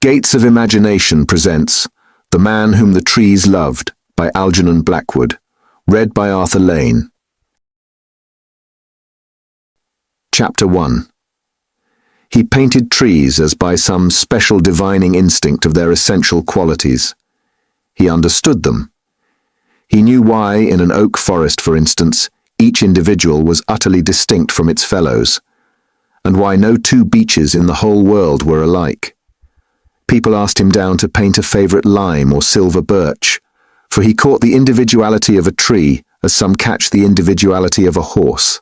Gates of Imagination presents The Man Whom the Trees Loved by Algernon Blackwood, read by Arthur Lane. Chapter 1. He painted trees as by some special divining instinct of their essential qualities. He understood them. He knew why, in an oak forest, for instance, each individual was utterly distinct from its fellows, and why no two beeches in the whole world were alike. People asked him down to paint a favourite lime or silver birch, for he caught the individuality of a tree as some catch the individuality of a horse.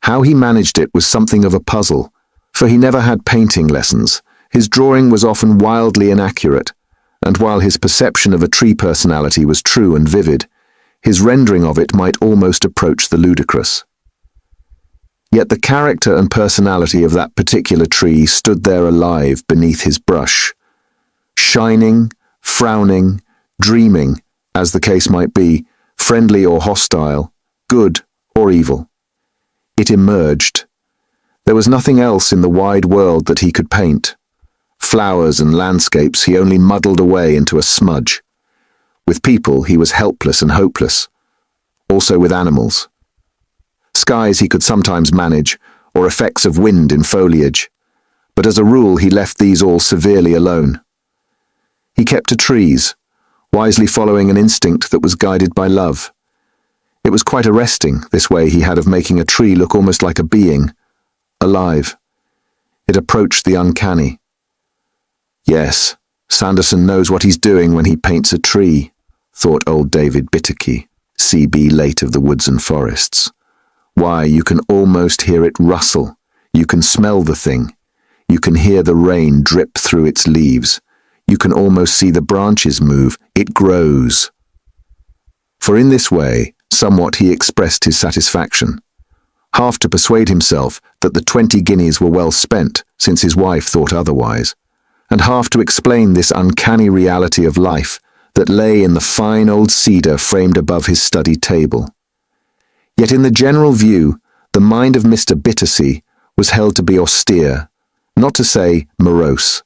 How he managed it was something of a puzzle, for he never had painting lessons. His drawing was often wildly inaccurate, and while his perception of a tree personality was true and vivid, his rendering of it might almost approach the ludicrous. Yet the character and personality of that particular tree stood there alive beneath his brush, shining, frowning, dreaming, as the case might be, friendly or hostile, good or evil. It emerged. There was nothing else in the wide world that he could paint. Flowers and landscapes he only muddled away into a smudge. With people he was helpless and hopeless. Also with animals. Skies he could sometimes manage, or effects of wind in foliage, but as a rule he left these all severely alone. He kept to trees, wisely following an instinct that was guided by love. It was quite arresting, this way he had of making a tree look almost like a being, alive. It approached the uncanny. Yes, Sanderson knows what he's doing when he paints a tree, thought old David Bitterkey, C.B. late of the Woods and Forests. Why, you can almost hear it rustle. You can smell the thing. You can hear the rain drip through its leaves. You can almost see the branches move. It grows. For in this way, somewhat he expressed his satisfaction, half to persuade himself that the 20 guineas were well spent, since his wife thought otherwise, and half to explain this uncanny reality of life that lay in the fine old cedar framed above his study table. Yet in the general view, the mind of Mr. Bittersea was held to be austere, not to say morose.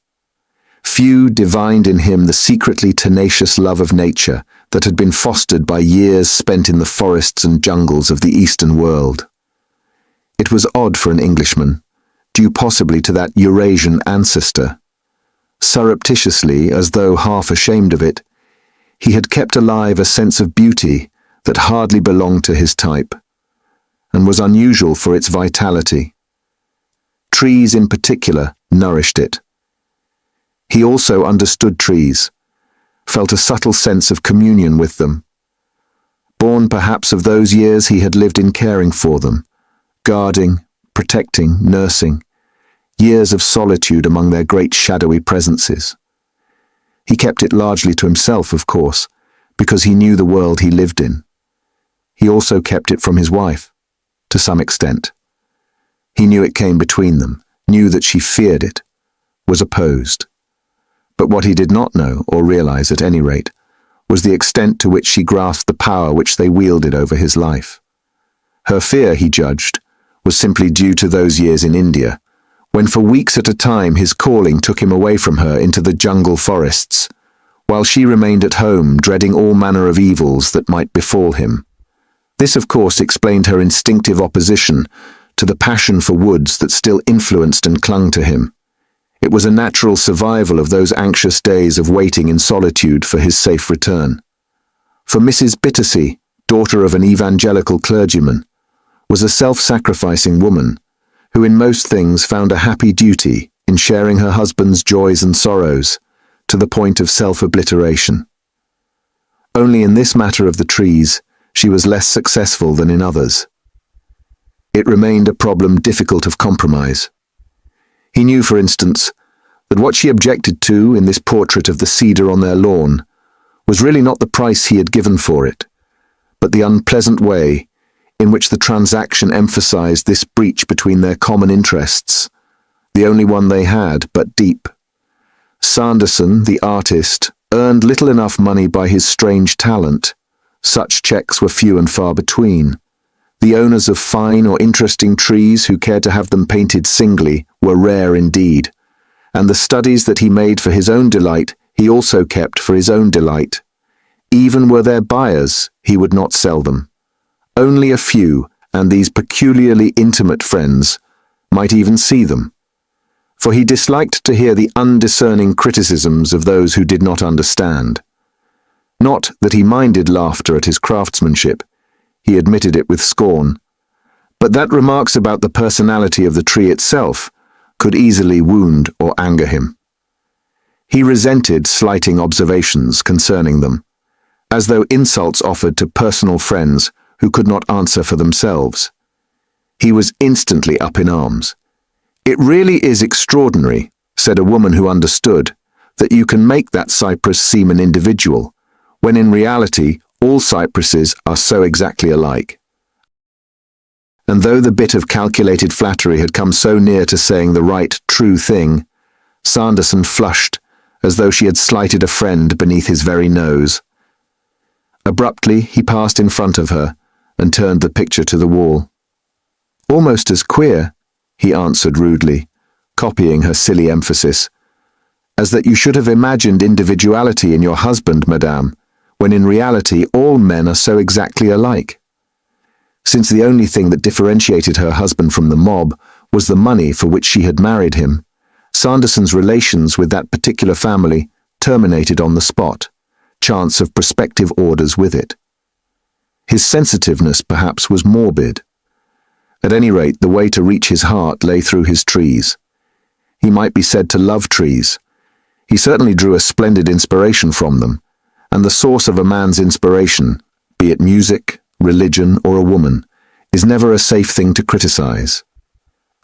Few divined in him the secretly tenacious love of nature that had been fostered by years spent in the forests and jungles of the Eastern world. It was odd for an Englishman, due possibly to that Eurasian ancestor. Surreptitiously, as though half ashamed of it, he had kept alive a sense of beauty that hardly belonged to his type, and was unusual for its vitality. Trees in particular nourished it. He also understood trees, felt a subtle sense of communion with them. Born perhaps of those years he had lived in caring for them, guarding, protecting, nursing, years of solitude among their great shadowy presences. He kept it largely to himself, of course, because he knew the world he lived in. He also kept it from his wife, to some extent. He knew it came between them, knew that she feared it, was opposed. But what he did not know, or realize at any rate, was the extent to which she grasped the power which they wielded over his life. Her fear, he judged, was simply due to those years in India, when for weeks at a time his calling took him away from her into the jungle forests, while she remained at home dreading all manner of evils that might befall him. This, of course, explained her instinctive opposition to the passion for woods that still influenced and clung to him. It was a natural survival of those anxious days of waiting in solitude for his safe return. For Mrs. Bittersea, daughter of an evangelical clergyman, was a self-sacrificing woman, who in most things found a happy duty in sharing her husband's joys and sorrows, to the point of self-obliteration. Only in this matter of the trees, she was less successful than in others. It remained a problem difficult of compromise. He knew, for instance, that what she objected to in this portrait of the cedar on their lawn was really not the price he had given for it, but the unpleasant way in which the transaction emphasized this breach between their common interests, the only one they had, but deep. Sanderson, the artist, earned little enough money by his strange talent. Such checks were few and far between. The owners of fine or interesting trees who cared to have them painted singly were rare indeed, and the studies that he made for his own delight he also kept for his own delight. Even were there buyers, he would not sell them. Only a few, and these peculiarly intimate friends, might even see them. For he disliked to hear the undiscerning criticisms of those who did not understand. Not that he minded laughter at his craftsmanship, he admitted it with scorn, but that remarks about the personality of the tree itself could easily wound or anger him. He resented slighting observations concerning them, as though insults offered to personal friends who could not answer for themselves. He was instantly up in arms. "It really is extraordinary," said a woman who understood, "that you can make that cypress seem an individual, when in reality all cypresses are so exactly alike." And though the bit of calculated flattery had come so near to saying the right, true thing, Sanderson flushed as though she had slighted a friend beneath his very nose. Abruptly, he passed in front of her and turned the picture to the wall. "Almost as queer," he answered rudely, copying her silly emphasis, "as that you should have imagined individuality in your husband, madame, when in reality all men are so exactly alike." Since the only thing that differentiated her husband from the mob was the money for which she had married him, Sanderson's relations with that particular family terminated on the spot, chance of prospective orders with it. His sensitiveness perhaps was morbid. At any rate, the way to reach his heart lay through his trees. He might be said to love trees. He certainly drew a splendid inspiration from them, and the source of a man's inspiration, be it music, religion, or a woman, is never a safe thing to criticize.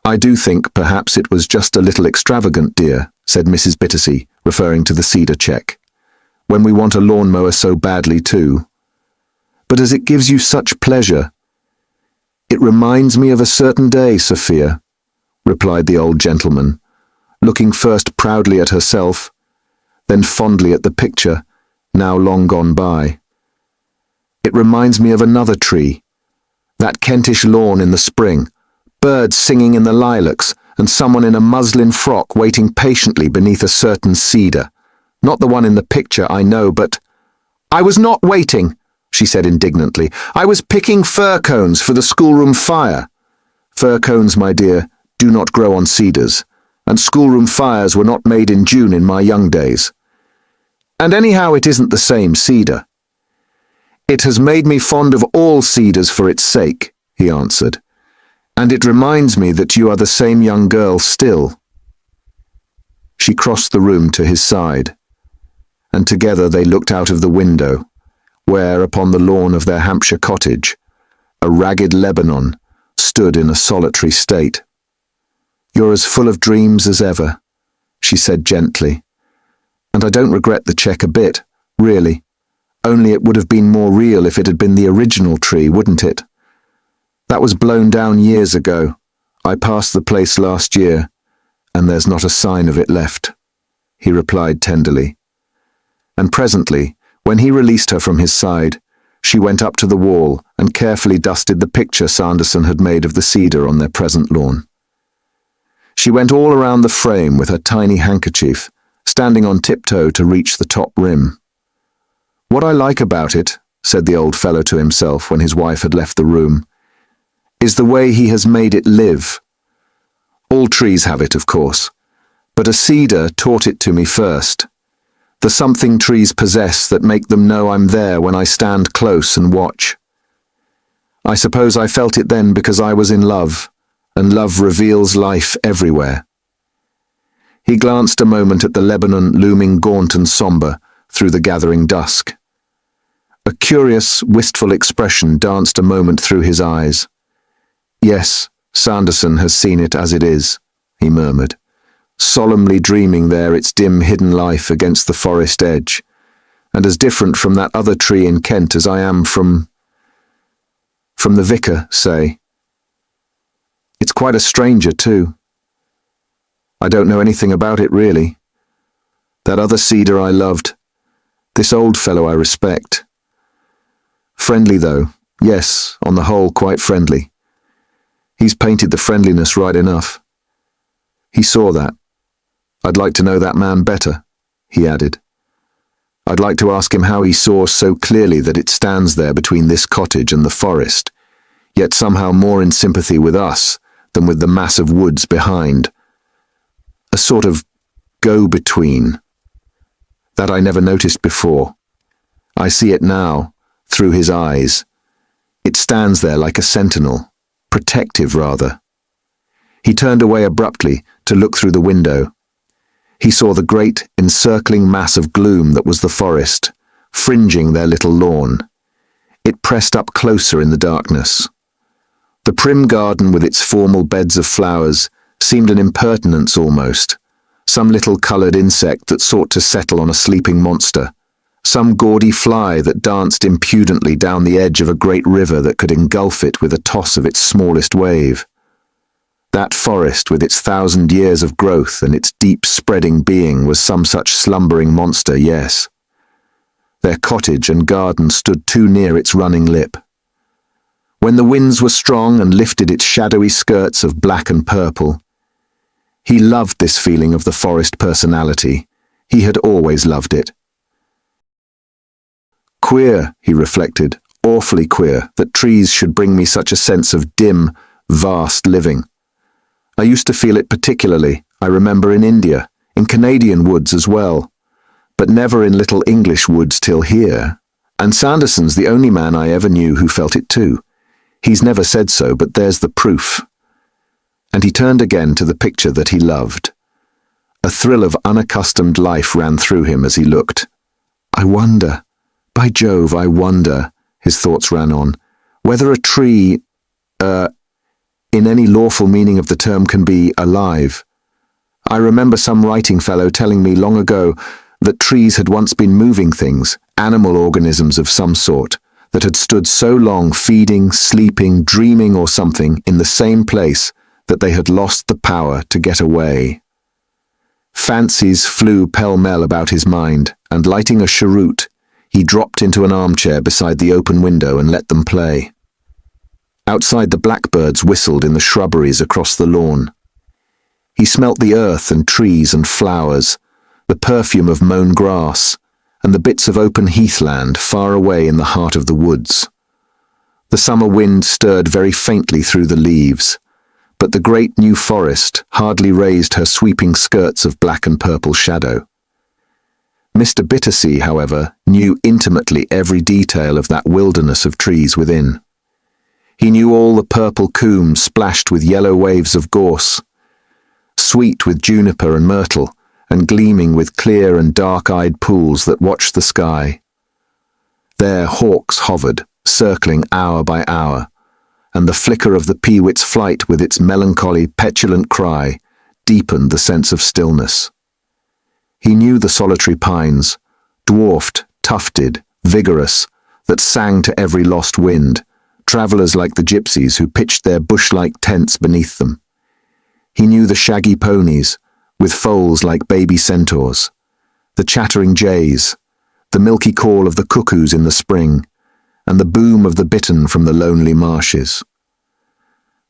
"I do think perhaps it was just a little extravagant, dear," said Mrs. Bittersea, referring to the cedar check, "when we want a lawnmower so badly too. But as it gives you such pleasure—" "It reminds me of a certain day, Sophia," replied the old gentleman, looking first proudly at herself, then fondly at the picture, now long gone by. "It reminds me of another tree, that Kentish lawn in the spring, birds singing in the lilacs, and someone in a muslin frock waiting patiently beneath a certain cedar. Not the one in the picture, I know, but—" "I was not waiting," she said indignantly. "I was picking fir cones for the schoolroom fire." "Fir cones, my dear, do not grow on cedars, and schoolroom fires were not made in June in my young days. And anyhow it isn't the same cedar." "It has made me fond of all cedars for its sake," he answered, "and it reminds me that you are the same young girl still." She crossed the room to his side, and together they looked out of the window, where, upon the lawn of their Hampshire cottage, a ragged Lebanon stood in a solitary state. "You're as full of dreams as ever," she said gently, "and I don't regret the cheque a bit, really. Only it would have been more real if it had been the original tree, wouldn't it? That was blown down years ago. I passed the place last year, and there's not a sign of it left," he replied tenderly. And presently, when he released her from his side, she went up to the wall and carefully dusted the picture Sanderson had made of the cedar on their present lawn. She went all around the frame with her tiny handkerchief, standing on tiptoe to reach the top rim. "What I like about it," said the old fellow to himself when his wife had left the room, "is the way he has made it live. All trees have it, of course, but a cedar taught it to me first. The something trees possess that make them know I'm there when I stand close and watch. I suppose I felt it then because I was in love, and love reveals life everywhere." He glanced a moment at the Lebanon looming gaunt and sombre through the gathering dusk. A curious, wistful expression danced a moment through his eyes. "Yes, Sanderson has seen it as it is," he murmured, solemnly dreaming there its dim hidden life against the forest edge, and as different from that other tree in Kent as I am from the vicar, say. It's quite a stranger, too. I don't know anything about it, really. That other cedar I loved, this old fellow I respect. Friendly, though, yes, on the whole quite friendly. He's painted the friendliness right enough. He saw that. I'd like to know that man better," he added. "I'd like to ask him how he saw so clearly that it stands there between this cottage and the forest, yet somehow more in sympathy with us than with the mass of woods behind. A sort of go-between. That I never noticed before. I see it now, through his eyes. It stands there like a sentinel, protective rather." He turned away abruptly to look through the window. He saw the great, encircling mass of gloom that was the forest, fringing their little lawn. It pressed up closer in the darkness. The prim garden with its formal beds of flowers seemed an impertinence almost, some little coloured insect that sought to settle on a sleeping monster, some gaudy fly that danced impudently down the edge of a great river that could engulf it with a toss of its smallest wave. That forest with its 1,000 years of growth and its deep spreading being was some such slumbering monster, yes. Their cottage and garden stood too near its running lip. When the winds were strong and lifted its shadowy skirts of black and purple, he loved this feeling of the forest personality. He had always loved it. Queer, he reflected, awfully queer, that trees should bring me such a sense of dim, vast living. I used to feel it particularly, I remember, in India, in Canadian woods as well, but never in little English woods till here. And Sanderson's the only man I ever knew who felt it too. He's never said so, but there's the proof. And he turned again to the picture that he loved. A thrill of unaccustomed life ran through him as he looked. I wonder, by Jove, I wonder, his thoughts ran on, whether a tree, in any lawful meaning of the term, can be alive. I remember some writing fellow telling me long ago that trees had once been moving things, animal organisms of some sort, that had stood so long feeding, sleeping, dreaming or something in the same place that they had lost the power to get away. Fancies flew pell-mell about his mind, and lighting a cheroot, he dropped into an armchair beside the open window and let them play. Outside, the blackbirds whistled in the shrubberies across the lawn. He smelt the earth and trees and flowers, the perfume of mown grass, and the bits of open heathland far away in the heart of the woods. The summer wind stirred very faintly through the leaves, but the great new forest hardly raised her sweeping skirts of black and purple shadow. Mr. Bittersea, however, knew intimately every detail of that wilderness of trees within. He knew all the purple combes splashed with yellow waves of gorse, sweet with juniper and myrtle, and gleaming with clear and dark-eyed pools that watched the sky. There hawks hovered, circling hour by hour, and the flicker of the peewit's flight with its melancholy, petulant cry deepened the sense of stillness. He knew the solitary pines, dwarfed, tufted, vigorous, that sang to every lost wind, travellers like the gypsies who pitched their bush-like tents beneath them. He knew the shaggy ponies, with foals like baby centaurs, the chattering jays, the milky call of the cuckoos in the spring, and the boom of the bittern from the lonely marshes.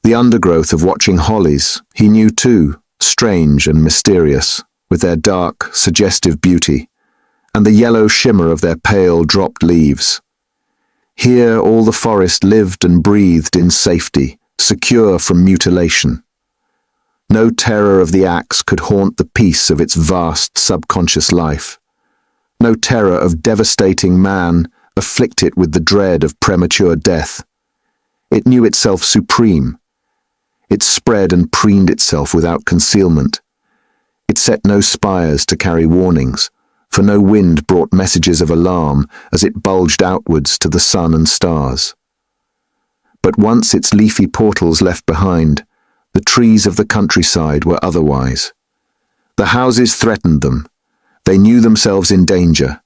The undergrowth of watching hollies he knew too, strange and mysterious, with their dark, suggestive beauty, and the yellow shimmer of their pale, dropped leaves. Here all the forest lived and breathed in safety, secure from mutilation. No terror of the axe could haunt the peace of its vast subconscious life. No terror of devastating man afflict it with the dread of premature death. It knew itself supreme. It spread and preened itself without concealment. It set no spires to carry warnings, for no wind brought messages of alarm as it bulged outwards to the sun and stars. But once its leafy portals left behind, the trees of the countryside were otherwise. The houses threatened them. They knew themselves in danger.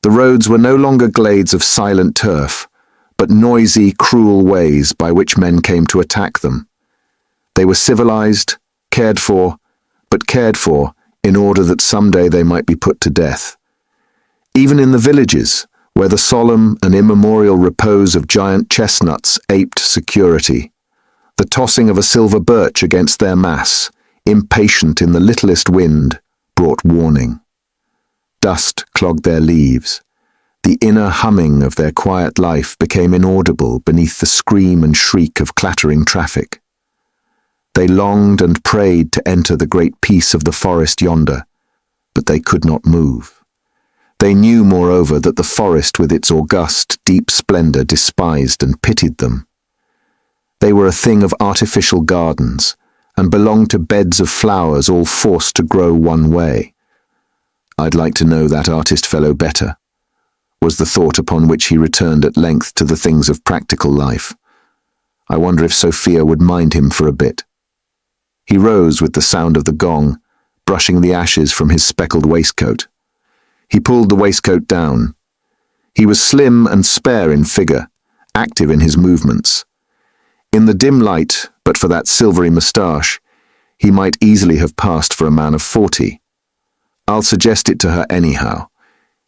The roads were no longer glades of silent turf, but noisy, cruel ways by which men came to attack them. They were civilized, cared for in order that someday they might be put to death. Even in the villages, where the solemn and immemorial repose of giant chestnuts aped security, the tossing of a silver birch against their mass, impatient in the littlest wind, brought warning. Dust clogged their leaves. The inner humming of their quiet life became inaudible beneath the scream and shriek of clattering traffic. They longed and prayed to enter the great peace of the forest yonder, but they could not move. They knew, moreover, that the forest with its august, deep splendor despised and pitied them. They were a thing of artificial gardens, and belonged to beds of flowers all forced to grow one way. "I'd like to know that artist fellow better," was the thought upon which he returned at length to the things of practical life. "I wonder if Sophia would mind him for a bit." He rose with the sound of the gong, brushing the ashes from his speckled waistcoat. He pulled the waistcoat down. He was slim and spare in figure, active in his movements. In the dim light, but for that silvery moustache, he might easily have passed for a man of 40. "I'll suggest it to her anyhow,"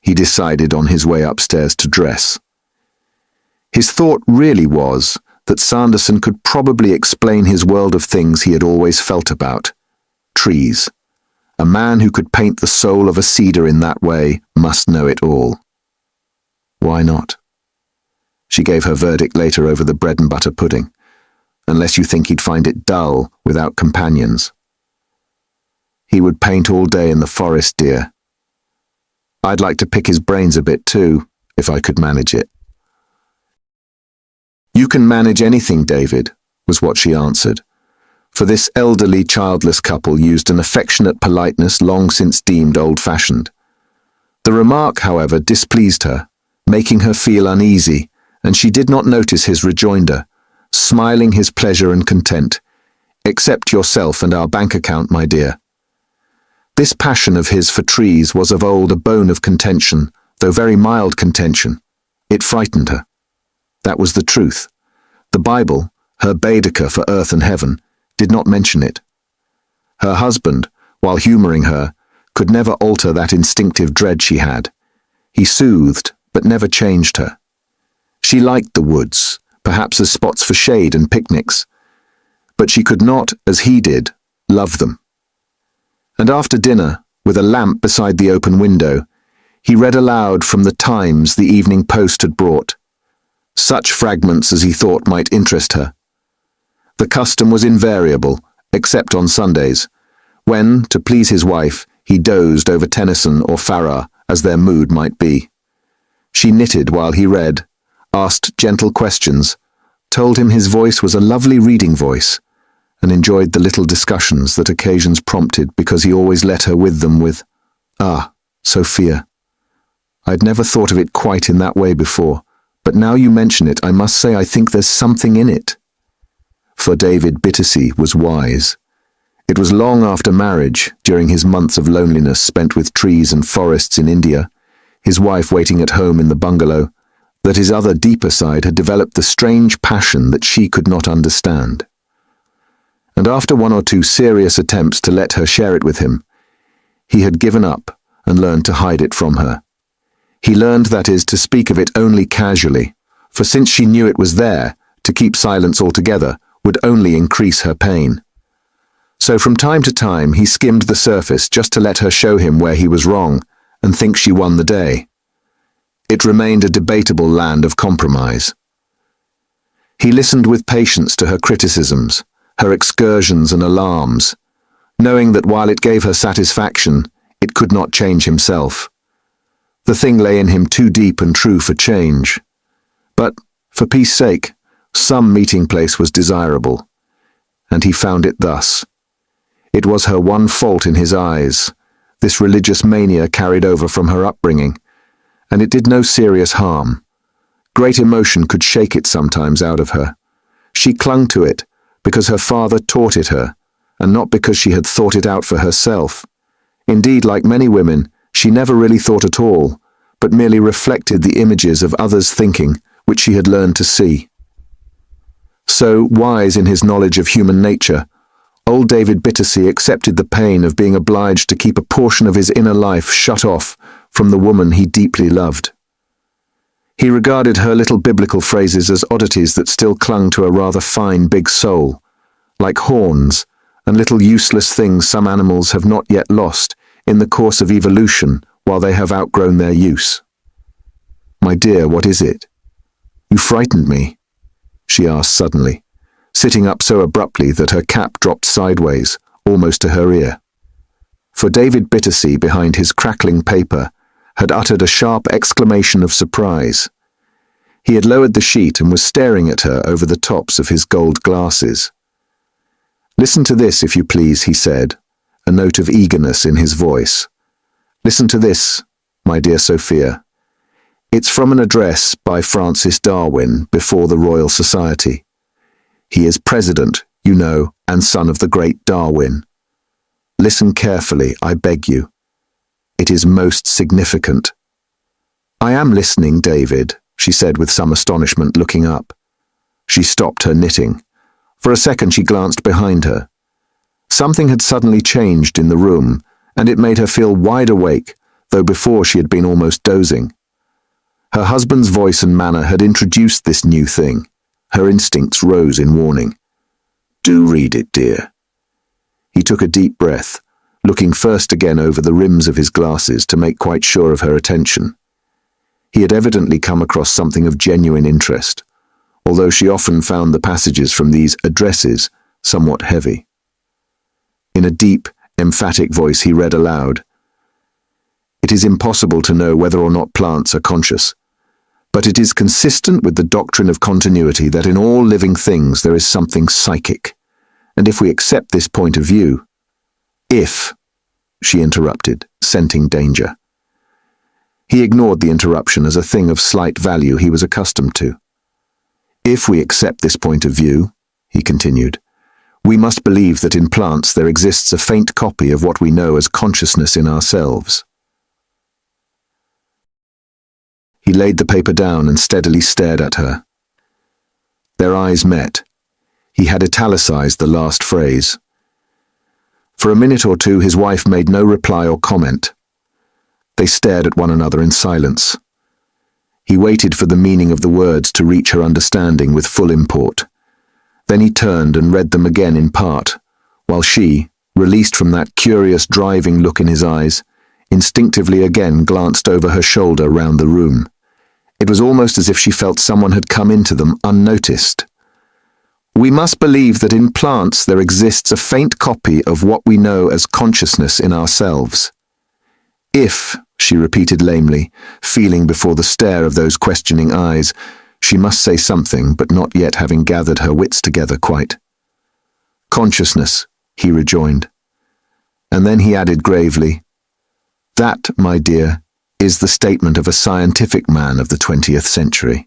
he decided on his way upstairs to dress. His thought really was that Sanderson could probably explain his world of things he had always felt about. Trees. A man who could paint the soul of a cedar in that way must know it all. Why not? She gave her verdict later over the bread and butter pudding. "Unless you think he'd find it dull without companions." "He would paint all day in the forest, dear. I'd like to pick his brains a bit too, if I could manage it." "You can manage anything, David," was what she answered. For this elderly, childless couple used an affectionate politeness long since deemed old-fashioned. The remark, however, displeased her, making her feel uneasy, and she did not notice his rejoinder, smiling his pleasure and content. "Except yourself and our bank account, my dear." This passion of his for trees was of old a bone of contention, though very mild contention. It frightened her. That was the truth. The Bible, her Baedeker for earth and heaven, did not mention it. Her husband, while humouring her, could never alter that instinctive dread she had. He soothed, but never changed her. She liked the woods, perhaps as spots for shade and picnics, but she could not, as he did, love them. And after dinner, with a lamp beside the open window, he read aloud from the Times the Evening Post had brought, such fragments as he thought might interest her. The custom was invariable, except on Sundays, when, to please his wife, he dozed over Tennyson or Farrar, as their mood might be. She knitted while he read, asked gentle questions, told him his voice was a lovely reading voice, and enjoyed the little discussions that occasions prompted because he always let her with them with, "Ah, Sophia. I'd never thought of it quite in that way before, but now you mention it, I must say I think there's something in it." For David Bittersea was wise. It was long after marriage, during his months of loneliness spent with trees and forests in India, his wife waiting at home in the bungalow, that his other deeper side had developed the strange passion that she could not understand. And after one or two serious attempts to let her share it with him, he had given up and learned to hide it from her. He learned, that is, to speak of it only casually, for since she knew it was there, to keep silence altogether would only increase her pain. So from time to time he skimmed the surface just to let her show him where he was wrong and think she won the day. It remained a debatable land of compromise. He listened with patience to her criticisms, her excursions and alarms, knowing that while it gave her satisfaction, it could not change himself. The thing lay in him too deep and true for change. But, for peace sake, some meeting place was desirable, and he found it thus. It was her one fault in his eyes, this religious mania carried over from her upbringing, and it did no serious harm. Great emotion could shake it sometimes out of her. She clung to it because her father taught it her, and not because she had thought it out for herself. Indeed, like many women, she never really thought at all, but merely reflected the images of others' thinking which she had learned to see. So, wise in his knowledge of human nature, old David Bittersea accepted the pain of being obliged to keep a portion of his inner life shut off from the woman he deeply loved. He regarded her little biblical phrases as oddities that still clung to a rather fine big soul, like horns and little useless things some animals have not yet lost in the course of evolution while they have outgrown their use. My dear, what is it? You frightened me, she asked suddenly, sitting up so abruptly that her cap dropped sideways, almost to her ear. For David Bittersea, behind his crackling paper, had uttered a sharp exclamation of surprise. He had lowered the sheet and was staring at her over the tops of his gold glasses. Listen to this, if you please, he said, a note of eagerness in his voice. Listen to this, my dear Sophia. It's from an address by Francis Darwin before the Royal Society. He is president, you know, and son of the great Darwin. Listen carefully, I beg you. It is most significant. I am listening, David, she said with some astonishment, looking up. She stopped her knitting. For a second she glanced behind her. Something had suddenly changed in the room, and it made her feel wide awake, though before she had been almost dozing. Her husband's voice and manner had introduced this new thing. Her instincts rose in warning. Do read it, dear. He took a deep breath, looking first again over the rims of his glasses to make quite sure of her attention. He had evidently come across something of genuine interest, although she often found the passages from these addresses somewhat heavy. In a deep, emphatic voice he read aloud, It is impossible to know whether or not plants are conscious, but it is consistent with the doctrine of continuity that in all living things there is something psychic, and if we accept this point of view— If, she interrupted, scenting danger. He ignored the interruption as a thing of slight value he was accustomed to. If we accept this point of view, he continued, we must believe that in plants there exists a faint copy of what we know as consciousness in ourselves. He laid the paper down and steadily stared at her. Their eyes met. He had italicized the last phrase. For a minute or two his wife made no reply or comment. They stared at one another in silence. He waited for the meaning of the words to reach her understanding with full import. Then he turned and read them again in part, while she, released from that curious driving look in his eyes, instinctively again glanced over her shoulder round the room. It was almost as if she felt someone had come into them unnoticed. We must believe that in plants there exists a faint copy of what we know as consciousness in ourselves. If, she repeated lamely, feeling before the stare of those questioning eyes, she must say something, but not yet having gathered her wits together quite. Consciousness, he rejoined. And then he added gravely, That, my dear, is the statement of a scientific man of the 20th century.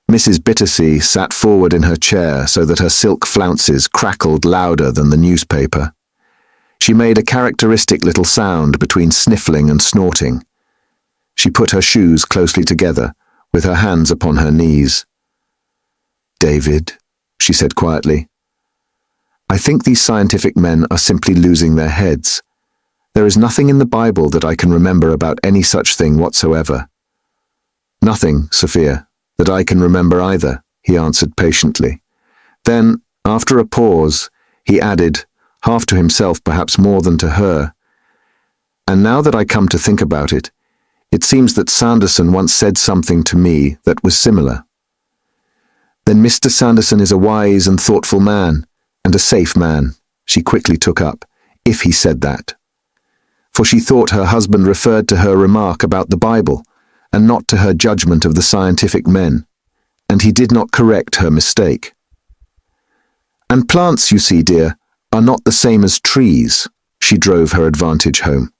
Mrs. Bittersea sat forward in her chair so that her silk flounces crackled louder than the newspaper. She made a characteristic little sound between sniffling and snorting. She put her shoes closely together, with her hands upon her knees. David, she said quietly, I think these scientific men are simply losing their heads. There is nothing in the Bible that I can remember about any such thing whatsoever. Nothing, Sophia, that I can remember either, he answered patiently. Then, after a pause, he added, half to himself perhaps more than to her, and now that I come to think about it, it seems that Sanderson once said something to me that was similar. Then Mr. Sanderson is a wise and thoughtful man, and a safe man, she quickly took up, if he said that. For she thought her husband referred to her remark about the Bible, and not to her judgment of the scientific men, and he did not correct her mistake. And plants, you see, dear, are not the same as trees, she drove her advantage home.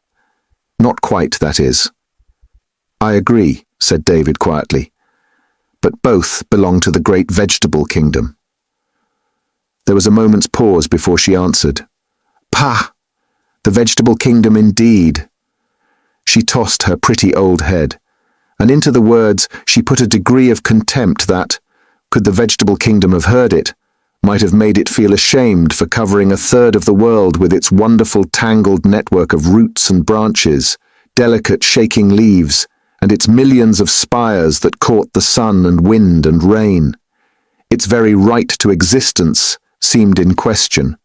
Not quite, that is. I agree, said David quietly, but both belong to the great vegetable kingdom. There was a moment's pause before she answered. Pah! The vegetable kingdom indeed. She tossed her pretty old head, and into the words she put a degree of contempt that, could the vegetable kingdom have heard it, might have made it feel ashamed for covering a third of the world with its wonderful tangled network of roots and branches, delicate shaking leaves, and its millions of spires that caught the sun and wind and rain. Its very right to existence seemed in question.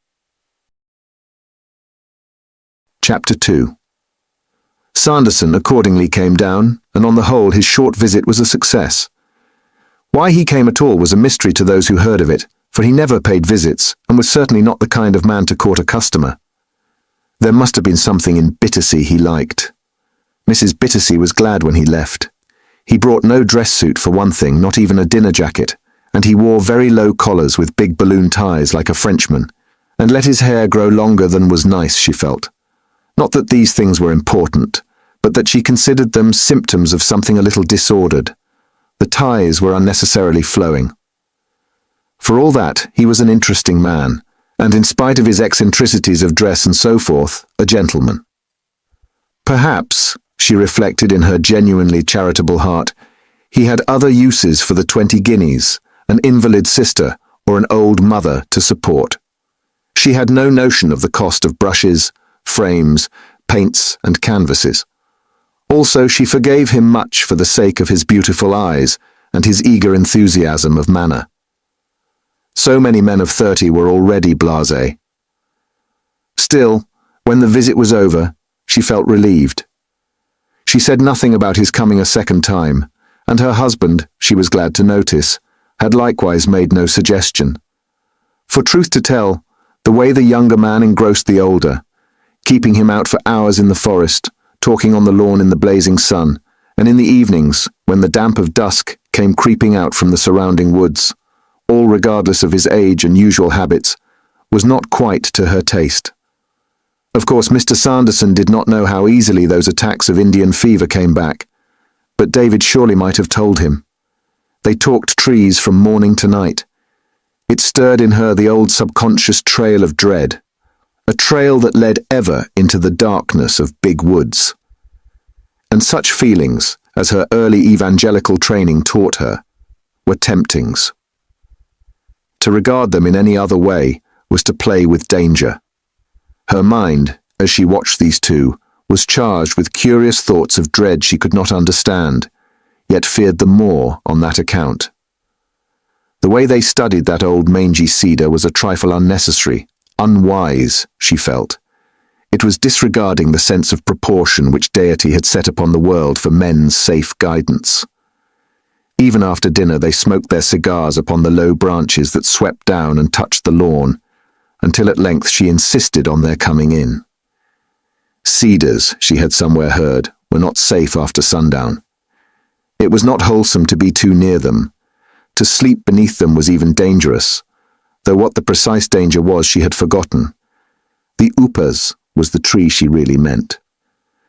Chapter 2. Sanderson accordingly came down, and on the whole his short visit was a success. Why he came at all was a mystery to those who heard of it, for he never paid visits, and was certainly not the kind of man to court a customer. There must have been something in Bittersea he liked. Mrs. Bittersea was glad when he left. He brought no dress suit for one thing, not even a dinner jacket, and he wore very low collars with big balloon ties like a Frenchman, and let his hair grow longer than was nice, she felt. Not that these things were important, but that she considered them symptoms of something a little disordered. The ties were unnecessarily flowing. For all that, he was an interesting man, and in spite of his eccentricities of dress and so forth, a gentleman. Perhaps, she reflected in her genuinely charitable heart, he had other uses for the 20 guineas, an invalid sister or an old mother to support. She had no notion of the cost of brushes, frames, paints, and canvases. Also, she forgave him much for the sake of his beautiful eyes and his eager enthusiasm of manner. So many men of 30 were already blasé. Still, when the visit was over, she felt relieved. She said nothing about his coming a second time, and her husband, she was glad to notice, had likewise made no suggestion. For truth to tell, the way the younger man engrossed the older, keeping him out for hours in the forest, talking on the lawn in the blazing sun, and in the evenings, when the damp of dusk came creeping out from the surrounding woods, all regardless of his age and usual habits, was not quite to her taste. Of course, Mr. Sanderson did not know how easily those attacks of Indian fever came back, but David surely might have told him. They talked trees from morning to night. It stirred in her the old subconscious trail of dread, a trail that led ever into the darkness of big woods. And such feelings, as her early evangelical training taught her, were temptings. To regard them in any other way was to play with danger. Her mind, as she watched these two, was charged with curious thoughts of dread she could not understand, yet feared them more on that account. The way they studied that old mangy cedar was a trifle unnecessary, unwise, she felt. It was disregarding the sense of proportion which deity had set upon the world for men's safe guidance. Even after dinner they smoked their cigars upon the low branches that swept down and touched the lawn, until at length she insisted on their coming in. Cedars, she had somewhere heard, were not safe after sundown. It was not wholesome to be too near them. To sleep beneath them was even dangerous, though what the precise danger was she had forgotten. The upas was the tree she really meant.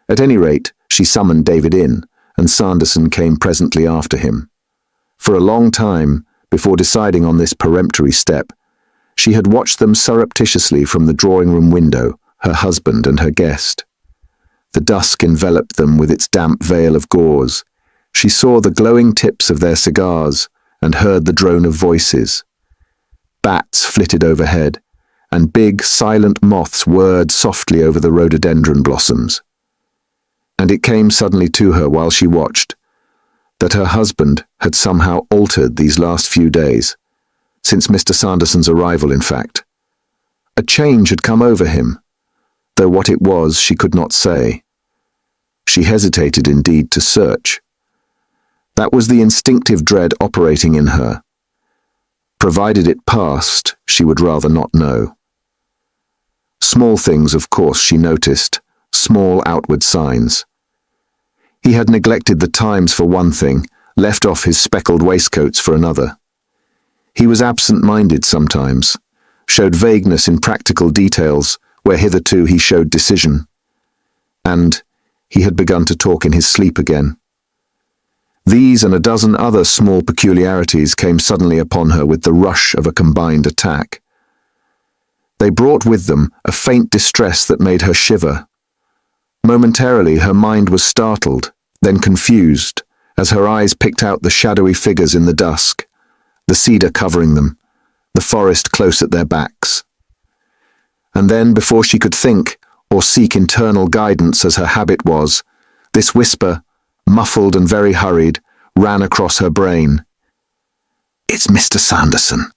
At any rate, she summoned David in, and Sanderson came presently after him. For a long time, before deciding on this peremptory step, she had watched them surreptitiously from the drawing-room window, her husband and her guest. The dusk enveloped them with its damp veil of gauze. She saw the glowing tips of their cigars and heard the drone of voices. Bats flitted overhead, and big, silent moths whirred softly over the rhododendron blossoms. And it came suddenly to her while she watched that her husband had somehow altered these last few days, since Mr. Sanderson's arrival, in fact. A change had come over him, though what it was she could not say. She hesitated indeed to search. That was the instinctive dread operating in her. Provided it passed, she would rather not know. Small things, of course, she noticed, small outward signs. He had neglected the Times for one thing, left off his speckled waistcoats for another. He was absent-minded sometimes, showed vagueness in practical details where hitherto he showed decision. And he had begun to talk in his sleep again. These and a dozen other small peculiarities came suddenly upon her with the rush of a combined attack. They brought with them a faint distress that made her shiver. Momentarily her mind was startled, then confused, as her eyes picked out the shadowy figures in the dusk, the cedar covering them, the forest close at their backs. And then, before she could think, or seek internal guidance as her habit was, this whisper, muffled and very hurried, ran across her brain. "It's Mr. Sanderson.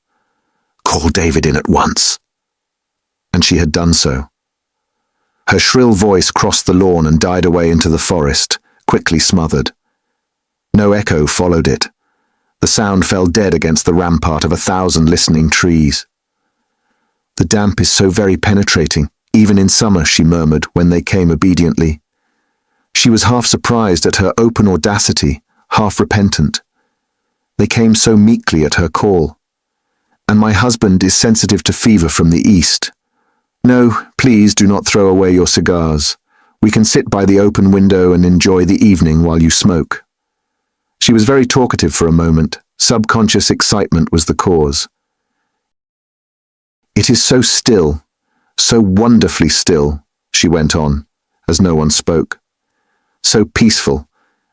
Call David in at once." And she had done so. Her shrill voice crossed the lawn and died away into the forest, quickly smothered. No echo followed it. The sound fell dead against the rampart of 1,000 listening trees. "The damp is so very penetrating, even in summer," she murmured when they came obediently. She was half surprised at her open audacity, half repentant. They came so meekly at her call. "And my husband is sensitive to fever from the east. No, please do not throw away your cigars. We can sit by the open window and enjoy the evening while you smoke." She was very talkative for a moment. Subconscious excitement was the cause. "It is so still, so wonderfully still," she went on, as no one spoke. "So peaceful,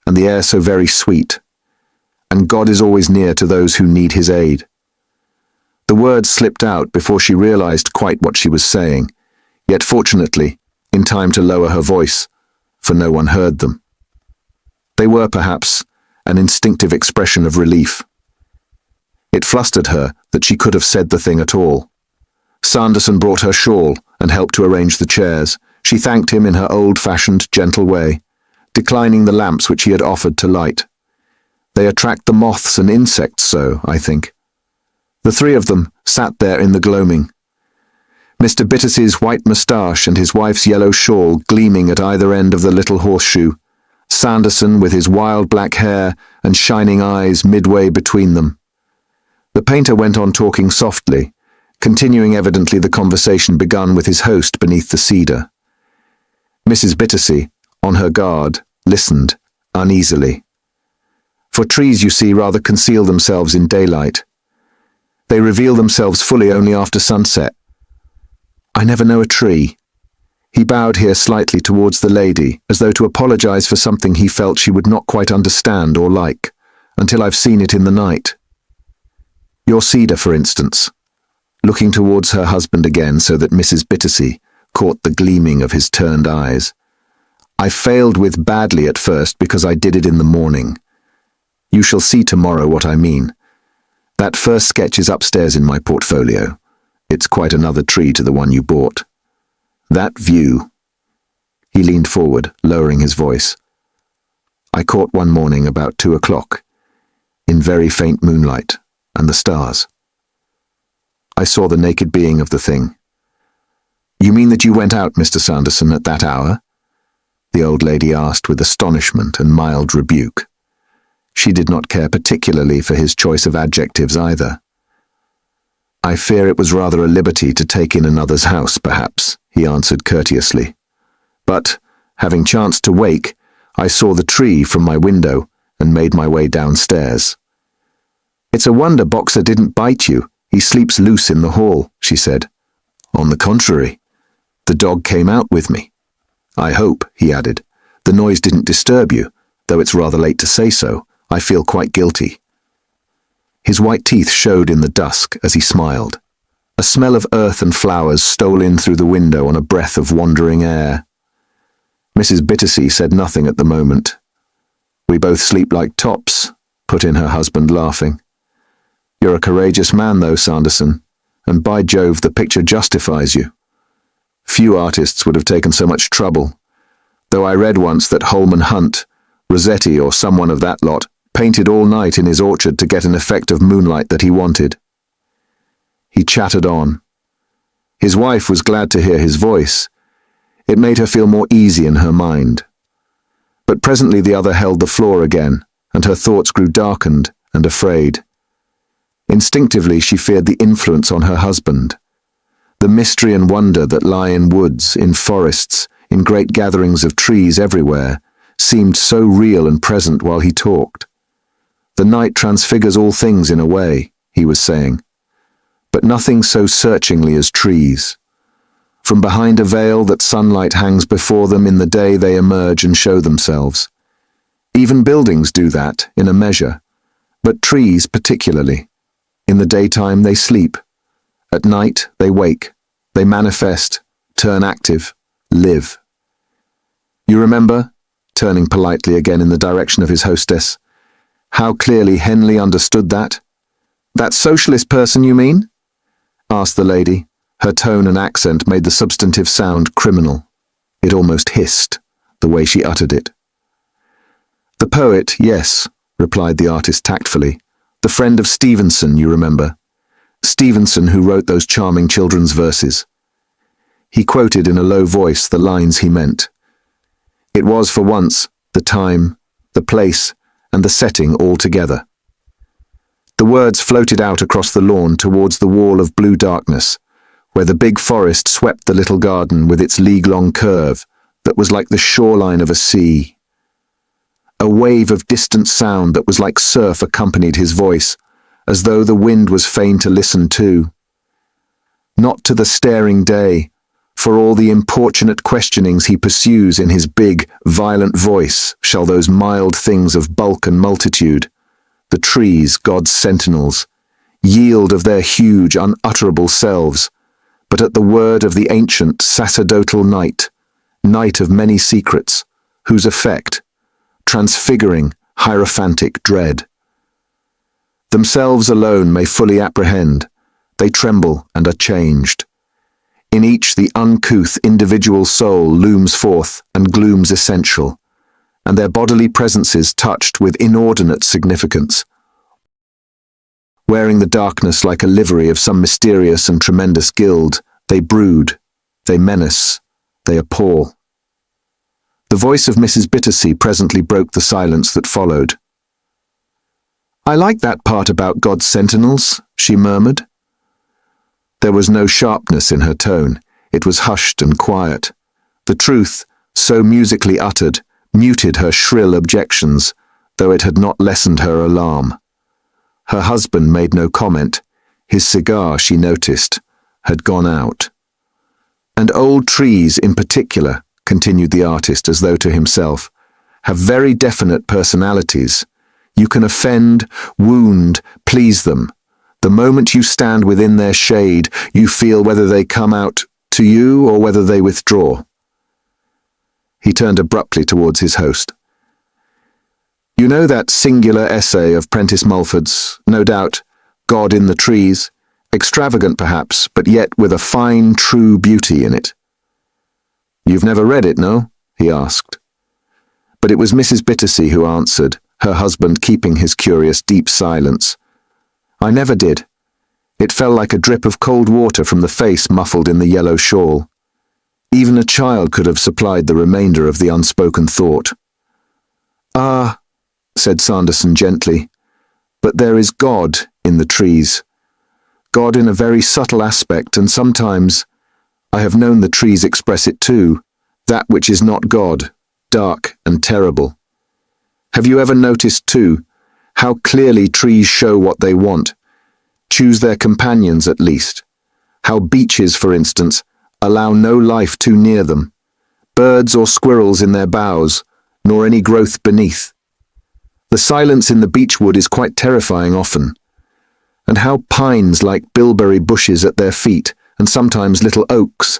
and the air so very sweet. And God is always near to those who need his aid." The words slipped out before she realized quite what she was saying, yet fortunately, in time to lower her voice, for no one heard them. They were, perhaps, an instinctive expression of relief. It flustered her that she could have said the thing at all. Sanderson brought her shawl and helped to arrange the chairs. She thanked him in her old-fashioned, gentle way, declining the lamps which he had offered to light. They attract the moths and insects so, I think. The three of them sat there in the gloaming. Mr. Bitters's white moustache and his wife's yellow shawl gleaming at either end of the little horseshoe, Sanderson with his wild black hair and shining eyes midway between them. The painter went on talking softly, continuing evidently the conversation begun with his host beneath the cedar. Mrs. Bittersey, on her guard, listened, uneasily. For trees, you see, rather conceal themselves in daylight. They reveal themselves fully only after sunset. "I never know a tree." He bowed here slightly towards the lady, as though to apologize for something he felt she would not quite understand or like, "until I've seen it in the night. Your cedar, for instance," looking towards her husband again so that Mrs. Bittersey caught the gleaming of his turned eyes. "I failed with badly at first because I did it in the morning. You shall see tomorrow what I mean. That first sketch is upstairs in my portfolio. It's quite another tree to the one you bought. That view—" He leaned forward, lowering his voice. "I caught one morning about 2 o'clock, in very faint moonlight, and the stars. I saw the naked being of the thing." "You mean that you went out, Mr. Sanderson, at that hour?" the old lady asked with astonishment and mild rebuke. She did not care particularly for his choice of adjectives either. "I fear it was rather a liberty to take in another's house, perhaps," he answered courteously. "But, having chanced to wake, I saw the tree from my window and made my way downstairs." "It's a wonder Boxer didn't bite you. He sleeps loose in the hall," she said. "On the contrary, the dog came out with me. I hope," he added, "the noise didn't disturb you, though it's rather late to say so. I feel quite guilty." His white teeth showed in the dusk as he smiled. A smell of earth and flowers stole in through the window on a breath of wandering air. Mrs. Bittersey said nothing at the moment. "We both sleep like tops," put in her husband, laughing. "You're a courageous man, though, Sanderson, and by Jove, the picture justifies you. Few artists would have taken so much trouble, though I read once that Holman Hunt, Rossetti or someone of that lot, painted all night in his orchard to get an effect of moonlight that he wanted." He chattered on. His wife was glad to hear his voice. It made her feel more easy in her mind. But presently the other held the floor again, and her thoughts grew darkened and afraid. Instinctively she feared the influence on her husband. The mystery and wonder that lie in woods, in forests, in great gatherings of trees everywhere, seemed so real and present while he talked. "The night transfigures all things in a way," he was saying, "but nothing so searchingly as trees. From behind a veil that sunlight hangs before them in the day they emerge and show themselves. Even buildings do that, in a measure, but trees particularly. In the daytime they sleep. At night they wake, they manifest, turn active, live. You remember," turning politely again in the direction of his hostess, "how clearly Henley understood that?" "That socialist person, you mean?" asked the lady. Her tone and accent made the substantive sound criminal. It almost hissed, the way she uttered it. "The poet, yes," replied the artist tactfully. "The friend of Stevenson, you remember. Stevenson who wrote those charming children's verses." He quoted in a low voice the lines he meant. It was, for once, the time, the place, and the setting all together. The words floated out across the lawn towards the wall of blue darkness, where the big forest swept the little garden with its league-long curve that was like the shoreline of a sea. A wave of distant sound that was like surf accompanied his voice, as though the wind was fain to listen too. Not to the staring day, for all the importunate questionings he pursues in his big, violent voice, shall those mild things of bulk and multitude, the trees, God's sentinels, yield of their huge, unutterable selves, but at the word of the ancient, sacerdotal night, night of many secrets, whose effect, transfiguring, hierophantic dread. Themselves alone may fully apprehend, they tremble and are changed. In each the uncouth individual soul looms forth and glooms essential, and their bodily presences touched with inordinate significance. Wearing the darkness like a livery of some mysterious and tremendous guild, they brood, they menace, they appall. The voice of Mrs. Bittersea presently broke the silence that followed. "I like that part about God's sentinels," she murmured. There was no sharpness in her tone. It was hushed and quiet. The truth, so musically uttered, muted her shrill objections, though it had not lessened her alarm. Her husband made no comment. His cigar, she noticed, had gone out. "And old trees in particular," continued the artist as though to himself, "have very definite personalities. You can offend, wound, please them. The moment you stand within their shade, you feel whether they come out to you or whether they withdraw." He turned abruptly towards his host. "You know that singular essay of Prentice Mulford's, no doubt, God in the Trees, extravagant perhaps, but yet with a fine, true beauty in it." "You've never read it, no?" he asked. But it was Mrs. Bittersea who answered, her husband keeping his curious deep silence. "I never did. It fell like a drip of cold water from the face muffled in the yellow shawl. Even a child could have supplied the remainder of the unspoken thought." "Ah," said Sanderson gently, "but there is God in the trees. God in a very subtle aspect, and sometimes, I have known the trees express it too, that which is not God, dark and terrible. Have you ever noticed too, how clearly trees show what they want, choose their companions at least, how beeches, for instance, allow no life too near them, birds or squirrels in their boughs, nor any growth beneath. The silence in the beechwood is quite terrifying often, and how pines like bilberry bushes at their feet, and sometimes little oaks,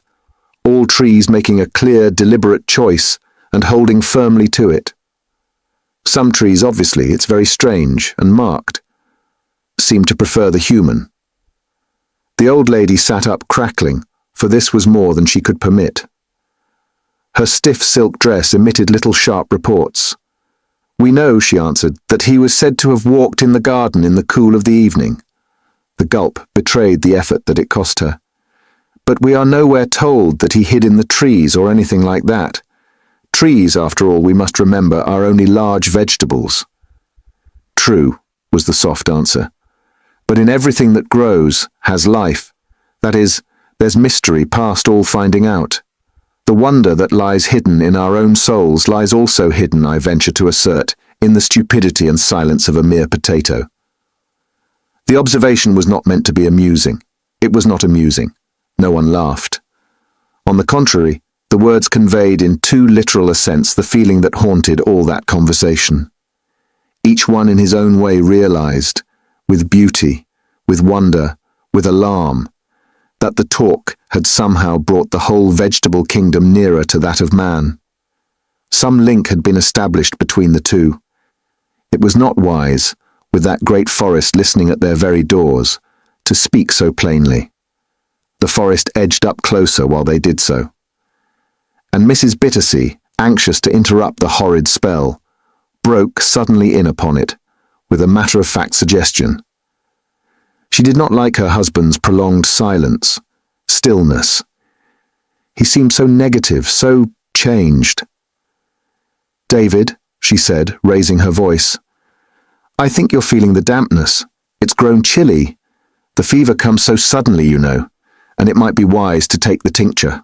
all trees making a clear, deliberate choice and holding firmly to it. Some trees, obviously, it's very strange and marked, seem to prefer the human." The old lady sat up crackling, for this was more than she could permit. Her stiff silk dress emitted little sharp reports. "We know," she answered, "that he was said to have walked in the garden in the cool of the evening." The gulp betrayed the effort that it cost her. "But we are nowhere told that he hid in the trees or anything like that. Trees, after all, we must remember, are only large vegetables." "True," was the soft answer. "But in everything that grows, has life. That is, there's mystery past all finding out. The wonder that lies hidden in our own souls lies also hidden, I venture to assert, in the stupidity and silence of a mere potato." The observation was not meant to be amusing. It was not amusing. No one laughed. On the contrary, the words conveyed in too literal a sense the feeling that haunted all that conversation. Each one in his own way realized, with beauty, with wonder, with alarm, that the talk had somehow brought the whole vegetable kingdom nearer to that of man. Some link had been established between the two. It was not wise, with that great forest listening at their very doors, to speak so plainly. The forest edged up closer while they did so. and Mrs. Bittersea, anxious to interrupt the horrid spell, broke suddenly in upon it, with a matter-of-fact suggestion. She did not like her husband's prolonged silence, stillness. He seemed so negative, so changed. "David," she said, raising her voice, "I think you're feeling the dampness. It's grown chilly. The fever comes so suddenly, you know, and it might be wise to take the tincture.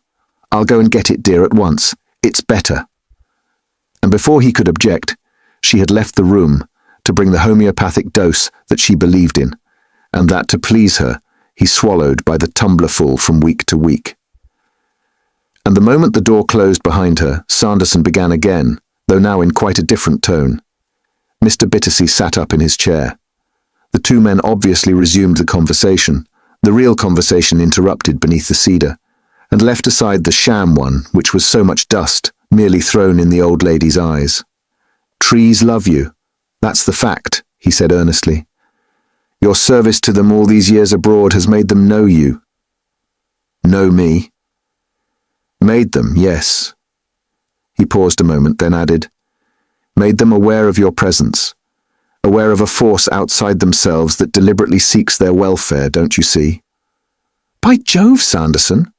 I'll go and get it, dear, at once. It's better." And before he could object, she had left the room to bring the homeopathic dose that she believed in, and that, to please her, he swallowed by the tumblerful from week to week. And the moment the door closed behind her, Sanderson began again, though now in quite a different tone. Mr. Bittersea sat up in his chair. The two men obviously resumed the conversation, the real conversation interrupted beneath the cedar, and left aside the sham one, which was so much dust, merely thrown in the old lady's eyes. "Trees love you. That's the fact," he said earnestly. "Your service to them all these years abroad has made them know you." "Know me?" "Made them, yes." He paused a moment, then added, "Made them aware of your presence, aware of a force outside themselves that deliberately seeks their welfare, don't you see?" "By Jove, Sanderson!"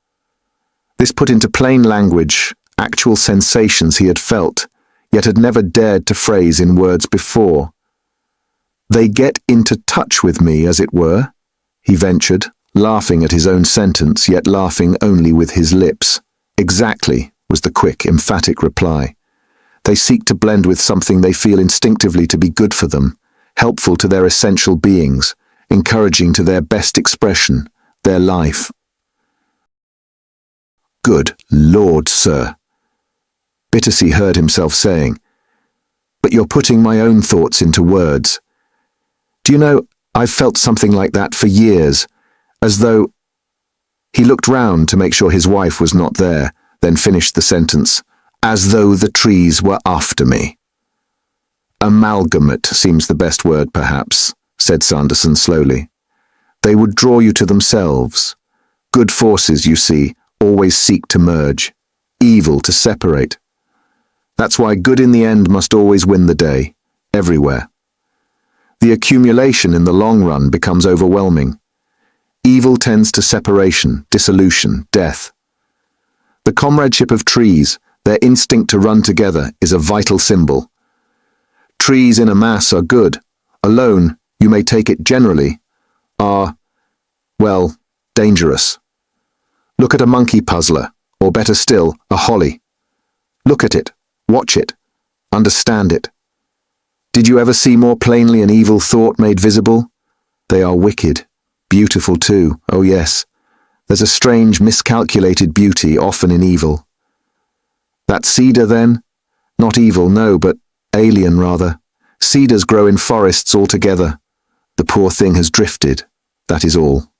This put into plain language actual sensations he had felt, yet had never dared to phrase in words before. "They get into touch with me, as it were," he ventured, laughing at his own sentence, yet laughing only with his lips. "Exactly," was the quick, emphatic reply. "They seek to blend with something they feel instinctively to be good for them, helpful to their essential beings, encouraging to their best expression, their life." "Good Lord, sir," Bittersea heard himself saying, "but you're putting my own thoughts into words. Do you know, I've felt something like that for years, as though—" He looked round to make sure his wife was not there, then finished the sentence, "as though the trees were after me." "Amalgamate seems the best word, perhaps," said Sanderson slowly. "They would draw you to themselves. Good forces, you see, always seek to merge, evil to separate. That's why good in the end must always win the day, everywhere. The accumulation in the long run becomes overwhelming. Evil tends to separation, dissolution, death. The comradeship of trees, their instinct to run together, is a vital symbol. Trees in a mass are good. Alone, you may take it generally, are, well, dangerous. Look at a monkey puzzler, or better still, a holly. Look at it, watch it, understand it. Did you ever see more plainly an evil thought made visible? They are wicked, beautiful too, oh yes. There's a strange, miscalculated beauty often in evil. That cedar, then? Not evil, no, but alien, rather. Cedars grow in forests altogether. The poor thing has drifted, that is all.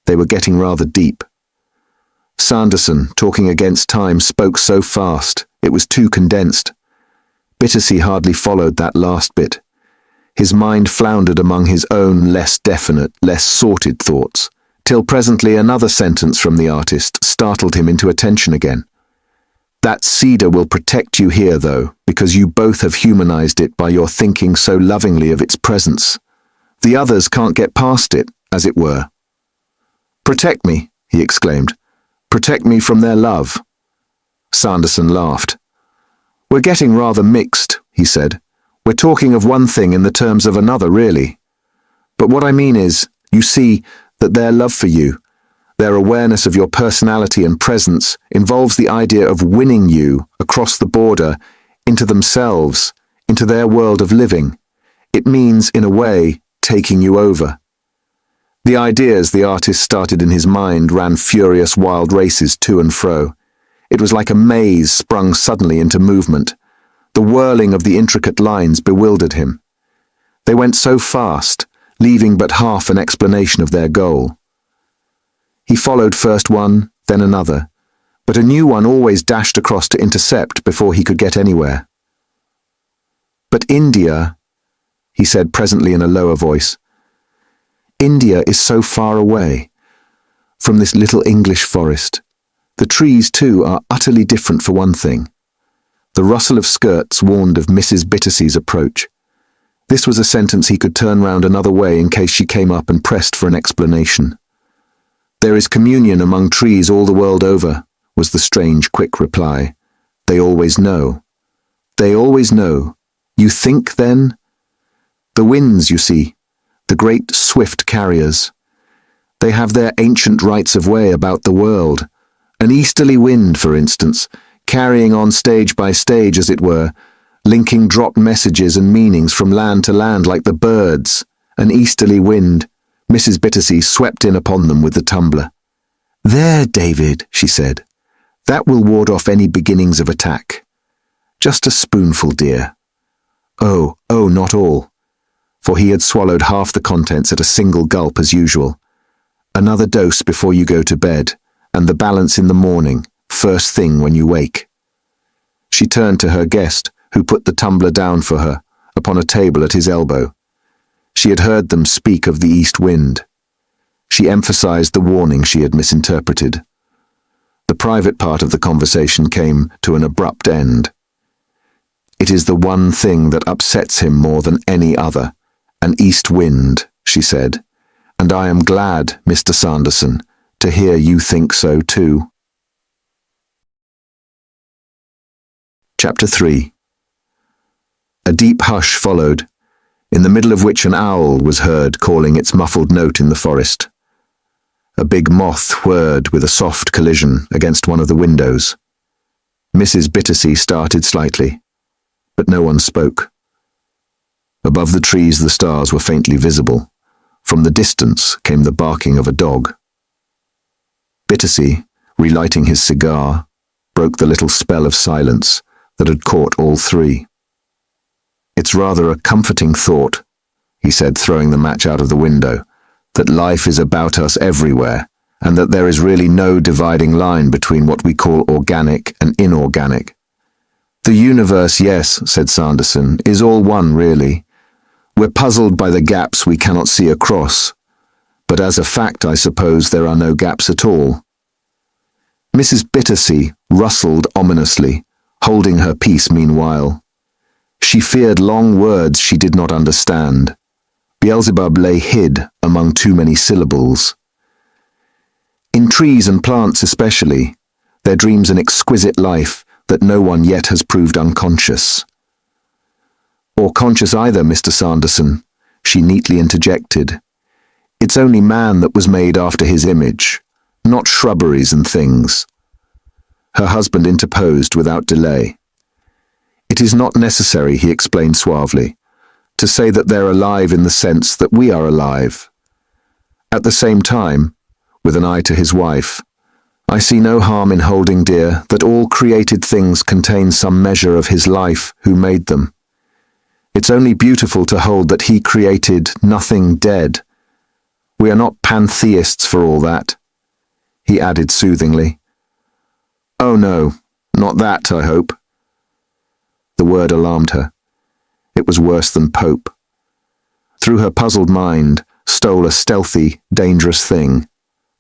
They were getting rather deep. Sanderson, talking against time, spoke so fast, it was too condensed. Bittersea hardly followed that last bit. His mind floundered among his own less definite, less sorted thoughts, till presently another sentence from the artist startled him into attention again. "That cedar will protect you here, though, because you both have humanized it by your thinking so lovingly of its presence. The others can't get past it, as it were." "Protect me," he exclaimed. "Protect me from their love." Sanderson laughed. "We're getting rather mixed," he said. "We're talking of one thing in the terms of another, really. But what I mean is, you see, that their love for you, their awareness of your personality and presence, involves the idea of winning you across the border into themselves, into their world of living. It means, in a way, taking you over." The ideas the artist started in his mind ran furious wild races to and fro. It was like a maze sprung suddenly into movement. The whirling of the intricate lines bewildered him. They went so fast, leaving but half an explanation of their goal. He followed first one, then another, but a new one always dashed across to intercept before he could get anywhere. "But India," he said presently in a lower voice, "India is so far away from this little English forest. The trees, too, are utterly different for one thing. The rustle of skirts warned of Mrs. Bittersea's approach. This was a sentence he could turn round another way in case she came up and pressed for an explanation. "There is communion among trees all the world over," was the strange, quick reply. "They always know." "They always know. You think, then?" "The winds, you see, the great swift carriers. They have their ancient rights of way about the world. An easterly wind, for instance, carrying on stage by stage, as it were, linking dropped messages and meanings from land to land like the birds. An easterly wind." Mrs. Bittersea swept in upon them with the tumbler. "There, David," she said. "That will ward off any beginnings of attack. Just a spoonful, dear." Oh, not all. For he had swallowed half the contents at a single gulp as usual. "Another dose before you go to bed, and the balance in the morning, first thing when you wake." She turned to her guest, who put the tumbler down for her, upon a table at his elbow. She had heard them speak of the east wind. She emphasized the warning she had misinterpreted. The private part of the conversation came to an abrupt end. "It is the one thing that upsets him more than any other, an east wind," she said, "and I am glad, Mr. Sanderson, to hear you think so too." Chapter 3. A deep hush followed, in the middle of which an owl was heard calling its muffled note in the forest. A big moth whirred with a soft collision against one of the windows. Mrs. Bittersea started slightly, but no one spoke. Above the trees the stars were faintly visible. From the distance came the barking of a dog. Bittersea, relighting his cigar, broke the little spell of silence that had caught all three. "It's rather a comforting thought," he said, throwing the match out of the window, "that life is about us everywhere, and that there is really no dividing line between what we call organic and inorganic." "The universe, yes," said Sanderson, "is all one, really. We're puzzled by the gaps we cannot see across, but as a fact I suppose there are no gaps at all." Mrs. Bittersea rustled ominously, holding her peace meanwhile. She feared long words she did not understand. Beelzebub lay hid among too many syllables. In trees and plants especially, there dreams an exquisite life that no one yet has proved unconscious. "Or conscious either, Mr. Sanderson," she neatly interjected. "It's only man that was made after his image, not shrubberies and things." Her husband interposed without delay. "It is not necessary," he explained suavely, "to say that they're alive in the sense that we are alive. At the same time," with an eye to his wife, "I see no harm in holding dear that all created things contain some measure of his life who made them. It's only beautiful to hold that he created nothing dead. We are not pantheists for all that," he added soothingly. "Oh no, not that, I hope." The word alarmed her. It was worse than Pope. Through her puzzled mind stole a stealthy, dangerous thing,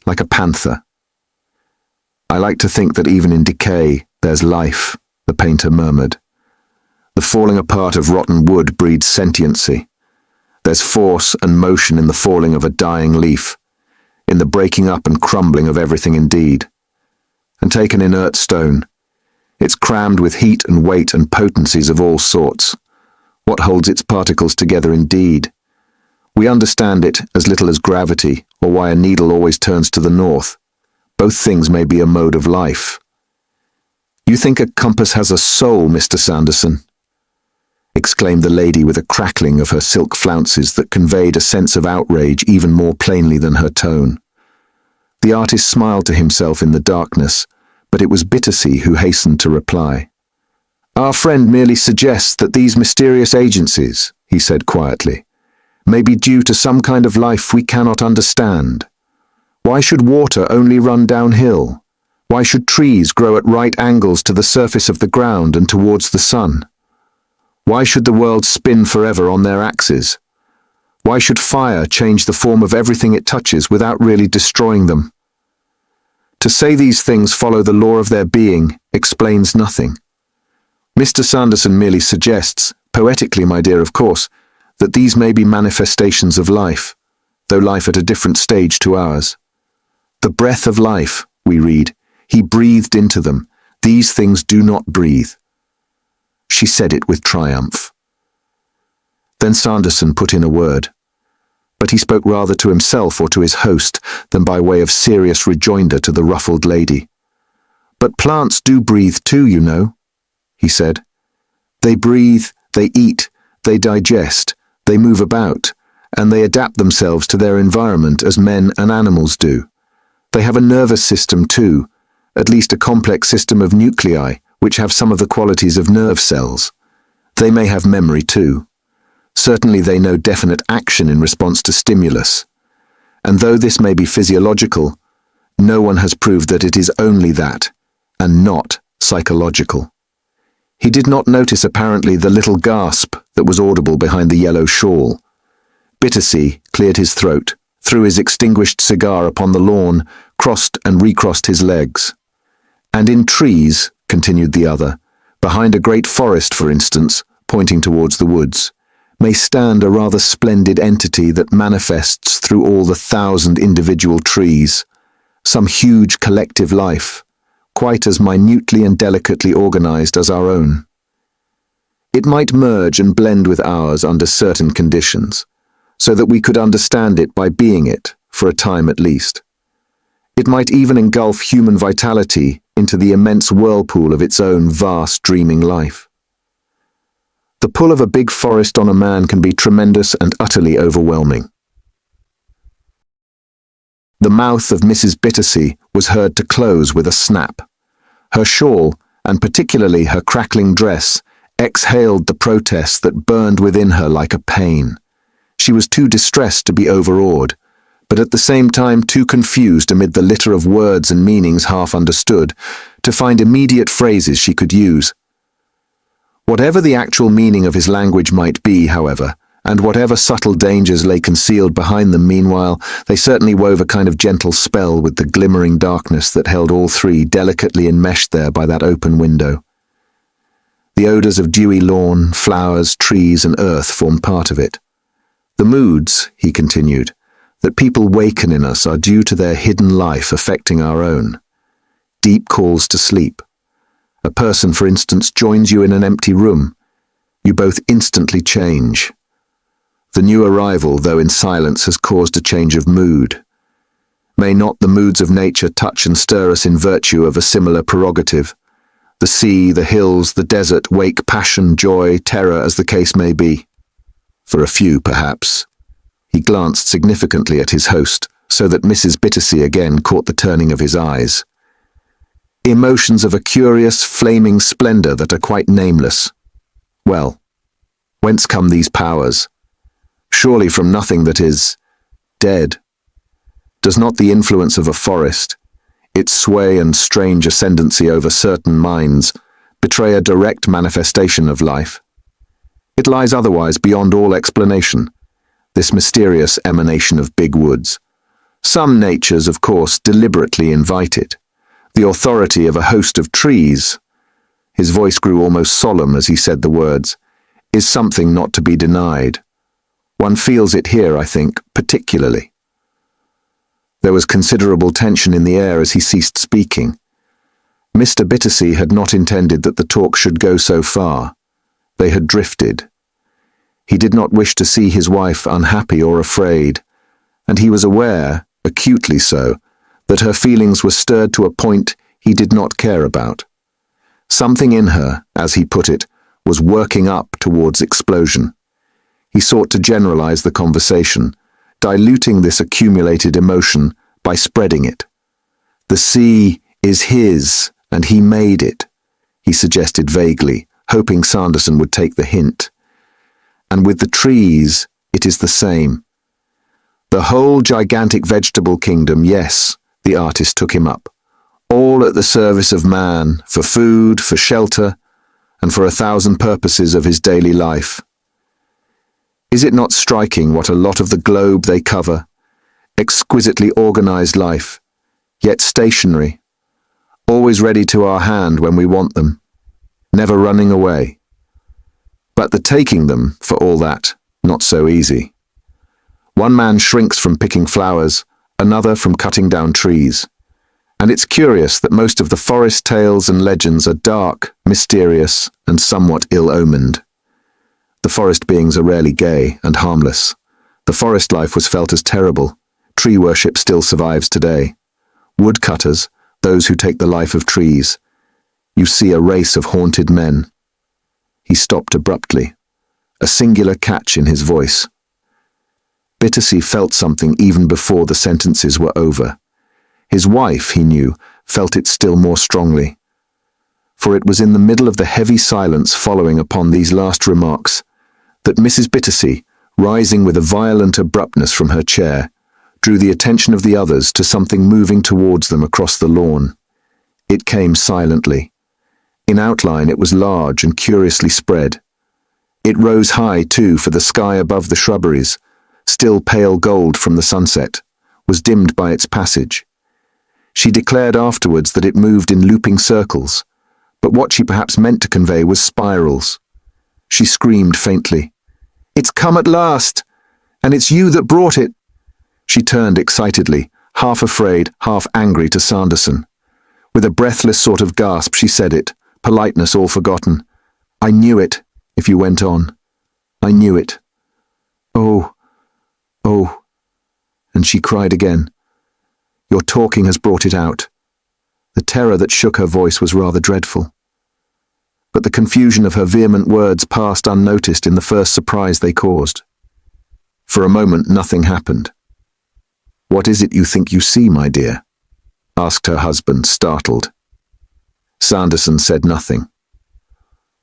like a panther. "I like to think that even in decay there's life," the painter murmured. "The falling apart of rotten wood breeds sentiency. There's force and motion in the falling of a dying leaf, in the breaking up and crumbling of everything indeed. And take an inert stone. It's crammed with heat and weight and potencies of all sorts. What holds its particles together indeed? We understand it as little as gravity, or why a needle always turns to the north. Both things may be a mode of life." "You think a compass has a soul, Mr. Sanderson?" exclaimed the lady with a crackling of her silk flounces that conveyed a sense of outrage even more plainly than her tone. The artist smiled to himself in the darkness, but it was Bittersea who hastened to reply. "Our friend merely suggests that these mysterious agencies," he said quietly, "may be due to some kind of life we cannot understand. Why should water only run downhill? Why should trees grow at right angles to the surface of the ground and towards the sun? Why should the world spin forever on their axes? Why should fire change the form of everything it touches without really destroying them? To say these things follow the law of their being explains nothing. Mr. Sanderson merely suggests, poetically, my dear, of course, that these may be manifestations of life, though life at a different stage to ours. The breath of life, we read, he breathed into them. These things do not breathe. She said it with triumph. Then Sanderson put in a word, but he spoke rather to himself or to his host than by way of serious rejoinder to the ruffled lady. But plants do breathe too, you know, he said. They breathe, they eat, they digest, they move about, and they adapt themselves to their environment as men and animals do. They have a nervous system too, at least a complex system of nuclei, which have some of the qualities of nerve cells. They may have memory too. Certainly they know definite action in response to stimulus. And though this may be physiological, no one has proved that it is only that, and not psychological. He did not notice apparently the little gasp that was audible behind the yellow shawl. Bittersea cleared his throat, threw his extinguished cigar upon the lawn, crossed and recrossed his legs. And in trees, continued the other, behind a great forest, for instance, pointing towards the woods, may stand a rather splendid entity that manifests through all the 1,000 individual trees, some huge collective life, quite as minutely and delicately organized as our own. It might merge and blend with ours under certain conditions, so that we could understand it by being it, for a time at least. It might even engulf human vitality into the immense whirlpool of its own vast dreaming life. The pull of a big forest on a man can be tremendous and utterly overwhelming. The mouth of Mrs. Bittersea was heard to close with a snap. Her shawl, and particularly her crackling dress, exhaled the protest that burned within her like a pain. She was too distressed to be overawed, but at the same time too confused amid the litter of words and meanings half understood, to find immediate phrases she could use. Whatever the actual meaning of his language might be, however, and whatever subtle dangers lay concealed behind them meanwhile, they certainly wove a kind of gentle spell with the glimmering darkness that held all three delicately enmeshed there by that open window. The odours of dewy lawn, flowers, trees, and earth formed part of it. The moods, he continued, that people waken in us are due to their hidden life affecting our own. Deep calls to sleep. A person, for instance, joins you in an empty room. You both instantly change. The new arrival, though in silence, has caused a change of mood. May not the moods of nature touch and stir us in virtue of a similar prerogative? The sea, the hills, the desert wake passion, joy, terror, as the case may be. For a few, perhaps. He glanced significantly at his host, so that Mrs. Bittersea again caught the turning of his eyes. Emotions of a curious, flaming splendour that are quite nameless. Well, whence come these powers? Surely from nothing that is dead. Does not the influence of a forest, its sway and strange ascendancy over certain minds, betray a direct manifestation of life? It lies otherwise beyond all explanation, this mysterious emanation of big woods. Some natures, of course, deliberately invite it. The authority of a host of trees, his voice grew almost solemn as he said the words, is something not to be denied. One feels it here, I think, particularly. There was considerable tension in the air as he ceased speaking. Mr. Bittersea had not intended that the talk should go so far. They had drifted. He did not wish to see his wife unhappy or afraid, and he was aware, acutely so, that her feelings were stirred to a point he did not care about. Something in her, as he put it, was working up towards explosion. He sought to generalize the conversation, diluting this accumulated emotion by spreading it. The sea is his, and he made it, he suggested vaguely, hoping Sanderson would take the hint. And with the trees, it is the same. The whole gigantic vegetable kingdom, yes, the artist took him up, all at the service of man, for food, for shelter, and for 1,000 purposes of his daily life. Is it not striking what a lot of the globe they cover, exquisitely organized life, yet stationary, always ready to our hand when we want them, never running away. But the taking them, for all that, not so easy. One man shrinks from picking flowers, another from cutting down trees. And it's curious that most of the forest tales and legends are dark, mysterious, and somewhat ill-omened. The forest beings are rarely gay and harmless. The forest life was felt as terrible. Tree worship still survives today. Woodcutters, those who take the life of trees. You see a race of haunted men. He stopped abruptly, a singular catch in his voice. Bittersea felt something even before the sentences were over. His wife, he knew, felt it still more strongly. For it was in the middle of the heavy silence following upon these last remarks that Mrs. Bittersea, rising with a violent abruptness from her chair, drew the attention of the others to something moving towards them across the lawn. It came silently. In outline it was large and curiously spread. It rose high, too, for the sky above the shrubberies, still pale gold from the sunset, was dimmed by its passage. She declared afterwards that it moved in looping circles, but what she perhaps meant to convey was spirals. She screamed faintly, "It's come at last! And it's you that brought it!" She turned excitedly, half afraid, half angry to Sanderson. With a breathless sort of gasp she said it, politeness all forgotten. "I knew it, if you went on. I knew it. Oh, oh." And she cried again. "Your talking has brought it out." The terror that shook her voice was rather dreadful. But the confusion of her vehement words passed unnoticed in the first surprise they caused. For a moment nothing happened. "What is it you think you see, my dear?" asked her husband, startled. Sanderson said nothing.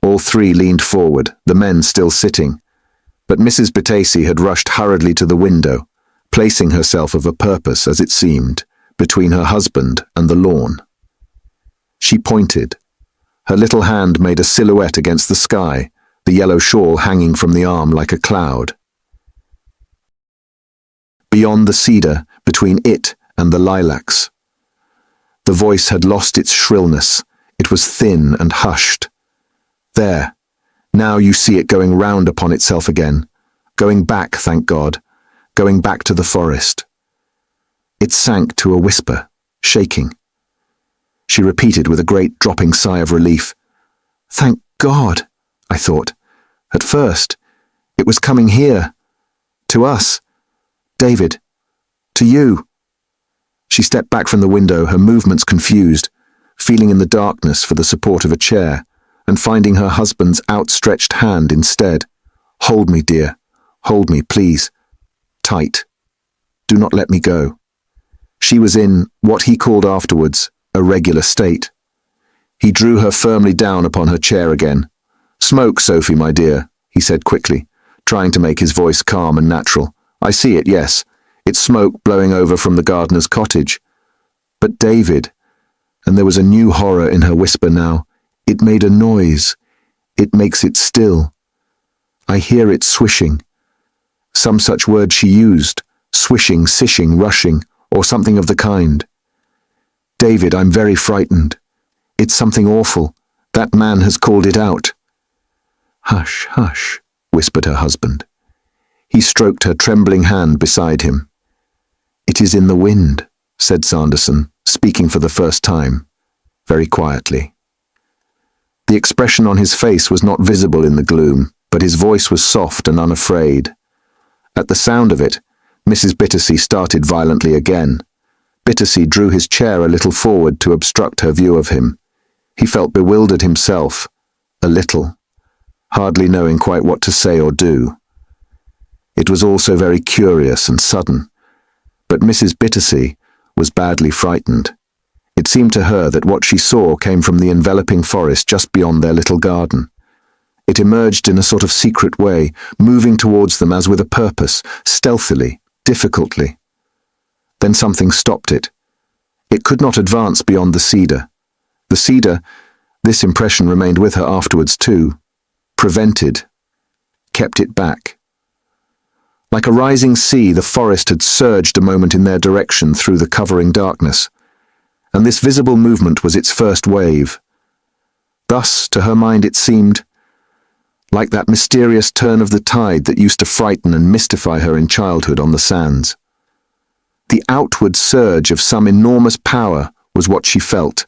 All three leaned forward, the men still sitting, but Mrs. Bittersea had rushed hurriedly to the window, placing herself of a purpose, as it seemed, between her husband and the lawn. She pointed. Her little hand made a silhouette against the sky, the yellow shawl hanging from the arm like a cloud. Beyond the cedar, between it and the lilacs. The voice had lost its shrillness. It was thin and hushed. "There. Now you see it going round upon itself again. Going back, thank God. Going back to the forest." It sank to a whisper, shaking. She repeated with a great dropping sigh of relief. "Thank God," I thought. "At first, it was coming here. To us. David. To you." She stepped back from the window, her movements confused, feeling in the darkness for the support of a chair, and finding her husband's outstretched hand instead. "Hold me, dear. Hold me, please. Tight. Do not let me go." She was in, what he called afterwards, a regular state. He drew her firmly down upon her chair again. "Smoke, Sophie, my dear," he said quickly, trying to make his voice calm and natural. "I see it, yes. It's smoke blowing over from the gardener's cottage. But David," and there was a new horror in her whisper now, "it made a noise. It makes it still. I hear it swishing." Some such word she used, swishing, sishing, rushing, or something of the kind. "David, I'm very frightened. It's something awful. That man has called it out." "Hush, hush," whispered her husband. He stroked her trembling hand beside him. "It is in the wind," said Sanderson, speaking for the first time, very quietly. The expression on his face was not visible in the gloom, but his voice was soft and unafraid. At the sound of it, Mrs. Bittersea started violently again. Bittersea drew his chair a little forward to obstruct her view of him. He felt bewildered himself, a little, hardly knowing quite what to say or do. It was also very curious and sudden, but Mrs. Bittersea was badly frightened. It seemed to her that what she saw came from the enveloping forest just beyond their little garden. It emerged in a sort of secret way, moving towards them as with a purpose, stealthily, difficultly. Then something stopped it. It could not advance beyond the cedar. The cedar, this impression remained with her afterwards too, prevented, kept it back. Like a rising sea, the forest had surged a moment in their direction through the covering darkness. and this visible movement was its first wave. Thus, to her mind it seemed like that mysterious turn of the tide that used to frighten and mystify her in childhood on the sands. The outward surge of some enormous power was what she felt,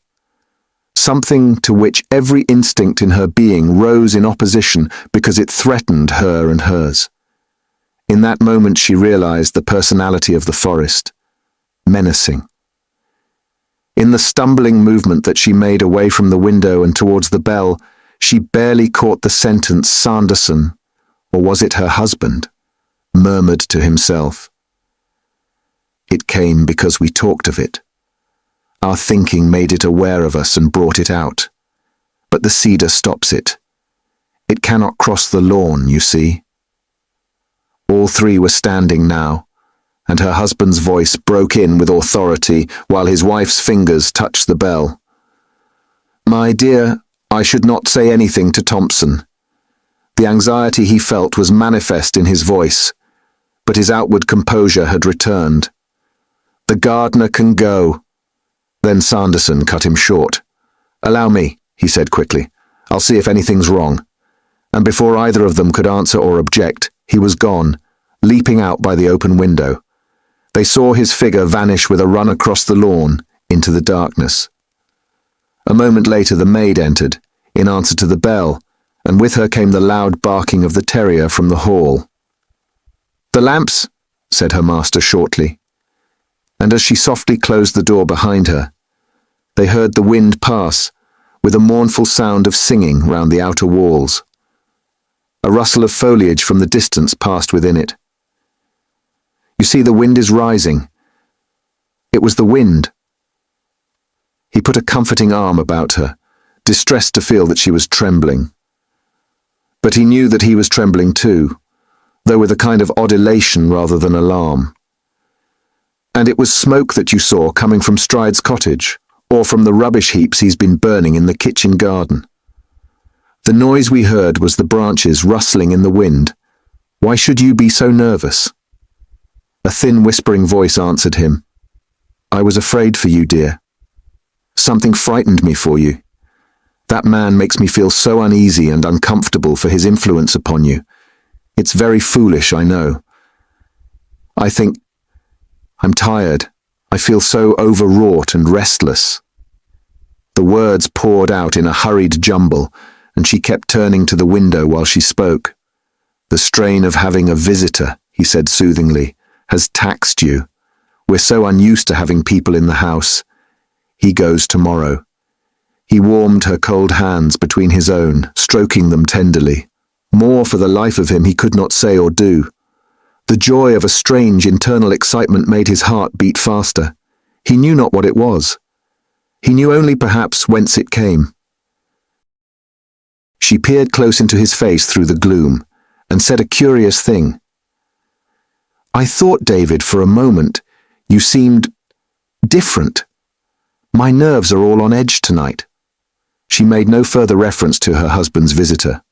something to which every instinct in her being rose in opposition because it threatened her and hers. In that moment she realized the personality of the forest, menacing. In the stumbling movement that she made away from the window and towards the bell, she barely caught the sentence "Sanderson," or was it her husband, murmured to himself. It came because we talked of it. Our thinking made it aware of us and brought it out. But the cedar stops it. It cannot cross the lawn, you see. All three were standing now, and her husband's voice broke in with authority while his wife's fingers touched the bell. "My dear, I should not say anything to Thompson." The anxiety he felt was manifest in his voice, but his outward composure had returned. "The gardener can go." Then Sanderson cut him short. "Allow me," he said quickly. "I'll see if anything's wrong." And before either of them could answer or object, he was gone, leaping out by the open window. They saw his figure vanish with a run across the lawn into the darkness. A moment later the maid entered, in answer to the bell, and with her came the loud barking of the terrier from the hall. "The lamps," said her master shortly. And as she softly closed the door behind her, they heard the wind pass, with a mournful sound of singing round the outer walls. A rustle of foliage from the distance passed within it. "You see, the wind is rising." It was the wind. He put a comforting arm about her, distressed to feel that she was trembling. But he knew that he was trembling too, though with a kind of odd elation rather than alarm. "And it was smoke that you saw coming from Stride's cottage, or from the rubbish heaps he's been burning in the kitchen garden. The noise we heard was the branches rustling in the wind. Why should you be so nervous?" A thin whispering voice answered him. "I was afraid for you, dear. Something frightened me for you. That man makes me feel so uneasy and uncomfortable for his influence upon you. It's very foolish, I know. I think I'm tired. I feel so overwrought and restless." The words poured out in a hurried jumble, and she kept turning to the window while she spoke. "The strain of having a visitor," he said soothingly, "has taxed you. We're so unused to having people in the house. He goes tomorrow." He warmed her cold hands between his own, stroking them tenderly. More for the life of him he could not say or do. The joy of a strange internal excitement made his heart beat faster. He knew not what it was. He knew only perhaps whence it came. She peered close into his face through the gloom, and said a curious thing. "I thought, David, for a moment, you seemed different. My nerves are all on edge tonight." She made no further reference to her husband's visitor.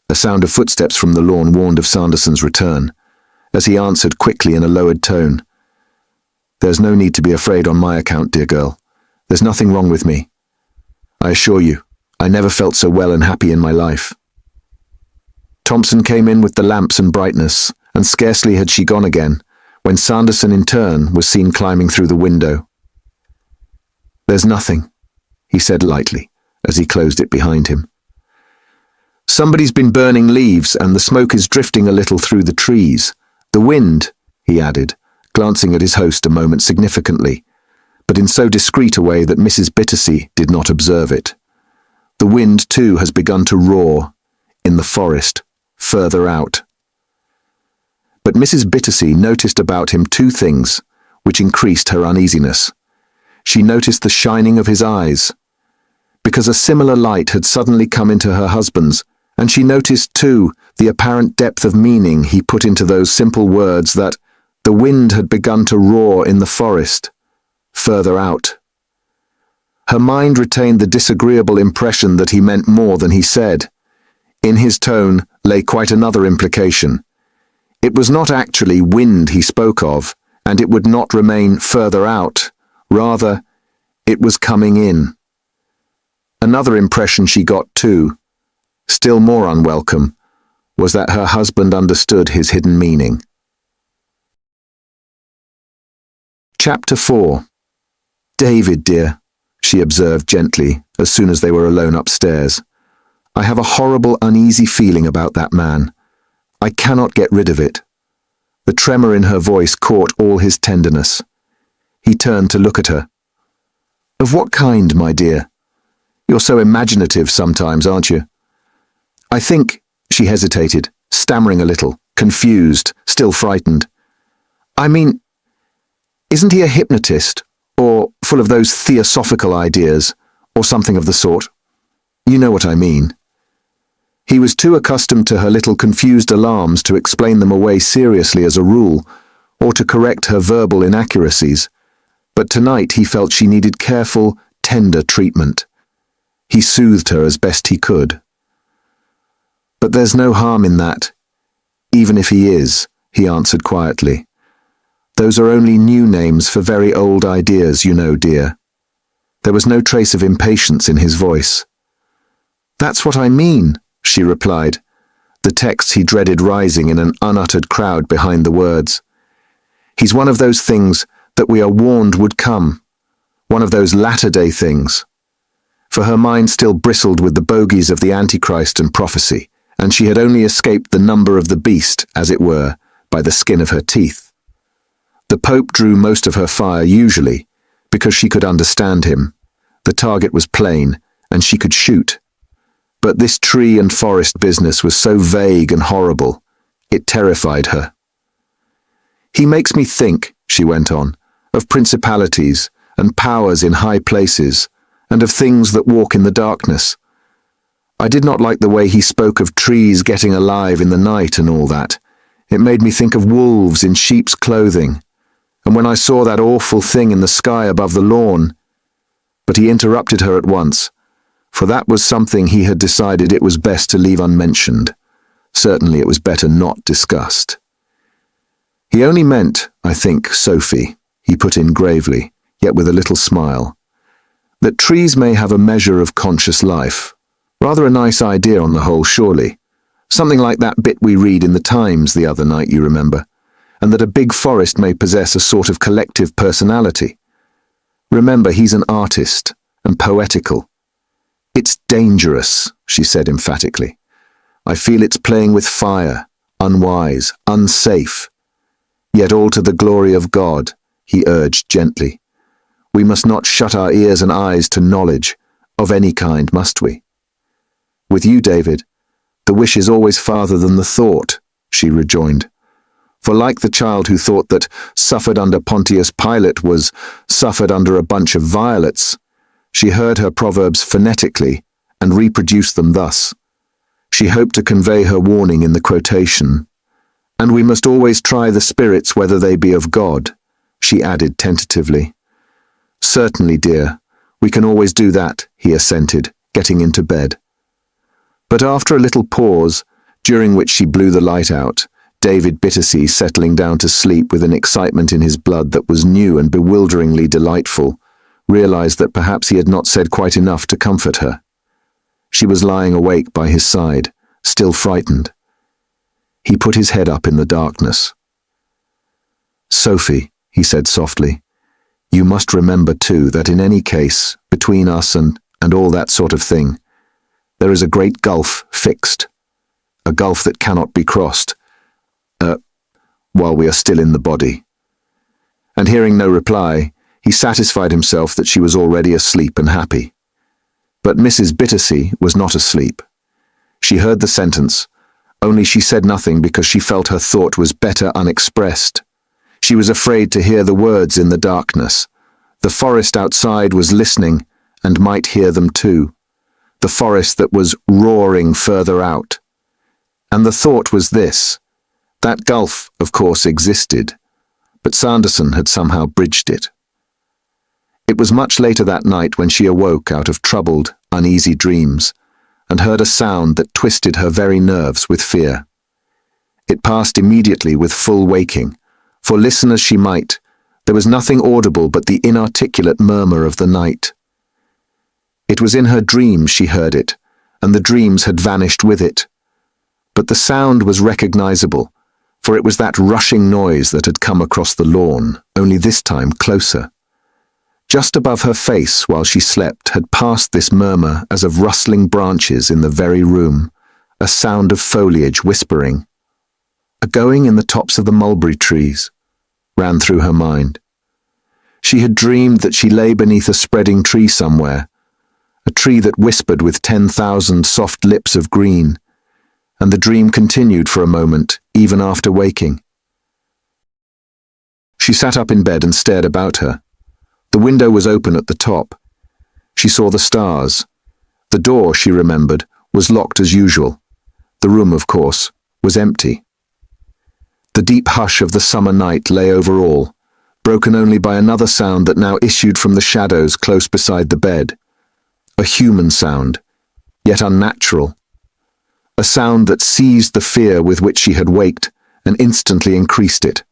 A sound of footsteps from the lawn warned of Sanderson's return, as he answered quickly in a lowered tone. "There's no need to be afraid on my account, dear girl. There's nothing wrong with me. I assure you, I never felt so well and happy in my life." Thompson came in with the lamps and brightness, and scarcely had she gone again, when Sanderson in turn was seen climbing through the window. "There's nothing," he said lightly, as he closed it behind him. "Somebody's been burning leaves, and the smoke is drifting a little through the trees. The wind," he added, glancing at his host a moment significantly, but in so discreet a way that Mrs. Bittersea did not observe it. "The wind, too, has begun to roar, in the forest, further out." But Mrs. Bittersea noticed about him two things, which increased her uneasiness. She noticed the shining of his eyes, because a similar light had suddenly come into her husband's, and she noticed, too, the apparent depth of meaning he put into those simple words that the wind had begun to roar in the forest, further out. Her mind retained the disagreeable impression that he meant more than he said. In his tone lay quite another implication. It was not actually wind he spoke of, and it would not remain further out. Rather, It was coming in. Another impression she got too, still more unwelcome, was that her husband understood his hidden meaning. Chapter 4. "David, dear," she observed gently as soon as they were alone upstairs. "I have a horrible, uneasy feeling about that man. I cannot get rid of it." The tremor in her voice caught all his tenderness. He turned to look at her. "Of what kind, my dear? You're so imaginative sometimes, aren't you?" "I think," she hesitated, stammering a little, confused, still frightened. "I mean, isn't he a hypnotist, or full of those theosophical ideas, or something of the sort? You know what I mean." He was too accustomed to her little confused alarms to explain them away seriously as a rule, or to correct her verbal inaccuracies, but tonight he felt she needed careful, tender treatment. He soothed her as best he could. "But there's no harm in that, even if he is," he answered quietly. "Those are only new names for very old ideas, you know, dear." There was no trace of impatience in his voice. "That's what I mean," she replied, the text he dreaded rising in an unuttered crowd behind the words. "He's one of those things that we are warned would come, one of those latter-day things." For her mind still bristled with the bogies of the Antichrist and prophecy, and she had only escaped the number of the beast, as it were, by the skin of her teeth. The Pope drew most of her fire usually, because she could understand him. The target was plain, and she could shoot. But this tree and forest business was so vague and horrible, it terrified her. "He makes me think," she went on, "of principalities and powers in high places, and of things that walk in the darkness. I did not like the way he spoke of trees getting alive in the night and all that. It made me think of wolves in sheep's clothing. And when I saw that awful thing in the sky above the lawn—" But he interrupted her at once, for that was something he had decided it was best to leave unmentioned. Certainly it was better not discussed. "He only meant, I think, Sophie," he put in gravely, yet with a little smile, "that trees may have a measure of conscious life. Rather a nice idea on the whole, surely. Something like that bit we read in the Times the other night, you remember, and that a big forest may possess a sort of collective personality. Remember, he's an artist, and poetical." "It's dangerous," she said emphatically. "I feel it's playing with fire, unwise, unsafe. Yet all to the glory of God," he urged gently. "We must not shut our ears and eyes to knowledge, of any kind, must we?" "With you, David, the wish is always farther than the thought," she rejoined. For like the child who thought that suffered under Pontius Pilate was suffered under a bunch of violets, she heard her proverbs phonetically and reproduced them thus. She hoped to convey her warning in the quotation. "And we must always try the spirits whether they be of God," she added tentatively. "Certainly, dear, we can always do that," he assented, getting into bed. But after a little pause, during which she blew the light out, David Bittersea, settling down to sleep with an excitement in his blood that was new and bewilderingly delightful, realized that perhaps he had not said quite enough to comfort her. She was lying awake by his side, still frightened. He put his head up in the darkness. "Sophie," he said softly, "you must remember too that in any case, between us and all that sort of thing, there is a great gulf fixed, a gulf that cannot be crossed, while we are still in the body." And hearing no reply, he satisfied himself that she was already asleep and happy. But Mrs. Bittersea was not asleep. She heard the sentence, only she said nothing because she felt her thought was better unexpressed. She was afraid to hear the words in the darkness. The forest outside was listening and might hear them too. The forest that was roaring further out. And the thought was this: that gulf, of course, existed, but Sanderson had somehow bridged it. It was much later that night when she awoke out of troubled, uneasy dreams, and heard a sound that twisted her very nerves with fear. It passed immediately with full waking, for listen as she might, There was nothing audible but the inarticulate murmur of the night. It was in her dreams she heard it, and the dreams had vanished with it. But the sound was recognizable, for it was that rushing noise that had come across the lawn, only this time closer. Just above her face while she slept had passed this murmur as of rustling branches in the very room, a sound of foliage whispering. A going in the tops of the mulberry trees ran through her mind. She had dreamed that she lay beneath a spreading tree somewhere, a tree that whispered with 10,000 soft lips of green, and the dream continued for a moment, even after waking. She sat up in bed and stared about her. The window was open at the top. She saw the stars. The door, she remembered, was locked as usual. The room, of course, was empty. The deep hush of the summer night lay over all, broken only by another sound that now issued from the shadows close beside the bed. A human sound, yet unnatural. A sound that seized the fear with which she had waked and instantly increased it.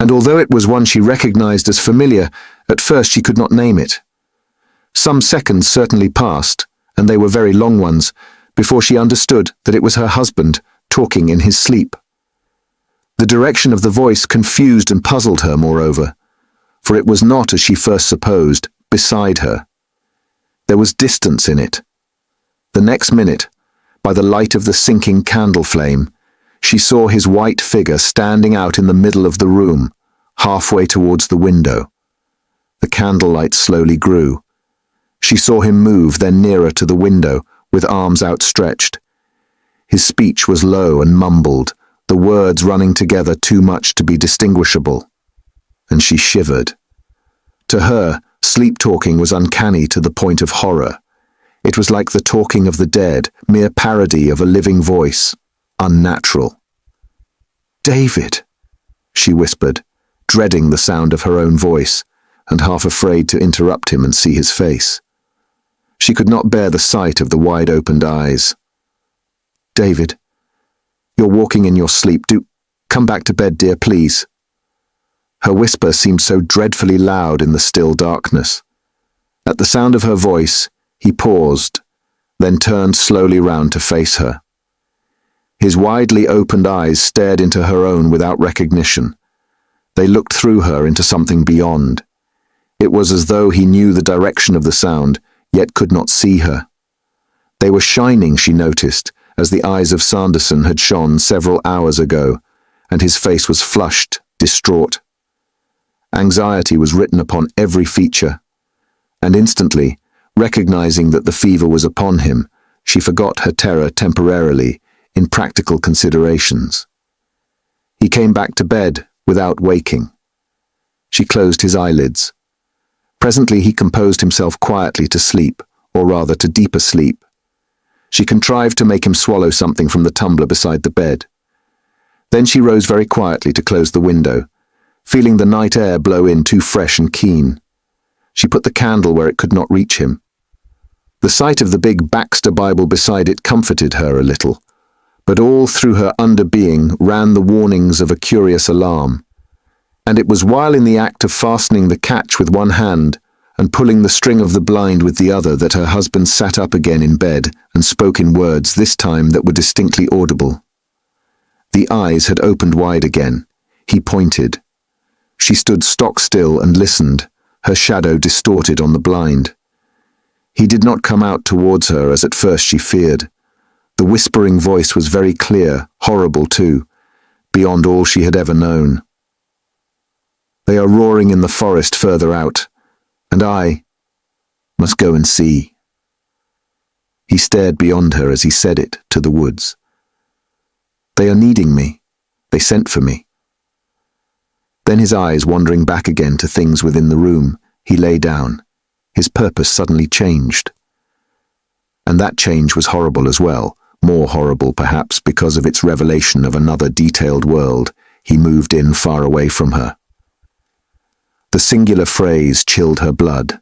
And although it was one she recognized as familiar, at first she could not name it. Some seconds certainly passed, and they were very long ones, before she understood that it was her husband talking in his sleep. The direction of the voice confused and puzzled her, moreover, for it was not, as she first supposed, beside her. There was distance in it. The next minute, by the light of the sinking candle flame, she saw his white figure standing out in the middle of the room, halfway towards the window. The candlelight slowly grew. She saw him move, then nearer to the window, with arms outstretched. His speech was low and mumbled, the words running together too much to be distinguishable. And she shivered. To her, sleep-talking was uncanny to the point of horror. It was like the talking of the dead, mere parody of a living voice. Unnatural. "David," she whispered, dreading the sound of her own voice, and half afraid to interrupt him and see his face. She could not bear the sight of the wide-opened eyes. "David, you're walking in your sleep. Do come back to bed, dear, please." Her whisper seemed so dreadfully loud in the still darkness. At the sound of her voice, he paused, then turned slowly round to face her. His widely opened eyes stared into her own without recognition. They looked through her into something beyond. It was as though he knew the direction of the sound, yet could not see her. They were shining, she noticed, as the eyes of Sanderson had shone several hours ago, and his face was flushed, distraught. Anxiety was written upon every feature, and instantly, recognizing that the fever was upon him, she forgot her terror temporarily in practical considerations. He came back to bed without waking. She closed his eyelids. Presently he composed himself quietly to sleep, or rather to deeper sleep. She contrived to make him swallow something from the tumbler beside the bed. Then she rose very quietly to close the window, feeling the night air blow in too fresh and keen. She put the candle where it could not reach him. The sight of the big Baxter Bible beside it comforted her a little, but all through her under-being ran the warnings of a curious alarm. And it was while in the act of fastening the catch with one hand and pulling the string of the blind with the other that her husband sat up again in bed and spoke in words this time that were distinctly audible. The eyes had opened wide again. He pointed. She stood stock-still and listened, her shadow distorted on the blind. He did not come out towards her as at first she feared. The whispering voice was very clear, horrible too, beyond all she had ever known. "They are roaring in the forest further out, and I must go and see." He stared beyond her as he said it, to the woods. "They are needing me. They sent for me." Then his eyes wandering back again to things within the room, he lay down. His purpose suddenly changed. And that change was horrible as well, more horrible perhaps because of its revelation of another detailed world. He moved in far away from her. The singular phrase chilled her blood.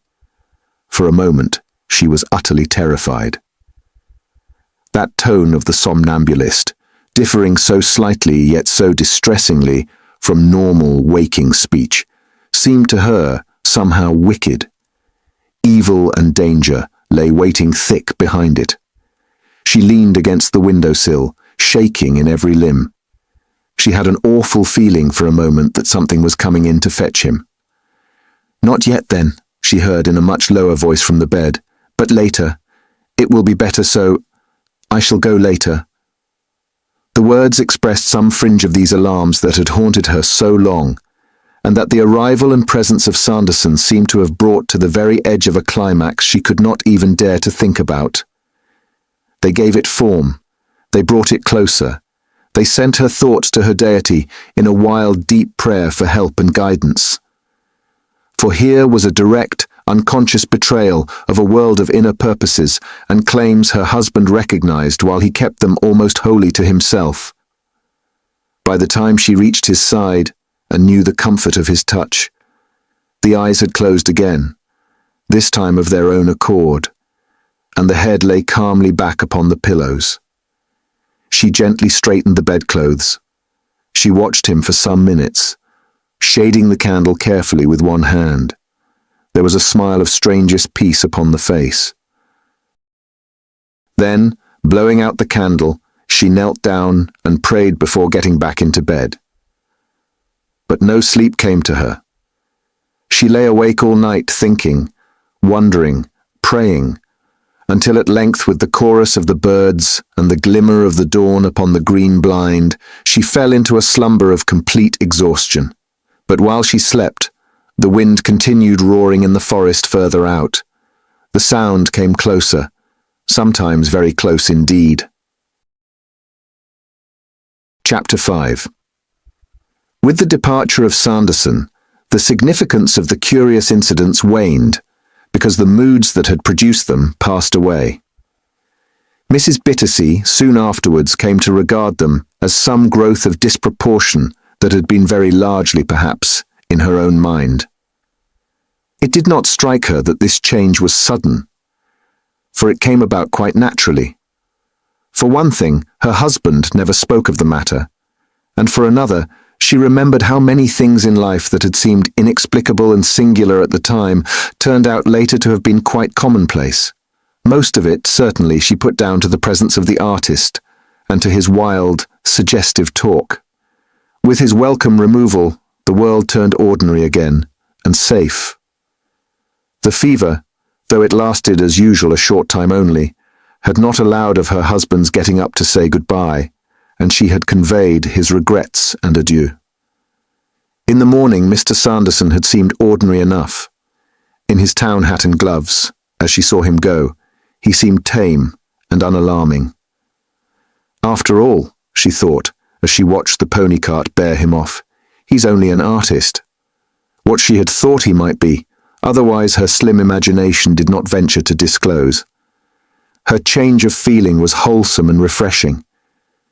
For a moment, she was utterly terrified. That tone of the somnambulist, differing so slightly yet so distressingly from normal waking speech, seemed to her somehow wicked. Evil and danger lay waiting thick behind it. She leaned against the windowsill, shaking in every limb. She had an awful feeling for a moment that something was coming in to fetch him. "Not yet, then," she heard in a much lower voice from the bed, "but later. It will be better so. I shall go later." The words expressed some fringe of these alarms that had haunted her so long, and that the arrival and presence of Sanderson seemed to have brought to the very edge of a climax she could not even dare to think about. They gave it form. They brought it closer. They sent her thoughts to her deity in a wild, deep prayer for help and guidance. For here was a direct, unconscious betrayal of a world of inner purposes and claims her husband recognized while he kept them almost wholly to himself. By the time she reached his side and knew the comfort of his touch, the eyes had closed again, this time of their own accord, and the head lay calmly back upon the pillows. She gently straightened the bedclothes. She watched him for some minutes, shading the candle carefully with one hand. There was a smile of strangest peace upon the face. Then, blowing out the candle, she knelt down and prayed before getting back into bed. But no sleep came to her. She lay awake all night thinking, wondering, praying, until at length with the chorus of the birds and the glimmer of the dawn upon the green blind, she fell into a slumber of complete exhaustion. But while she slept, the wind continued roaring in the forest further out. The sound came closer, sometimes very close indeed. Chapter 5. With the departure of Sanderson, the significance of the curious incidents waned, because the moods that had produced them passed away. Mrs. Bittersea soon afterwards came to regard them as some growth of disproportion that had been very largely, perhaps, in her own mind. It did not strike her that this change was sudden, for it came about quite naturally. For one thing, her husband never spoke of the matter, and for another, she remembered how many things in life that had seemed inexplicable and singular at the time turned out later to have been quite commonplace. Most of it, certainly, she put down to the presence of the artist and to his wild, suggestive talk. With his welcome removal, the world turned ordinary again, and safe. The fever, though it lasted as usual a short time only, had not allowed of her husband's getting up to say goodbye, and she had conveyed his regrets and adieu. In the morning, Mr. Sanderson had seemed ordinary enough. In his town hat and gloves, as she saw him go, he seemed tame and unalarming. After all, she thought, as she watched the pony cart bear him off, he's only an artist. What she had thought he might be, otherwise her slim imagination did not venture to disclose. Her change of feeling was wholesome and refreshing.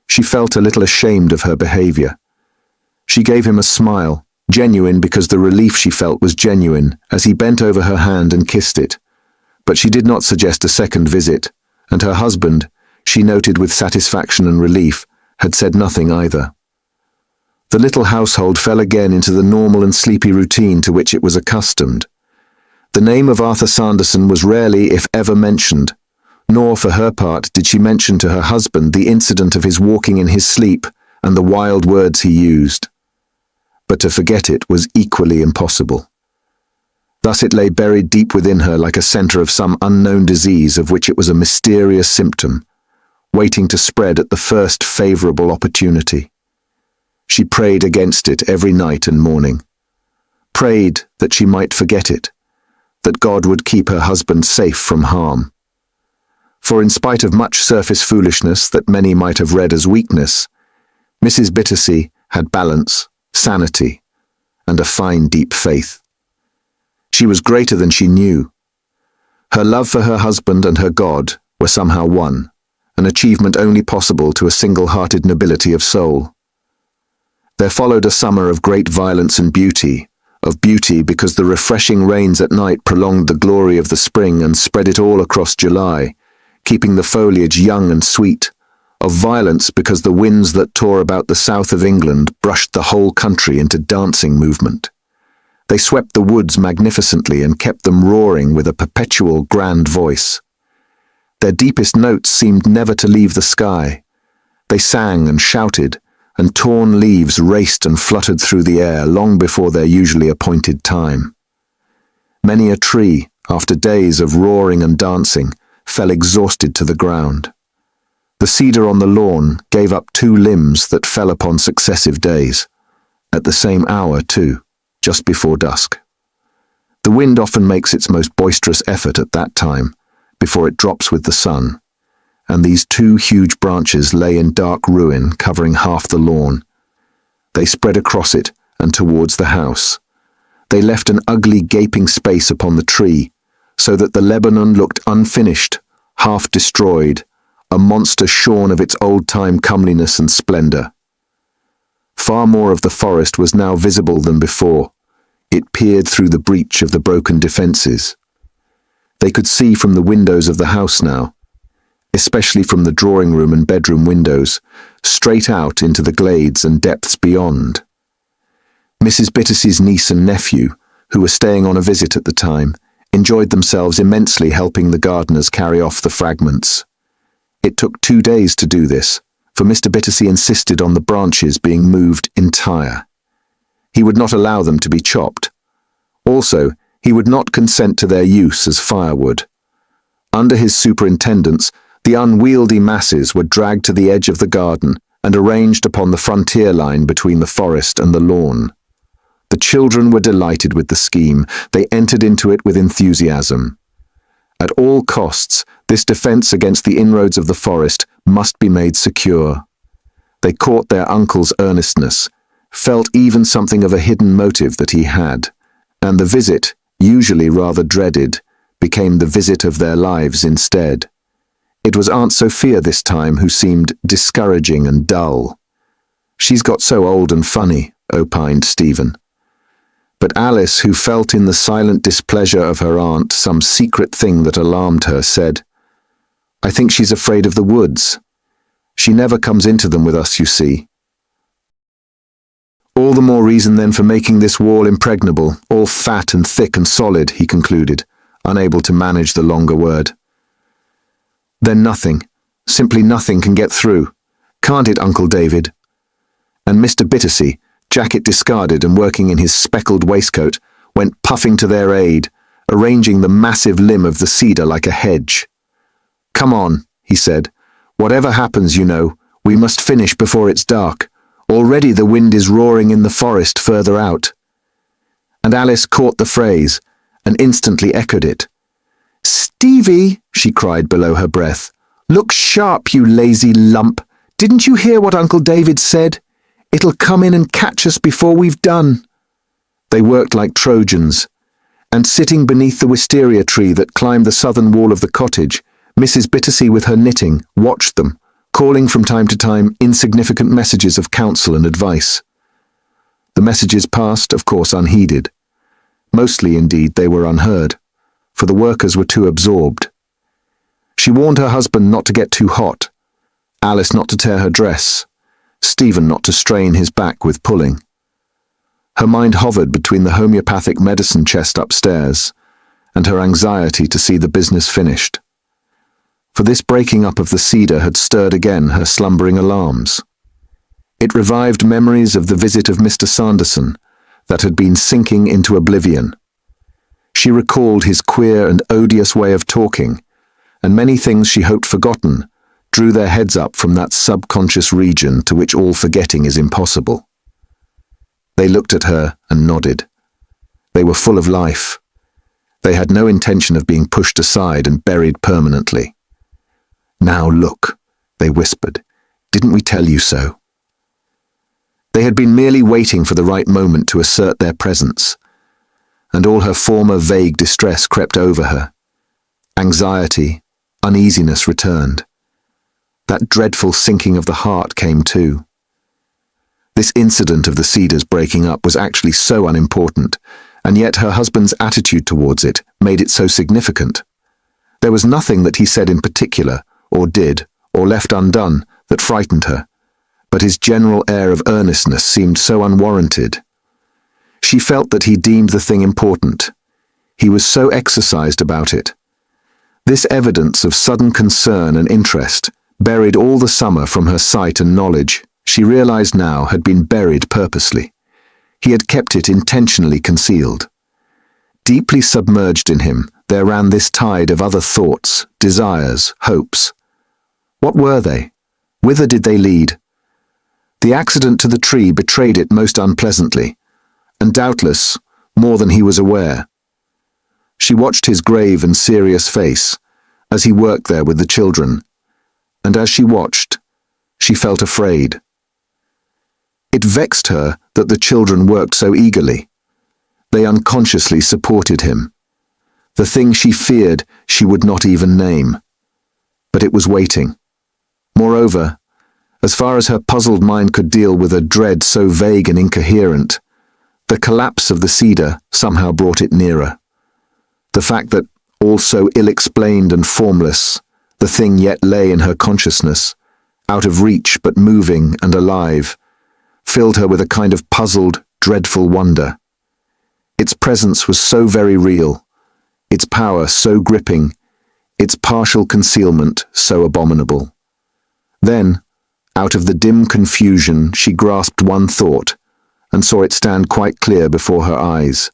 She felt a little ashamed of her behavior. She gave him a smile, genuine because the relief she felt was genuine, as he bent over her hand and kissed it. But she did not suggest a second visit, and her husband, she noted with satisfaction and relief, had said nothing either. The little household fell again into the normal and sleepy routine to which it was accustomed. The name of Arthur Sanderson was rarely, if ever, mentioned, nor for her part did she mention to her husband the incident of his walking in his sleep and the wild words he used. But to forget it was equally impossible. Thus it lay buried deep within her like a centre of some unknown disease of which it was a mysterious symptom, waiting to spread at the first favourable opportunity. She prayed against it every night and morning, prayed that she might forget it, that God would keep her husband safe from harm. For in spite of much surface foolishness that many might have read as weakness, Mrs. Bittersea had balance, sanity, and a fine deep faith. She was greater than she knew. Her love for her husband and her God were somehow one, an achievement only possible to a single-hearted nobility of soul. There followed a summer of great violence and beauty, of beauty because the refreshing rains at night prolonged the glory of the spring and spread it all across July, keeping the foliage young and sweet, of violence because the winds that tore about the south of England brushed the whole country into dancing movement. They swept the woods magnificently and kept them roaring with a perpetual grand voice. Their deepest notes seemed never to leave the sky. They sang and shouted, and torn leaves raced and fluttered through the air long before their usually appointed time. Many a tree, after days of roaring and dancing, fell exhausted to the ground. The cedar on the lawn gave up 2 limbs that fell upon successive days, at the same hour too, just before dusk. The wind often makes its most boisterous effort at that time, before it drops with the sun, and these 2 huge branches lay in dark ruin covering half the lawn. They spread across it and towards the house. They left an ugly gaping space upon the tree, so that the Lebanon looked unfinished, half destroyed, a monster shorn of its old-time comeliness and splendor. Far more of the forest was now visible than before. It peered through the breach of the broken defenses. They could see from the windows of the house now, especially from the drawing room and bedroom windows, straight out into the glades and depths beyond. Mrs. Bittersey's niece and nephew, who were staying on a visit at the time, enjoyed themselves immensely helping the gardeners carry off the fragments. It took 2 days to do this, for Mr. Bittersey insisted on the branches being moved entire. He would not allow them to be chopped. Also, he would not consent to their use as firewood. Under his superintendence, the unwieldy masses were dragged to the edge of the garden and arranged upon the frontier line between the forest and the lawn. The children were delighted with the scheme. They entered into it with enthusiasm. At all costs, this defense against the inroads of the forest must be made secure. They caught their uncle's earnestness, felt even something of a hidden motive that he had, and the visit, usually rather dreaded, became the visit of their lives instead. It was Aunt Sophia this time who seemed discouraging and dull. "She's got so old and funny," opined Stephen. But Alice, who felt in the silent displeasure of her aunt some secret thing that alarmed her, said, "I think she's afraid of the woods. She never comes into them with us, you see." "All the more reason then for making this wall impregnable, all fat and thick and solid," he concluded, unable to manage the longer word. "Then nothing, simply nothing can get through. Can't it, Uncle David?" And Mr. Bittersey, jacket discarded and working in his speckled waistcoat, went puffing to their aid, arranging the massive limb of the cedar like a hedge. "Come on," he said. "Whatever happens, you know, we must finish before it's dark. Already the wind is roaring in the forest further out." And Alice caught the phrase, and instantly echoed it. "Stevie," she cried below her breath, "look sharp, you lazy lump. Didn't you hear what Uncle David said? It'll come in and catch us before we've done." They worked like Trojans, and sitting beneath the wisteria tree that climbed the southern wall of the cottage, Mrs. Bittersey with her knitting watched them, calling from time to time insignificant messages of counsel and advice. The messages passed, of course, unheeded. Mostly, indeed, they were unheard, for the workers were too absorbed. She warned her husband not to get too hot, Alice not to tear her dress, Stephen not to strain his back with pulling. Her mind hovered between the homeopathic medicine chest upstairs and her anxiety to see the business finished. For this breaking up of the cedar had stirred again her slumbering alarms. It revived memories of the visit of Mr. Sanderson that had been sinking into oblivion. She recalled his queer and odious way of talking, and many things she hoped forgotten drew their heads up from that subconscious region to which all forgetting is impossible. They looked at her and nodded. They were full of life. They had no intention of being pushed aside and buried permanently. "Now look," they whispered. "Didn't we tell you so?" They had been merely waiting for the right moment to assert their presence, and all her former vague distress crept over her. Anxiety, uneasiness returned. That dreadful sinking of the heart came too. This incident of the cedars breaking up was actually so unimportant, and yet her husband's attitude towards it made it so significant. There was nothing that he said in particular, or did, or left undone, that frightened her, but his general air of earnestness seemed so unwarranted. she felt that he deemed the thing important. He was so exercised about it. This evidence of sudden concern and interest, buried all the summer from her sight and knowledge, she realized now had been buried purposely. He had kept it intentionally concealed. Deeply submerged in him, there ran this tide of other thoughts, desires, hopes. What were they? Whither did they lead? The accident to the tree betrayed it most unpleasantly, and doubtless more than he was aware. She watched his grave and serious face as he worked there with the children, and as she watched, she felt afraid. It vexed her that the children worked so eagerly. They unconsciously supported him. The thing she feared she would not even name. But it was waiting. Moreover, as far as her puzzled mind could deal with a dread so vague and incoherent, the collapse of the cedar somehow brought it nearer. The fact that, all so ill-explained and formless, the thing yet lay in her consciousness, out of reach but moving and alive, filled her with a kind of puzzled, dreadful wonder. Its presence was so very real, its power so gripping, its partial concealment so abominable. Then, out of the dim confusion, she grasped one thought, and saw it stand quite clear before her eyes.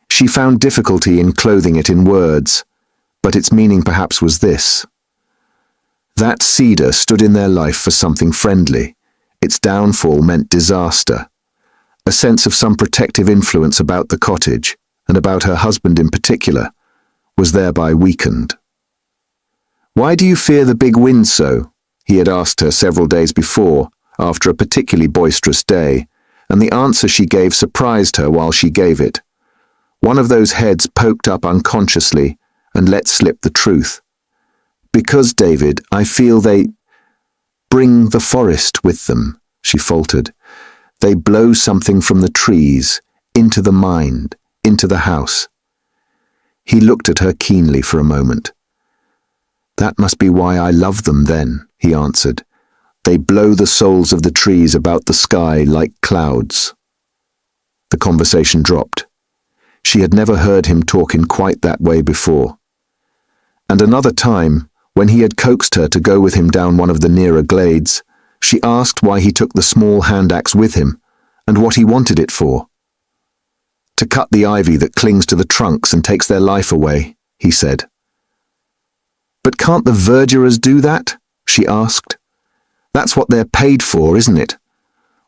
She found difficulty in clothing it in words, but its meaning perhaps was this. That cedar stood in their life for something friendly. Its downfall meant disaster. A sense of some protective influence about the cottage, and about her husband in particular, was thereby weakened. "Why do you fear the big wind so?" he had asked her several days before, after a particularly boisterous day, and the answer she gave surprised her while she gave it. One of those heads poked up unconsciously and let slip the truth. "Because, David, I feel they bring the forest with them," she faltered. "They blow something from the trees, into the mind, into the house." He looked at her keenly for a moment. "That must be why I love them then," he answered. "They blow the souls of the trees about the sky like clouds." The conversation dropped. She had never heard him talk in quite that way before. And another time, when he had coaxed her to go with him down one of the nearer glades, she asked why he took the small hand-axe with him, and what he wanted it for. "To cut the ivy that clings to the trunks and takes their life away," he said. "But can't the verdurers do that?" she asked. "That's what they're paid for, isn't it?"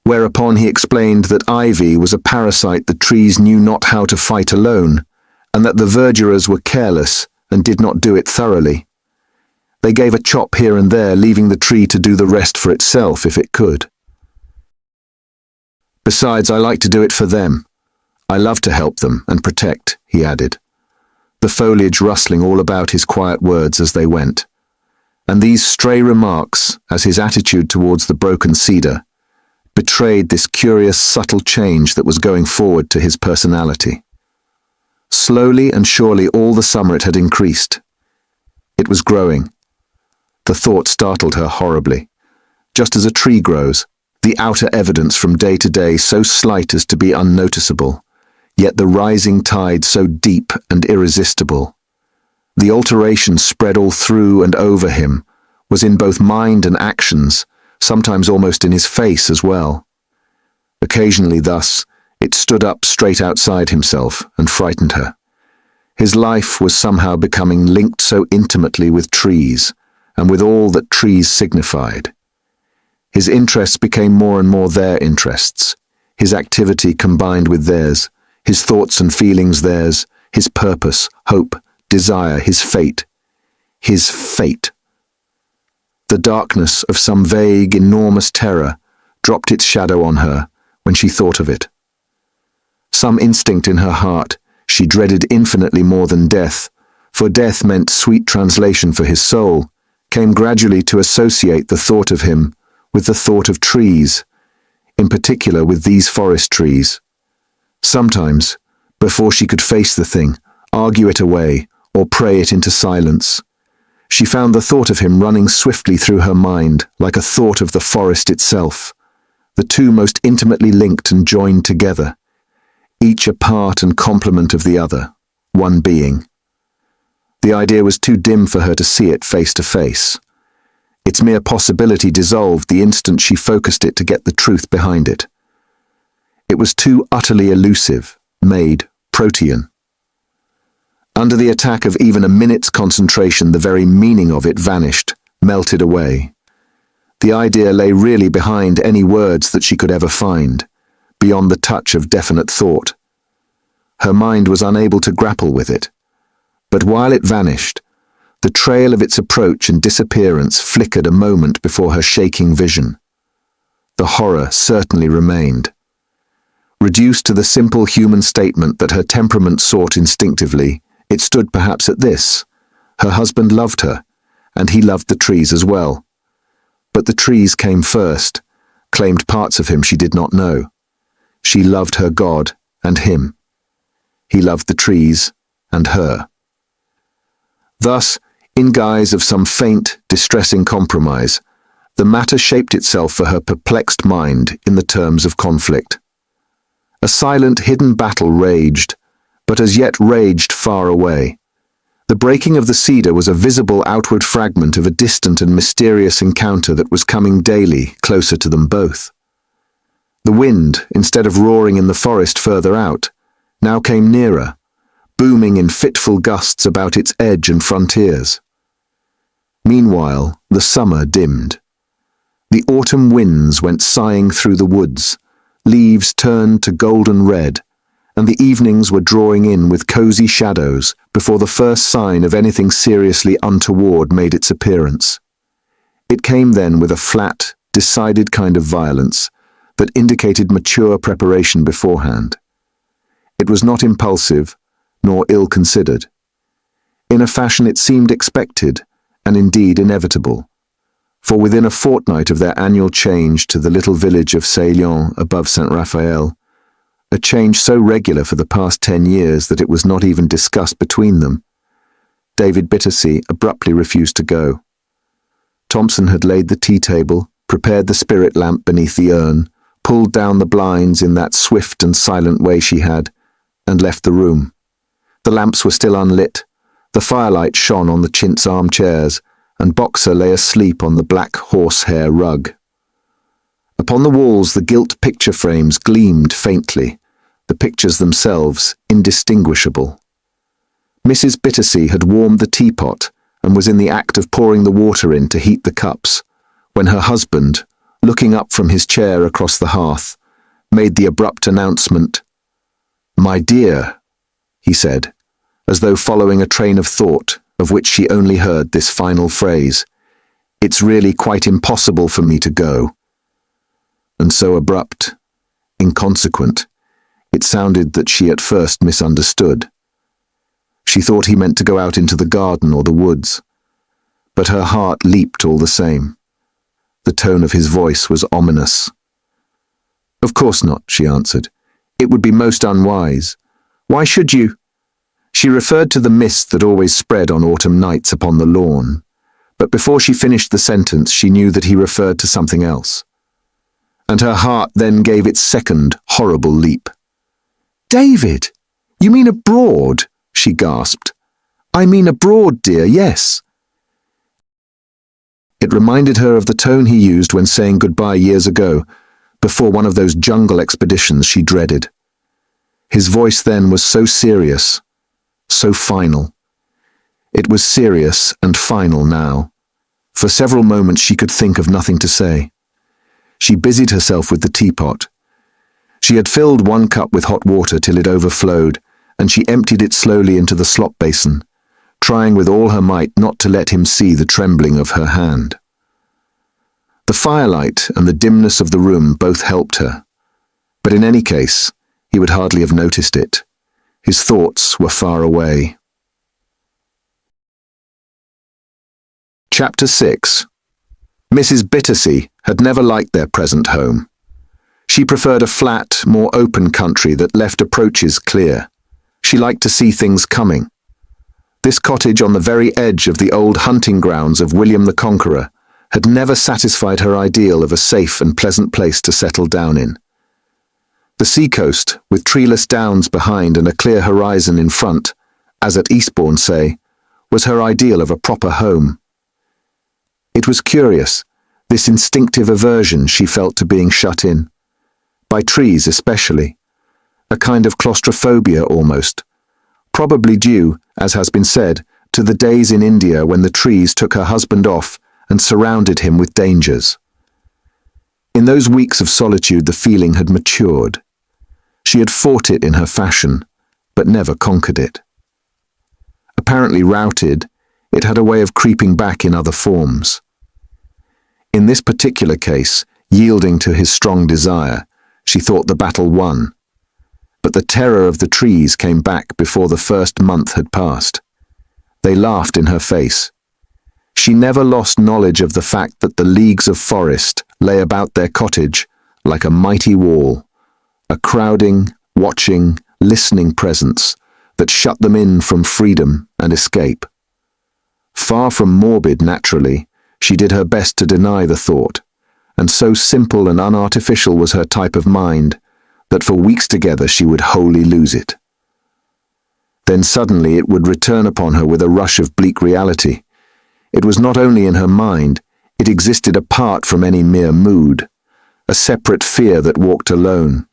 Whereupon he explained that ivy was a parasite the trees knew not how to fight alone, and that the verdurers were careless and did not do it thoroughly. They gave a chop here and there, leaving the tree to do the rest for itself if it could. "Besides, I like to do it for them. I love to help them and protect," he added, the foliage rustling all about his quiet words as they went. And these stray remarks, as his attitude towards the broken cedar, betrayed this curious subtle change that was going forward to his personality. Slowly and surely all the summer it had increased. It was growing. The thought startled her horribly. Just as a tree grows, the outer evidence from day to day so slight as to be unnoticeable, yet the rising tide so deep and irresistible. The alteration spread all through and over him, was in both mind and actions, sometimes almost in his face as well. Occasionally thus, it stood up straight outside himself and frightened her. His life was somehow becoming linked so intimately with trees, and with all that trees signified. His interests became more and more their interests, his activity combined with theirs, his thoughts and feelings theirs, his purpose, hope, desire, his fate. His fate. The darkness of some vague, enormous terror dropped its shadow on her when she thought of it. Some instinct in her heart she dreaded infinitely more than death, for death meant sweet translation for his soul, came gradually to associate the thought of him with the thought of trees, in particular with these forest trees. Sometimes, before she could face the thing, argue it away, or pray it into silence, she found the thought of him running swiftly through her mind like a thought of the forest itself, the two most intimately linked and joined together. each a part and complement of the other, one being. The idea was too dim for her to see it face to face. Its mere possibility dissolved the instant she focused it to get the truth behind it. It was too utterly elusive, made protean. Under the attack of even a minute's concentration, the very meaning of it vanished, melted away. The idea lay really behind any words that she could ever find, beyond the touch of definite thought. Her mind was unable to grapple with it. But while it vanished, the trail of its approach and disappearance flickered a moment before her shaking vision. The horror certainly remained. Reduced to the simple human statement that her temperament sought instinctively, it stood perhaps at this: her husband loved her, and he loved the trees as well. But the trees came first, claimed parts of him she did not know. She loved her God and him. He loved the trees and her. Thus, in guise of some faint, distressing compromise, the matter shaped itself for her perplexed mind in the terms of conflict. A silent, hidden battle raged, but as yet raged far away. The breaking of the cedar was a visible outward fragment of a distant and mysterious encounter that was coming daily closer to them both. The wind, instead of roaring in the forest further out, now came nearer, booming in fitful gusts about its edge and frontiers. Meanwhile, the summer dimmed. The autumn winds went sighing through the woods, leaves turned to golden red, and the evenings were drawing in with cozy shadows before the first sign of anything seriously untoward made its appearance. It came then with a flat, decided kind of violence that indicated mature preparation beforehand. It was not impulsive, nor ill-considered. In a fashion it seemed expected, and indeed inevitable. For within a fortnight of their annual change to the little village of Ceylon above St. Raphael, a change so regular for the past 10 years that it was not even discussed between them, David Bittersea abruptly refused to go. Thompson had laid the tea table, prepared the spirit lamp beneath the urn, pulled down the blinds in that swift and silent way she had, and left the room. The lamps were still unlit, the firelight shone on the chintz armchairs, and Boxer lay asleep on the black horsehair rug. Upon the walls the gilt picture frames gleamed faintly, the pictures themselves indistinguishable. Mrs. Bittersea had warmed the teapot and was in the act of pouring the water in to heat the cups, when her husband, looking up from his chair across the hearth, made the abrupt announcement. "My dear," he said, as though following a train of thought of which she only heard this final phrase, "It's really quite impossible for me to go." And so abrupt, inconsequent, it sounded that she at first misunderstood. She thought he meant to go out into the garden or the woods, but her heart leaped all the same. The tone of his voice was ominous. "Of course not," she answered. "It would be most unwise. Why should you?" She referred to the mist that always spread on autumn nights upon the lawn, but before she finished the sentence she knew that he referred to something else. And her heart then gave its second horrible leap. "David, you mean abroad?" she gasped. "I mean abroad, dear, yes." It reminded her of the tone he used when saying goodbye years ago, before one of those jungle expeditions she dreaded. His voice then was so serious, so final. It was serious and final now. For several moments she could think of nothing to say. She busied herself with the teapot. She had filled one cup with hot water till it overflowed, and she emptied it slowly into the slop basin, trying with all her might not to let him see the trembling of her hand. The firelight and the dimness of the room both helped her, but in any case, he would hardly have noticed it. His thoughts were far away. Chapter 6. Mrs. Bittersea had never liked their present home. She preferred a flat, more open country that left approaches clear. She liked to see things coming. This cottage on the very edge of the old hunting grounds of William the Conqueror had never satisfied her ideal of a safe and pleasant place to settle down in. The seacoast, with treeless downs behind and a clear horizon in front, as at Eastbourne, say, was her ideal of a proper home. It was curious, this instinctive aversion she felt to being shut in, by trees especially, a kind of claustrophobia almost, probably due, as has been said, to the days in India when the trees took her husband off and surrounded him with dangers. In those weeks of solitude the feeling had matured. She had fought it in her fashion, but never conquered it. Apparently routed, it had a way of creeping back in other forms. In this particular case, yielding to his strong desire, she thought the battle won. But the terror of the trees came back before the first month had passed. They laughed in her face. She never lost knowledge of the fact that the leagues of forest lay about their cottage like a mighty wall, a crowding, watching, listening presence that shut them in from freedom and escape. Far from morbid, naturally, she did her best to deny the thought, and so simple and unartificial was her type of mind that for weeks together she would wholly lose it. Then suddenly it would return upon her with a rush of bleak reality. It was not only in her mind, it existed apart from any mere mood, a separate fear that walked alone.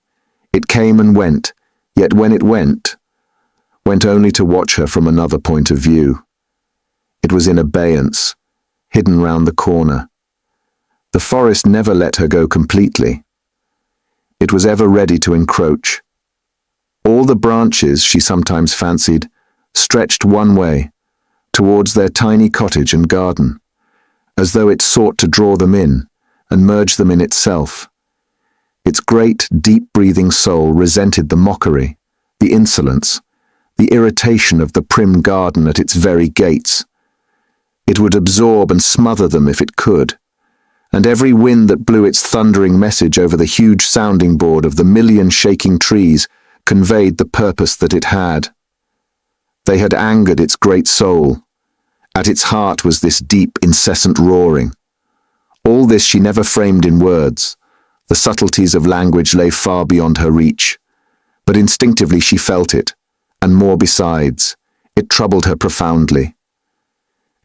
It came and went, yet when it went only to watch her from another point of view. It was in abeyance, hidden round the corner. The forest never let her go completely. It was ever ready to encroach. All the branches, she sometimes fancied, stretched one way, towards their tiny cottage and garden, as though it sought to draw them in and merge them in itself. Its great, deep-breathing soul resented the mockery, the insolence, the irritation of the prim garden at its very gates. It would absorb and smother them if it could, and every wind that blew its thundering message over the huge sounding board of the million shaking trees conveyed the purpose that it had. They had angered its great soul. At its heart was this deep, incessant roaring. All this she never framed in words. The subtleties of language lay far beyond her reach. But instinctively she felt it, and more besides. It troubled her profoundly.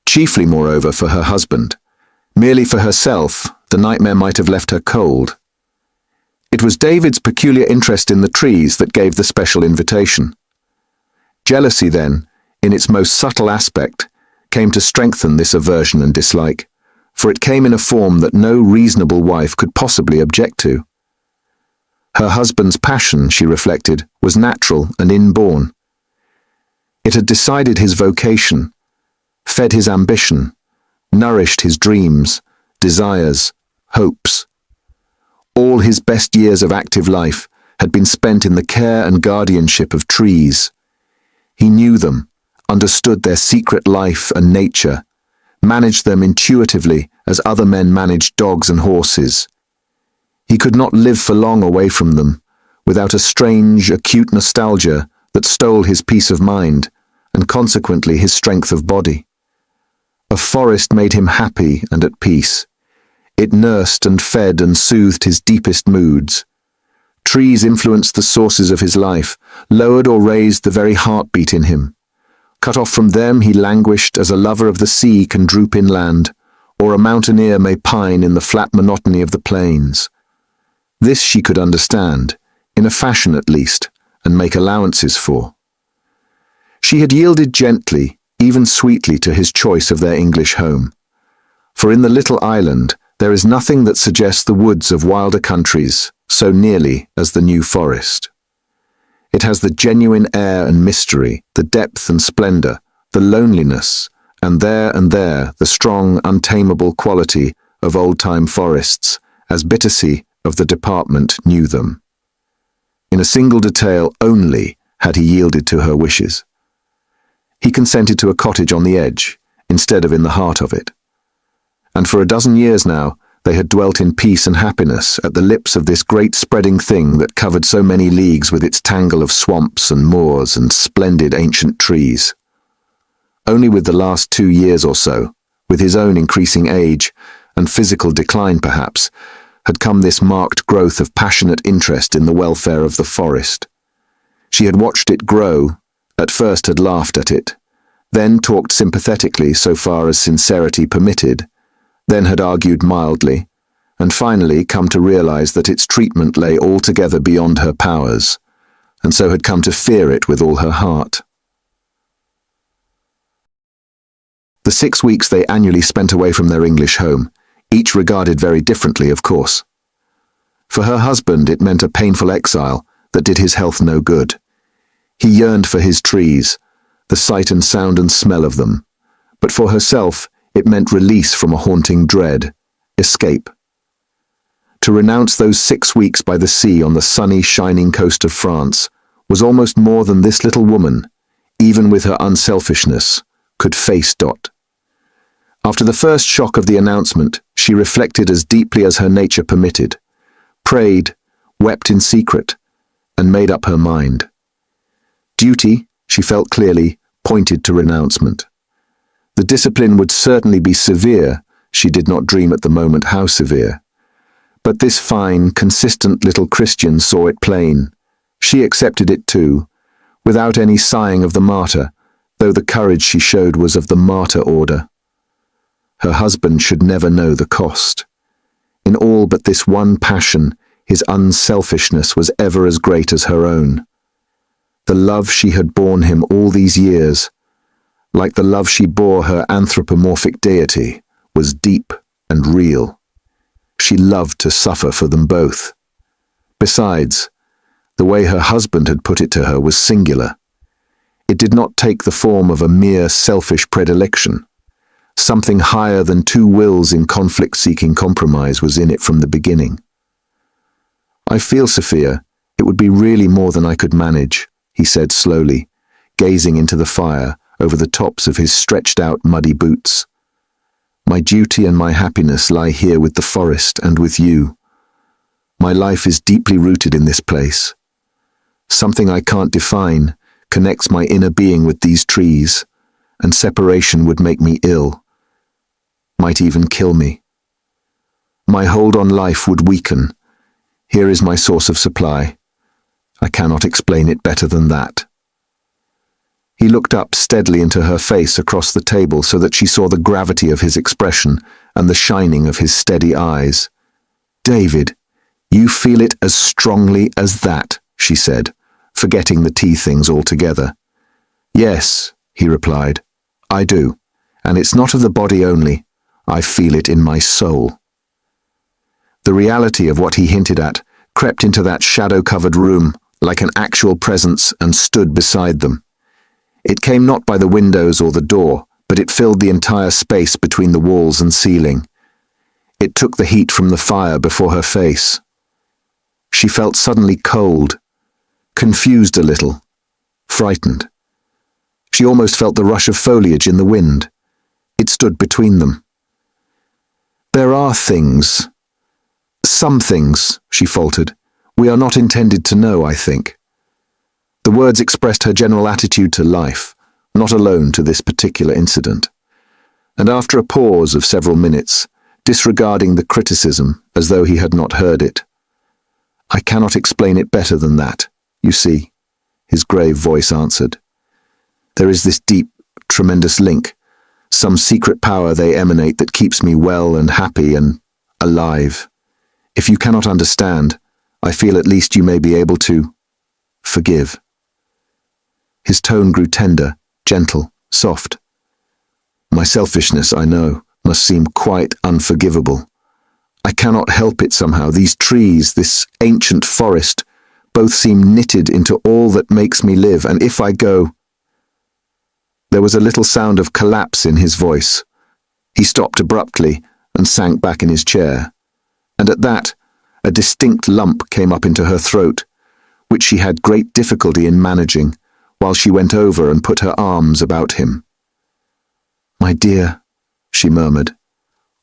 Chiefly, moreover, for her husband. Merely for herself, the nightmare might have left her cold. It was David's peculiar interest in the trees that gave the special invitation. Jealousy, then, in its most subtle aspect, came to strengthen this aversion and dislike, for it came in a form that no reasonable wife could possibly object to. Her husband's passion, she reflected, was natural and inborn. It had decided his vocation, fed his ambition, nourished his dreams, desires, hopes. All his best years of active life had been spent in the care and guardianship of trees. He knew them, understood their secret life and nature, managed them intuitively as other men managed dogs and horses. He could not live for long away from them, without a strange, acute nostalgia that stole his peace of mind, and consequently his strength of body. A forest made him happy and at peace. It nursed and fed and soothed his deepest moods. Trees influenced the sources of his life, lowered or raised the very heartbeat in him. Cut off from them, he languished as a lover of the sea can droop inland, or a mountaineer may pine in the flat monotony of the plains. This she could understand, in a fashion at least, and make allowances for. She had yielded gently, even sweetly, to his choice of their English home. For in the little island, there is nothing that suggests the woods of wilder countries so nearly as the New Forest. It has the genuine air and mystery, the depth and splendor, the loneliness, and there the strong, untamable quality of old-time forests, as Bittersea of the department knew them. In a single detail only had he yielded to her wishes. He consented to a cottage on the edge, instead of in the heart of it. And for a dozen years now, they had dwelt in peace and happiness at the lips of this great spreading thing that covered so many leagues with its tangle of swamps and moors and splendid ancient trees. Only with the last 2 years or so, with his own increasing age, and physical decline perhaps, had come this marked growth of passionate interest in the welfare of the forest. She had watched it grow, at first had laughed at it, then talked sympathetically so far as sincerity permitted, then had argued mildly, and finally come to realize that its treatment lay altogether beyond her powers, and so had come to fear it with all her heart. The 6 weeks they annually spent away from their English home, each regarded very differently, of course. For her husband it meant a painful exile that did his health no good. He yearned for his trees, the sight and sound and smell of them, but for herself it meant release from a haunting dread, escape. To renounce those 6 weeks by the sea on the sunny, shining coast of France was almost more than this little woman, even with her unselfishness, could face. After the first shock of the announcement, she reflected as deeply as her nature permitted, prayed, wept in secret, and made up her mind. Duty, she felt clearly, pointed to renouncement. The discipline would certainly be severe, she did not dream at the moment how severe. But this fine, consistent little Christian saw it plain. She accepted it too, without any sighing of the martyr, though the courage she showed was of the martyr order. Her husband should never know the cost. In all but this one passion, his unselfishness was ever as great as her own. The love she had borne him all these years, like the love she bore her anthropomorphic deity, was deep and real. She loved to suffer for them both. Besides, the way her husband had put it to her was singular. It did not take the form of a mere selfish predilection. Something higher than two wills in conflict-seeking compromise was in it from the beginning. "I feel, Sophia, it would be really more than I could manage," he said slowly, gazing into the fire over the tops of his stretched-out muddy boots. "My duty and my happiness lie here with the forest and with you. My life is deeply rooted in this place. Something I can't define connects my inner being with these trees, and separation would make me ill, might even kill me. My hold on life would weaken. Here is my source of supply. I cannot explain it better than that." He looked up steadily into her face across the table so that she saw the gravity of his expression and the shining of his steady eyes. "David, you feel it as strongly as that," she said, forgetting the tea things altogether. "Yes," he replied, "I do, and it's not of the body only. I feel it in my soul." The reality of what he hinted at crept into that shadow-covered room like an actual presence and stood beside them. It came not by the windows or the door, but it filled the entire space between the walls and ceiling. It took the heat from the fire before her face. She felt suddenly cold, confused a little, frightened. She almost felt the rush of foliage in the wind. It stood between them. "There are things, some things," she faltered, "we are not intended to know, I think." The words expressed her general attitude to life, not alone to this particular incident. And after a pause of several minutes, disregarding the criticism as though he had not heard it, "I cannot explain it better than that, you see," his grave voice answered. "There is this deep, tremendous link, some secret power they emanate that keeps me well and happy and alive. If you cannot understand, I feel at least you may be able to forgive." His tone grew tender, gentle, soft. "My selfishness, I know, must seem quite unforgivable. I cannot help it somehow. These trees, this ancient forest, both seem knitted into all that makes me live, and if I go—" There was a little sound of collapse in his voice. He stopped abruptly and sank back in his chair, and at that, a distinct lump came up into her throat, which she had great difficulty in managing, while she went over and put her arms about him. "My dear," she murmured,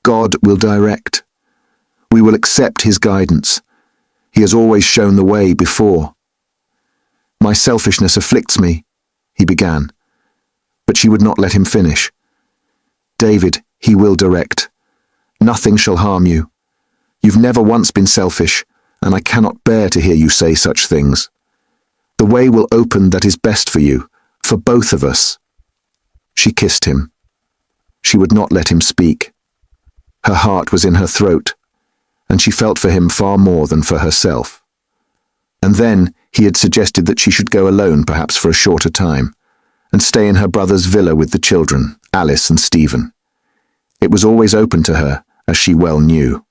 "God will direct. We will accept his guidance. He has always shown the way before." "My selfishness afflicts me," he began, but she would not let him finish. "David, he will direct. Nothing shall harm you. You've never once been selfish, and I cannot bear to hear you say such things. The way will open that is best for you, for both of us." She kissed him. She would not let him speak. Her heart was in her throat, and she felt for him far more than for herself. And then he had suggested that she should go alone, perhaps for a shorter time, and stay in her brother's villa with the children, Alice and Stephen. It was always open to her, as she well knew.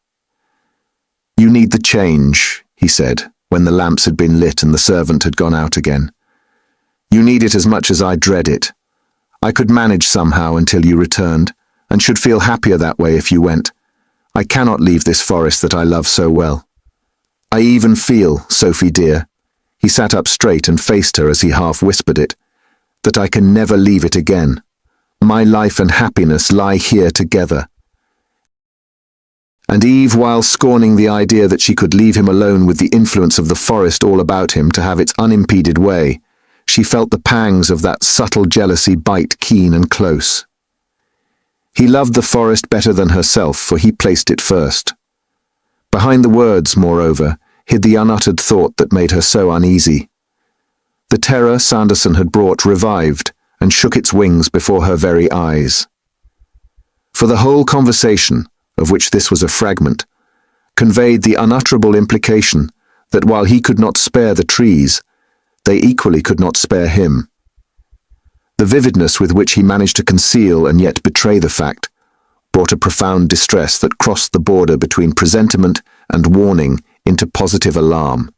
"You need the change," he said, when the lamps had been lit and the servant had gone out again. "You need it as much as I dread it. I could manage somehow until you returned, and should feel happier that way if you went. I cannot leave this forest that I love so well. I even feel, Sophie dear," he sat up straight and faced her as he half whispered it, "that I can never leave it again. My life and happiness lie here together." And Eve, while scorning the idea that she could leave him alone with the influence of the forest all about him to have its unimpeded way, she felt the pangs of that subtle jealousy bite keen and close. He loved the forest better than herself, for he placed it first. Behind the words, moreover, hid the unuttered thought that made her so uneasy. The terror Sanderson had brought revived and shook its wings before her very eyes. For the whole conversation, of which this was a fragment, conveyed the unutterable implication that while he could not spare the trees, they equally could not spare him. The vividness with which he managed to conceal and yet betray the fact brought a profound distress that crossed the border between presentiment and warning into positive alarm.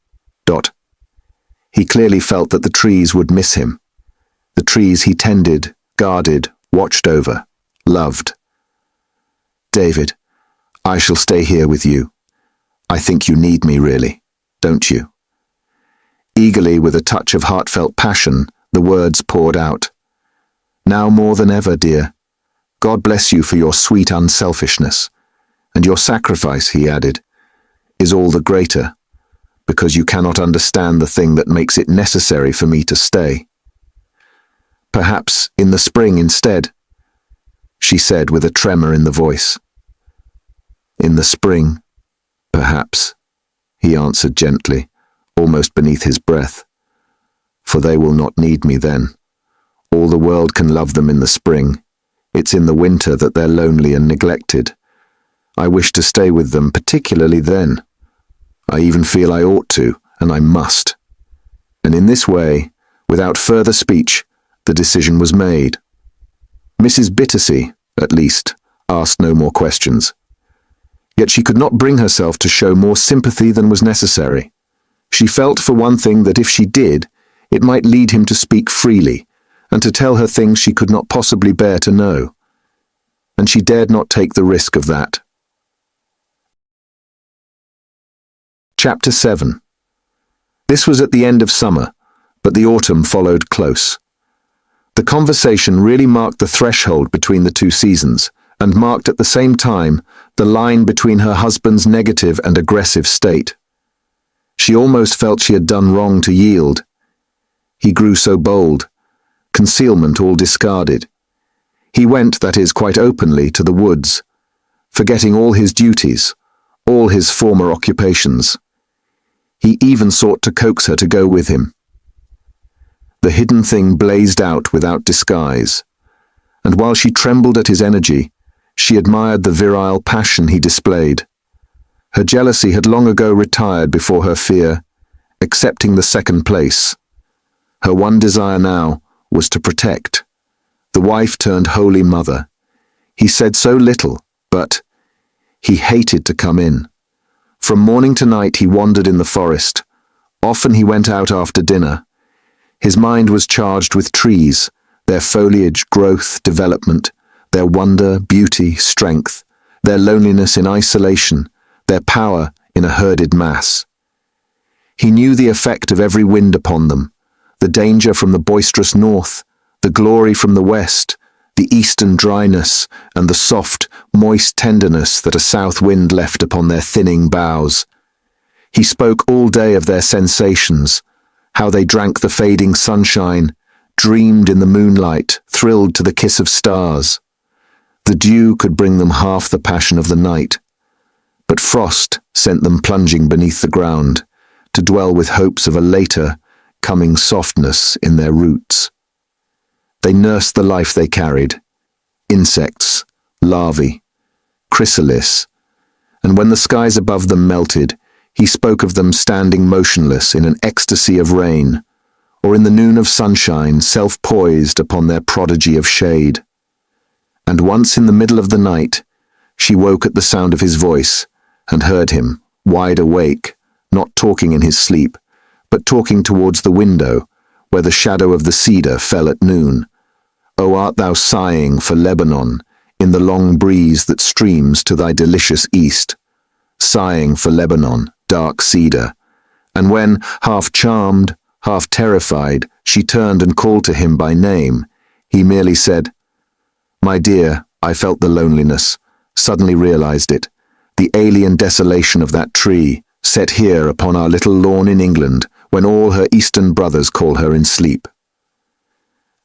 He clearly felt that the trees would miss him. The trees he tended, guarded, watched over, loved. "David, I shall stay here with you. I think you need me, really, don't you?" Eagerly, with a touch of heartfelt passion, the words poured out. "Now more than ever, dear. God bless you for your sweet unselfishness. And your sacrifice," he added, "is all the greater, because you cannot understand the thing that makes it necessary for me to stay. Perhaps in the spring instead," she said with a tremor in the voice. "In the spring, perhaps," he answered gently, almost beneath his breath. "For they will not need me then. All the world can love them in the spring. It's in the winter that they're lonely and neglected. I wish to stay with them, particularly then. I even feel I ought to, and I must." And in this way, without further speech, the decision was made. Mrs. Bittersea, at least, asked no more questions. Yet she could not bring herself to show more sympathy than was necessary. She felt, for one thing, that if she did, it might lead him to speak freely, and to tell her things she could not possibly bear to know. And she dared not take the risk of that. Chapter 7. This was at the end of summer, but the autumn followed close. The conversation really marked the threshold between the two seasons, and marked at the same time the line between her husband's negative and aggressive state. She almost felt she had done wrong to yield. He grew so bold, concealment all discarded. He went, that is, quite openly, to the woods, forgetting all his duties, all his former occupations. He even sought to coax her to go with him. The hidden thing blazed out without disguise, and while she trembled at his energy, she admired the virile passion he displayed. Her jealousy had long ago retired before her fear, accepting the second place. Her one desire now was to protect. The wife turned holy mother. He said so little, but he hated to come in. From morning to night he wandered in the forest. Often he went out after dinner. His mind was charged with trees, their foliage, growth, development, their wonder, beauty, strength, their loneliness in isolation, their power in a herded mass. He knew the effect of every wind upon them, the danger from the boisterous north, the glory from the west, the eastern dryness, and the soft, moist tenderness that a south wind left upon their thinning boughs. He spoke all day of their sensations, how they drank the fading sunshine, dreamed in the moonlight, thrilled to the kiss of stars. The dew could bring them half the passion of the night. but frost sent them plunging beneath the ground, to dwell with hopes of a later, coming softness in their roots. They nursed the life they carried, insects, larvae, chrysalis, and when the skies above them melted, he spoke of them standing motionless in an ecstasy of rain, or in the noon of sunshine, self-poised upon their prodigy of shade. And once in the middle of the night, she woke at the sound of his voice, and heard him, wide awake, not talking in his sleep, but talking towards the window, where the shadow of the cedar fell at noon. O art thou sighing for Lebanon, in the long breeze that streams to thy delicious east? Sighing for Lebanon, dark cedar. And when, half charmed, half terrified, she turned and called to him by name, he merely said, "My dear, I felt the loneliness, suddenly realized it, the alien desolation of that tree, set here upon our little lawn in England, when all her eastern brothers call her in sleep."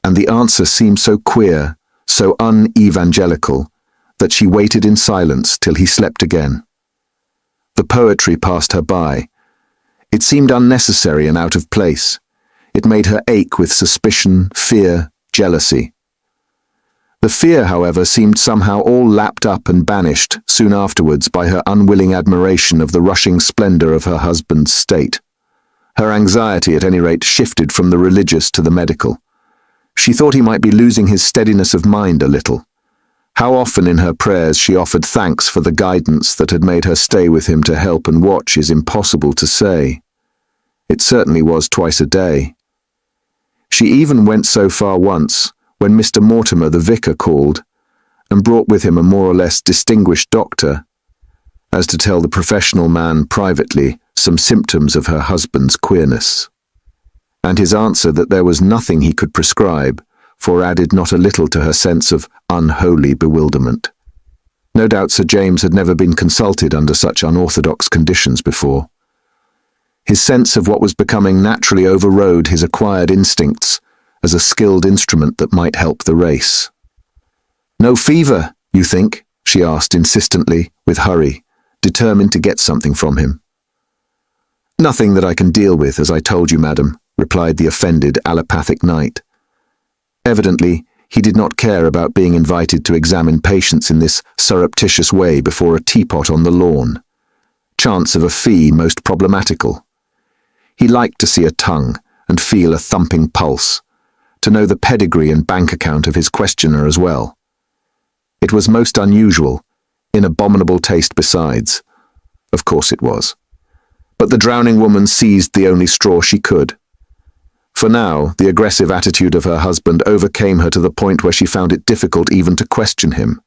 And the answer seemed so queer, so un-evangelical, that she waited in silence till he slept again. The poetry passed her by. It seemed unnecessary and out of place. It made her ache with suspicion, fear, jealousy. The fear, however, seemed somehow all lapped up and banished soon afterwards by her unwilling admiration of the rushing splendor of her husband's state. Her anxiety, at any rate, shifted from the religious to the medical. She thought he might be losing his steadiness of mind a little. How often in her prayers she offered thanks for the guidance that had made her stay with him to help and watch is impossible to say. It certainly was twice a day. She even went so far once, when Mr. Mortimer the vicar called, and brought with him a more or less distinguished doctor, as to tell the professional man privately some symptoms of her husband's queerness. And his answer that there was nothing he could prescribe, for added not a little to her sense of unholy bewilderment. No doubt Sir James had never been consulted under such unorthodox conditions before. His sense of what was becoming naturally overrode his acquired instincts as a skilled instrument that might help the race. "No fever, you think?" she asked insistently, with hurry, determined to get something from him. "Nothing that I can deal with, as I told you, madam," replied the offended allopathic knight. Evidently, he did not care about being invited to examine patients in this surreptitious way before a teapot on the lawn. Chance of a fee most problematical. He liked to see a tongue and feel a thumping pulse, to know the pedigree and bank account of his questioner as well. It was most unusual, in abominable taste besides. Of course it was. But the drowning woman seized the only straw she could. For now, the aggressive attitude of her husband overcame her to the point where she found it difficult even to question him.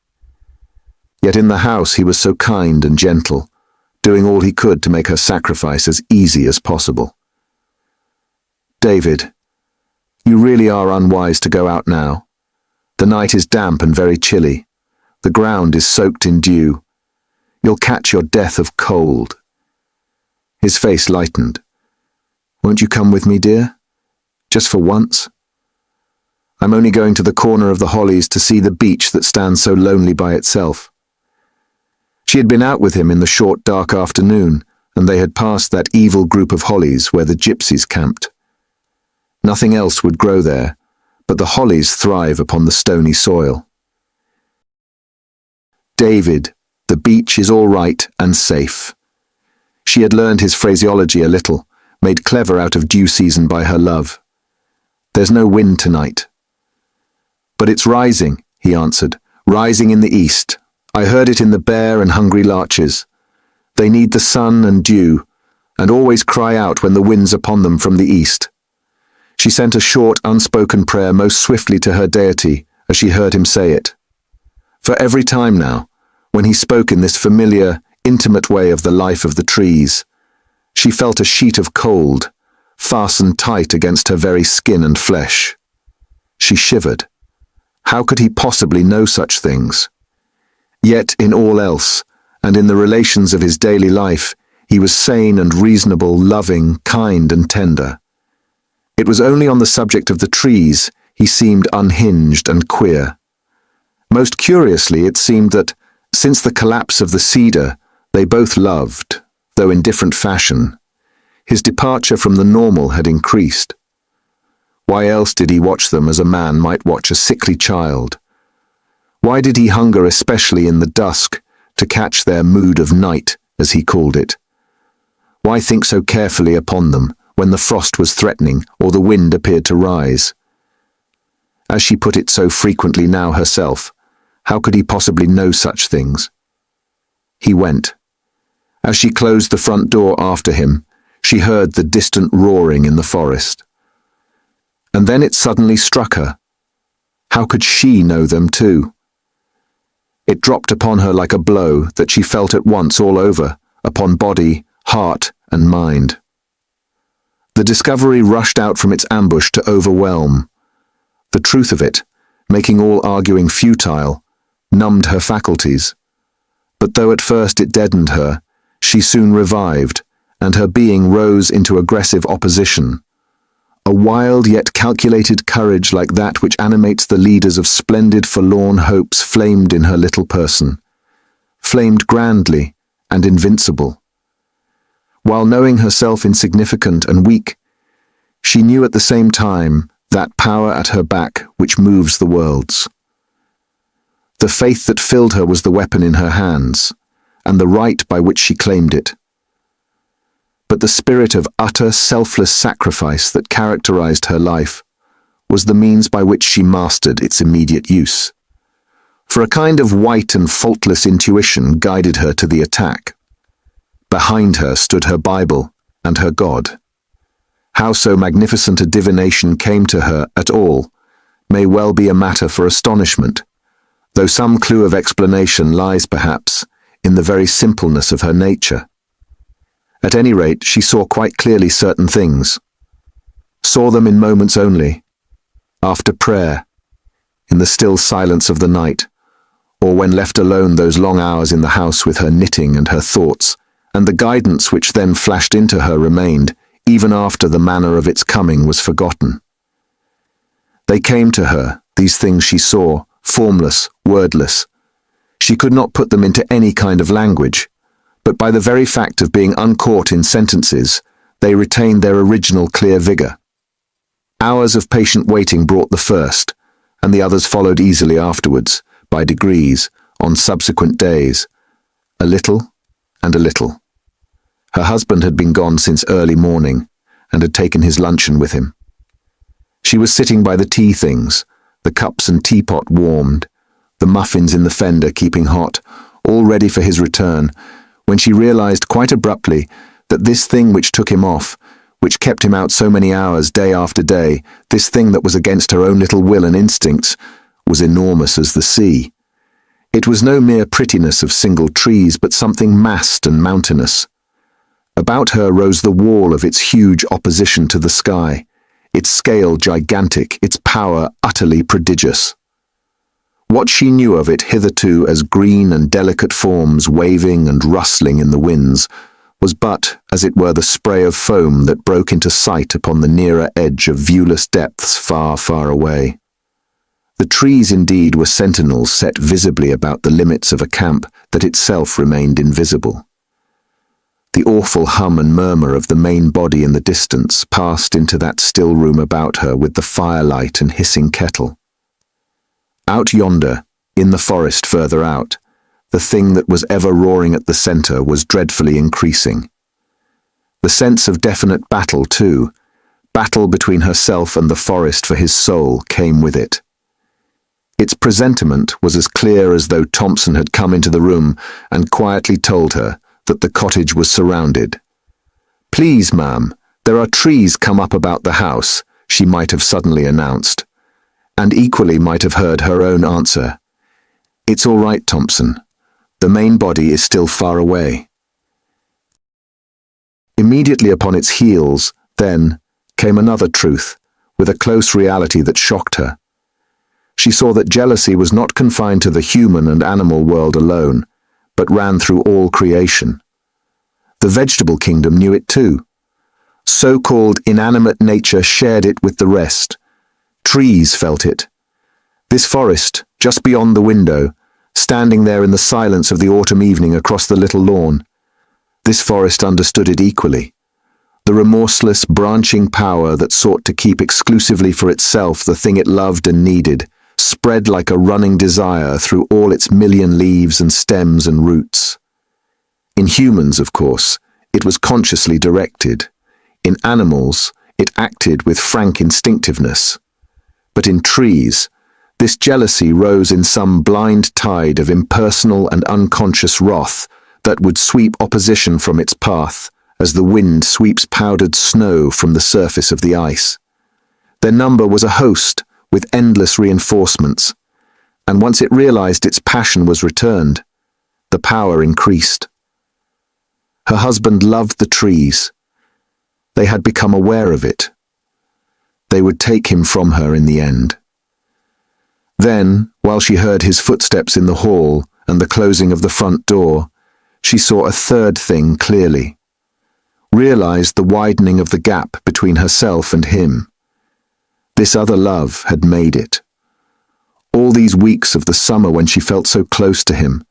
Yet in the house he was so kind and gentle, doing all he could to make her sacrifice as easy as possible. "David, you really are unwise to go out now. The night is damp and very chilly. The ground is soaked in dew. You'll catch your death of cold." His face lightened. "Won't you come with me, dear? Just for once? I'm only going to the corner of the hollies to see the beach that stands so lonely by itself." She had been out with him in the short dark afternoon, and they had passed that evil group of hollies where the gypsies camped. Nothing else would grow there, but the hollies thrive upon the stony soil. "David, the beach is all right and safe." She had learned his phraseology a little, made clever out of due season by her love. "There's no wind tonight." "But it's rising," he answered, "rising in the east. I heard it in the bare and hungry larches. They need the sun and dew, and always cry out when the wind's upon them from the east." She sent a short, unspoken prayer most swiftly to her deity as she heard him say it. For every time now, when he spoke in this familiar, intimate way of the life of the trees, she felt a sheet of cold, fastened tight against her very skin and flesh. She shivered. How could he possibly know such things? Yet in all else, and in the relations of his daily life, he was sane and reasonable, loving, kind and tender. It was only on the subject of the trees he seemed unhinged and queer. Most curiously, it seemed that, since the collapse of the cedar, They both loved, though in different fashion. His departure from the normal had increased. Why else did he watch them as a man might watch a sickly child? Why did he hunger especially in the dusk to catch their mood of night, as he called it? Why think so carefully upon them when the frost was threatening or the wind appeared to rise? As she put it so frequently now herself, how could he possibly know such things? He went. As she closed the front door after him, she heard the distant roaring in the forest. And then it suddenly struck her. How could she know them too? It dropped upon her like a blow that she felt at once all over, upon body, heart, and mind. The discovery rushed out from its ambush to overwhelm. The truth of it, making all arguing futile, numbed her faculties. But though at first it deadened her, she soon revived, and her being rose into aggressive opposition. A wild yet calculated courage like that which animates the leaders of splendid forlorn hopes flamed in her little person, flamed grandly and invincible. While knowing herself insignificant and weak, she knew at the same time that power at her back which moves the worlds. The faith that filled her was the weapon in her hands, and the right by which she claimed it. But the spirit of utter, selfless sacrifice that characterized her life was the means by which she mastered its immediate use. For a kind of white and faultless intuition guided her to the attack. Behind her stood her Bible and her God. How so magnificent a divination came to her at all may well be a matter for astonishment, though some clue of explanation lies perhaps in the very simpleness of her nature. At any rate, she saw quite clearly certain things. Saw them in moments only, after prayer, in the still silence of the night, or when left alone those long hours in the house with her knitting and her thoughts, and the guidance which then flashed into her remained, even after the manner of its coming was forgotten. They came to her, these things she saw, formless, wordless. She could not put them into any kind of language, but by the very fact of being uncaught in sentences, they retained their original clear vigor. Hours of patient waiting brought the first, and the others followed easily afterwards, by degrees, on subsequent days, a little and a little. Her husband had been gone since early morning, and had taken his luncheon with him. She was sitting by the tea things, the cups and teapot warmed, the muffins in the fender keeping hot, all ready for his return, when she realized quite abruptly that this thing which took him off, which kept him out so many hours day after day, this thing that was against her own little will and instincts, was enormous as the sea. It was no mere prettiness of single trees, but something massed and mountainous. About her rose the wall of its huge opposition to the sky, its scale gigantic, its power utterly prodigious. What she knew of it hitherto as green and delicate forms waving and rustling in the winds was but, as it were, the spray of foam that broke into sight upon the nearer edge of viewless depths far, far away. The trees indeed were sentinels set visibly about the limits of a camp that itself remained invisible. The awful hum and murmur of the main body in the distance passed into that still room about her with the firelight and hissing kettle. Out yonder, in the forest further out, the thing that was ever roaring at the center was dreadfully increasing. The sense of definite battle, too, battle between herself and the forest for his soul, came with it. Its presentiment was as clear as though Thompson had come into the room and quietly told her that the cottage was surrounded. "Please, ma'am, there are trees come up about the house," she might have suddenly announced, and equally might have heard her own answer. "It's all right, Thompson. The main body is still far away." Immediately upon its heels, then, came another truth, with a close reality that shocked her. She saw that jealousy was not confined to the human and animal world alone, but ran through all creation. The vegetable kingdom knew it too. So-called inanimate nature shared it with the rest. Trees felt it. This forest, just beyond the window, standing there in the silence of the autumn evening across the little lawn. This forest understood it equally. The remorseless, branching power that sought to keep exclusively for itself the thing it loved and needed, spread like a running desire through all its million leaves and stems and roots. In humans, of course, it was consciously directed. In animals, it acted with frank instinctiveness. But in trees, this jealousy rose in some blind tide of impersonal and unconscious wrath that would sweep opposition from its path, as the wind sweeps powdered snow from the surface of the ice. Their number was a host, with endless reinforcements, and once it realized its passion was returned, the power increased. Her husband loved the trees. They had become aware of it. They would take him from her in the end. Then, while she heard his footsteps in the hall and the closing of the front door, she saw a third thing clearly. Realized the widening of the gap between herself and him. This other love had made it. All these weeks of the summer when she felt so close to him,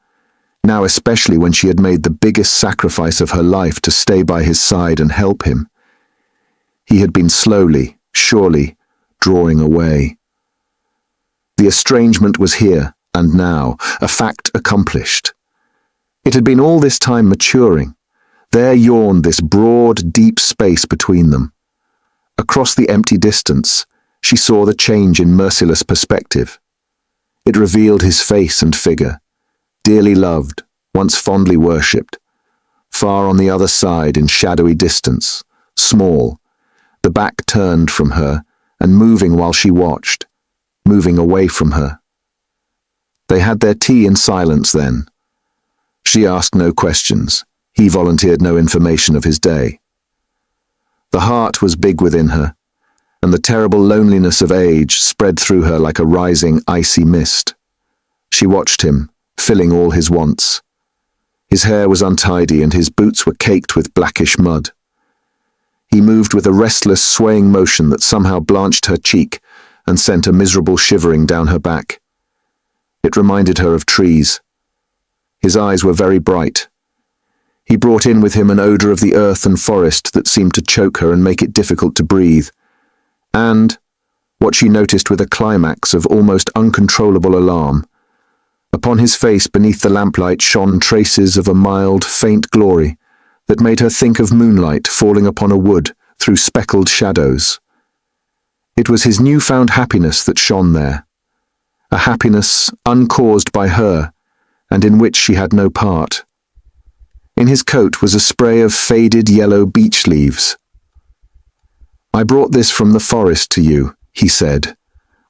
now especially when she had made the biggest sacrifice of her life to stay by his side and help him, he had been slowly, surely, drawing away. The estrangement was here and now, a fact accomplished. It had been all this time maturing. There yawned this broad, deep space between them. Across the empty distance, she saw the change in merciless perspective. It revealed his face and figure, dearly loved, once fondly worshipped. Far on the other side in shadowy distance, small, the back turned from her and moving while she watched, moving away from her. They had their tea in silence then. She asked no questions. He volunteered no information of his day. The heart was big within her, and the terrible loneliness of age spread through her like a rising, icy mist. She watched him, filling all his wants. His hair was untidy and his boots were caked with blackish mud. He moved with a restless, swaying motion that somehow blanched her cheek and sent a miserable shivering down her back. It reminded her of trees. His eyes were very bright. He brought in with him an odor of the earth and forest that seemed to choke her and make it difficult to breathe. And, what she noticed with a climax of almost uncontrollable alarm, upon his face beneath the lamplight shone traces of a mild, faint glory that made her think of moonlight falling upon a wood through speckled shadows. It was his newfound happiness that shone there, a happiness uncaused by her, and in which she had no part. In his coat was a spray of faded yellow beech leaves. "I brought this from the forest to you," he said,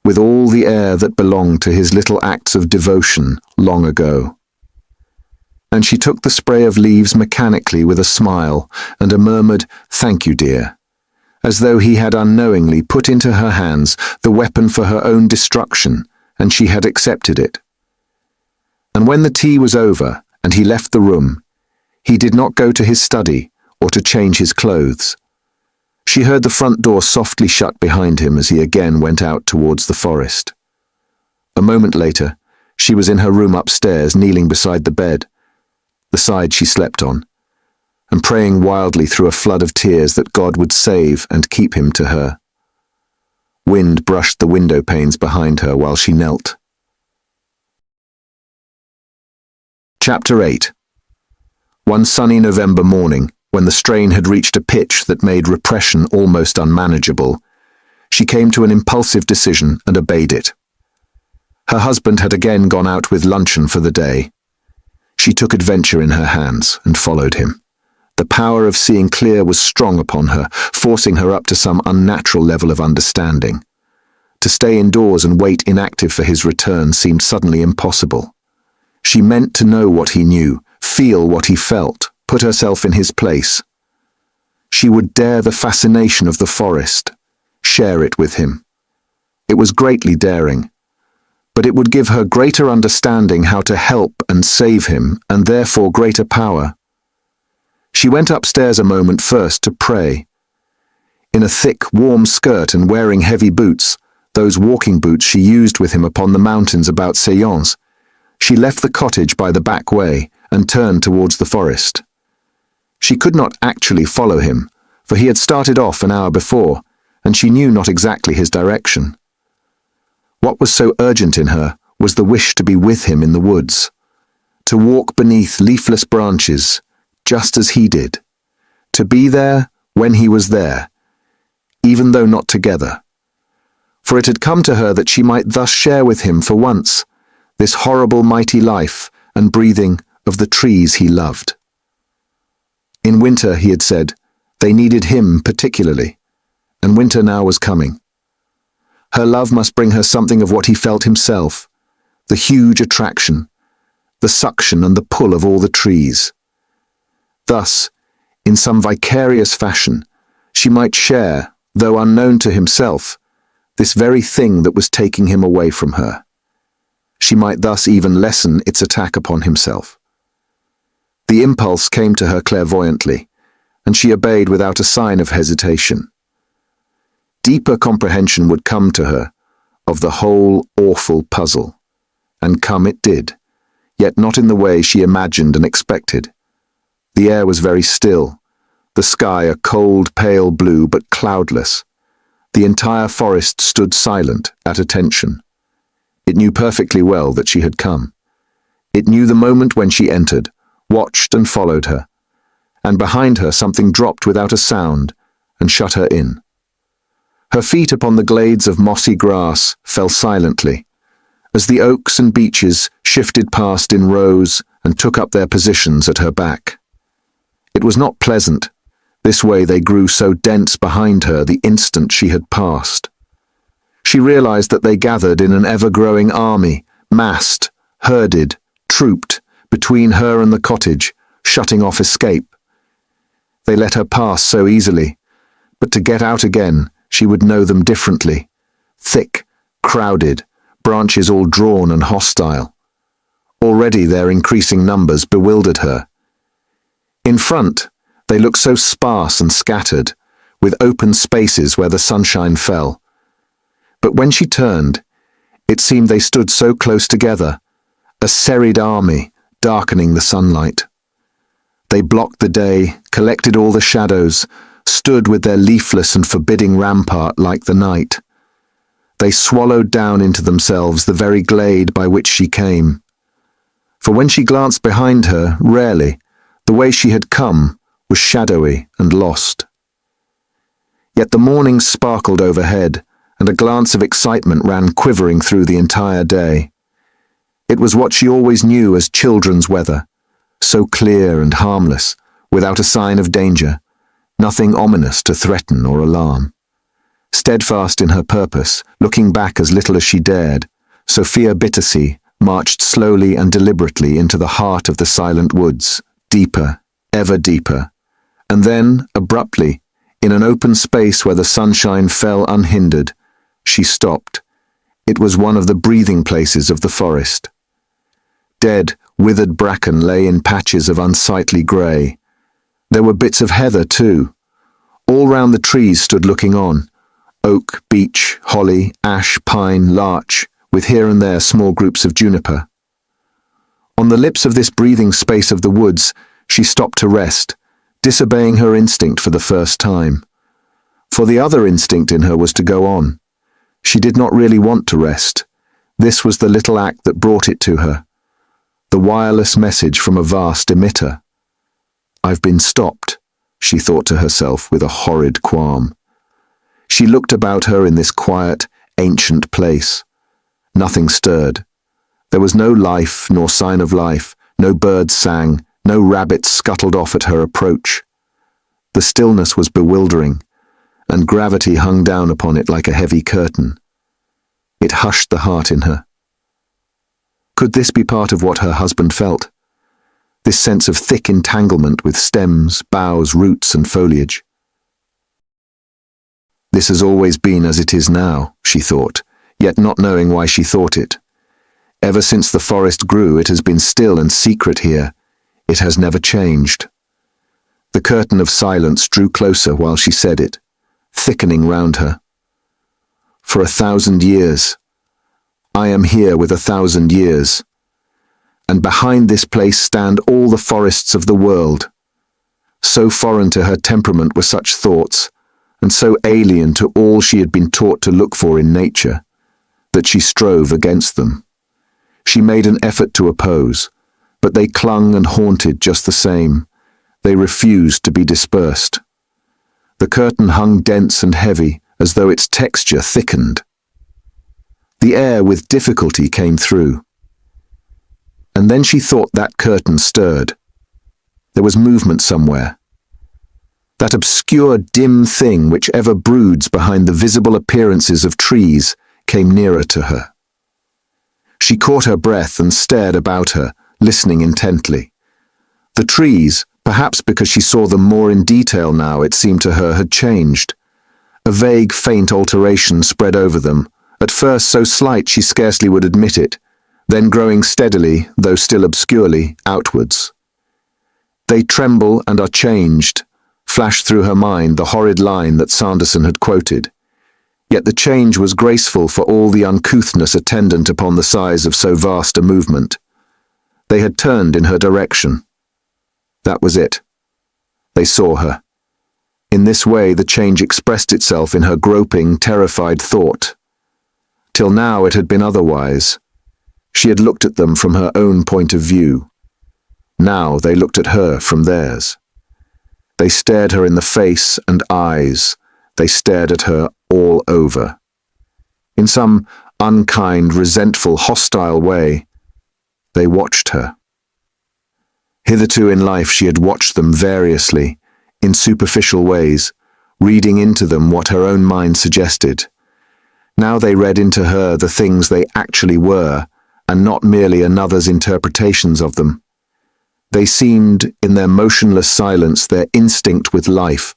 with all the air that belonged to his little acts of devotion long ago. And she took the spray of leaves mechanically with a smile and a murmured, "Thank you, dear," as though he had unknowingly put into her hands the weapon for her own destruction, and she had accepted it. And when the tea was over and he left the room, he did not go to his study or to change his clothes. She heard the front door softly shut behind him as he again went out towards the forest. A moment later, she was in her room upstairs, kneeling beside the bed, the side she slept on, and praying wildly through a flood of tears that God would save and keep him to her. Wind brushed the window panes behind her while she knelt. Chapter 8. One sunny November morning, when the strain had reached a pitch that made repression almost unmanageable, she came to an impulsive decision and obeyed it. Her husband had again gone out with luncheon for the day. She took adventure in her hands and followed him. The power of seeing clear was strong upon her, forcing her up to some unnatural level of understanding. To stay indoors and wait inactive for his return seemed suddenly impossible. She meant to know what he knew, feel what he felt, put herself in his place. She would dare the fascination of the forest, share it with him. It was greatly daring, but it would give her greater understanding how to help and save him, and therefore greater power. She went upstairs a moment first to pray. In a thick, warm skirt and wearing heavy boots, those walking boots she used with him upon the mountains about Séance, She left the cottage by the back way and turned towards the forest. She could not actually follow him, for he had started off an hour before, and she knew not exactly his direction. What was so urgent in her was the wish to be with him in the woods, to walk beneath leafless branches, just as he did, to be there when he was there, even though not together. For it had come to her that she might thus share with him for once this horrible mighty life and breathing of the trees he loved. In winter, he had said, they needed him particularly, and winter now was coming. Her love must bring her something of what he felt himself, the huge attraction, the suction and the pull of all the trees. Thus, in some vicarious fashion, she might share, though unknown to himself, this very thing that was taking him away from her. She might thus even lessen its attack upon himself. The impulse came to her clairvoyantly, and she obeyed without a sign of hesitation. Deeper comprehension would come to her of the whole awful puzzle, and come it did, yet not in the way she imagined and expected. The air was very still, the sky a cold, pale blue but cloudless. The entire forest stood silent, at attention. It knew perfectly well that she had come. It knew the moment when she entered, watched and followed her, and behind her something dropped without a sound and shut her in. Her feet upon the glades of mossy grass fell silently, as the oaks and beeches shifted past in rows and took up their positions at her back. It was not pleasant. This way they grew so dense behind her the instant she had passed. She realized that they gathered in an ever-growing army, massed, herded, trooped, between her and the cottage, shutting off escape. They let her pass so easily, but to get out again, she would know them differently. Thick, crowded, branches all drawn and hostile. Already their increasing numbers bewildered her. In front, they looked so sparse and scattered, with open spaces where the sunshine fell. But when she turned, it seemed they stood so close together, a serried army, darkening the sunlight. They blocked the day, collected all the shadows, stood with their leafless and forbidding rampart like the night. They swallowed down into themselves the very glade by which she came. For when she glanced behind her, rarely, the way she had come was shadowy and lost. Yet the morning sparkled overhead, and a glance of excitement ran quivering through the entire day. It was what she always knew as children's weather, so clear and harmless, without a sign of danger, nothing ominous to threaten or alarm. Steadfast in her purpose, looking back as little as she dared, Sophia Bittersea marched slowly and deliberately into the heart of the silent woods, deeper, ever deeper, and then, abruptly, in an open space where the sunshine fell unhindered, she stopped. It was one of the breathing places of the forest. Dead, withered bracken lay in patches of unsightly grey. There were bits of heather, too. All round the trees stood looking on, oak, beech, holly, ash, pine, larch, with here and there small groups of juniper. On the lips of this breathing space of the woods, she stopped to rest, disobeying her instinct for the first time. For the other instinct in her was to go on. She did not really want to rest. This was the little act that brought it to her. The wireless message from a vast emitter. "I've been stopped," she thought to herself with a horrid qualm. She looked about her in this quiet, ancient place. Nothing stirred. There was no life nor sign of life, no birds sang, no rabbits scuttled off at her approach. The stillness was bewildering, and gravity hung down upon it like a heavy curtain. It hushed the heart in her. Could this be part of what her husband felt? This sense of thick entanglement with stems, boughs, roots, and foliage. This has always been as it is now, she thought, yet not knowing why she thought it. Ever since the forest grew, it has been still and secret here. It has never changed. The curtain of silence drew closer while she said it, thickening round her. For 1,000 years. I am here with 1,000 years. and behind this place stand all the forests of the world. So foreign to her temperament were such thoughts, and so alien to all she had been taught to look for in nature, that she strove against them. She made an effort to oppose, but they clung and haunted just the same. They refused to be dispersed. The curtain hung dense and heavy, as though its texture thickened. The air with difficulty came through. And then she thought that curtain stirred. There was movement somewhere. That obscure, dim thing which ever broods behind the visible appearances of trees came nearer to her. She caught her breath and stared about her, listening intently. The trees, perhaps because she saw them more in detail now, it seemed to her, had changed. A vague, faint alteration spread over them, at first so slight she scarcely would admit it, then growing steadily, though still obscurely, outwards. They tremble and are changed, flashed through her mind the horrid line that Sanderson had quoted. Yet the change was graceful for all the uncouthness attendant upon the size of so vast a movement. They had turned in her direction. That was it. They saw her. In this way the change expressed itself in her groping, terrified thought. Till now it had been otherwise. She had looked at them from her own point of view. Now they looked at her from theirs. They stared her in the face and eyes. They stared at her all over. In some unkind, resentful, hostile way, they watched her. Hitherto in life she had watched them variously, in superficial ways, reading into them what her own mind suggested. Now they read into her the things they actually were, and not merely another's interpretations of them. They seemed, in their motionless silence, their instinct with life,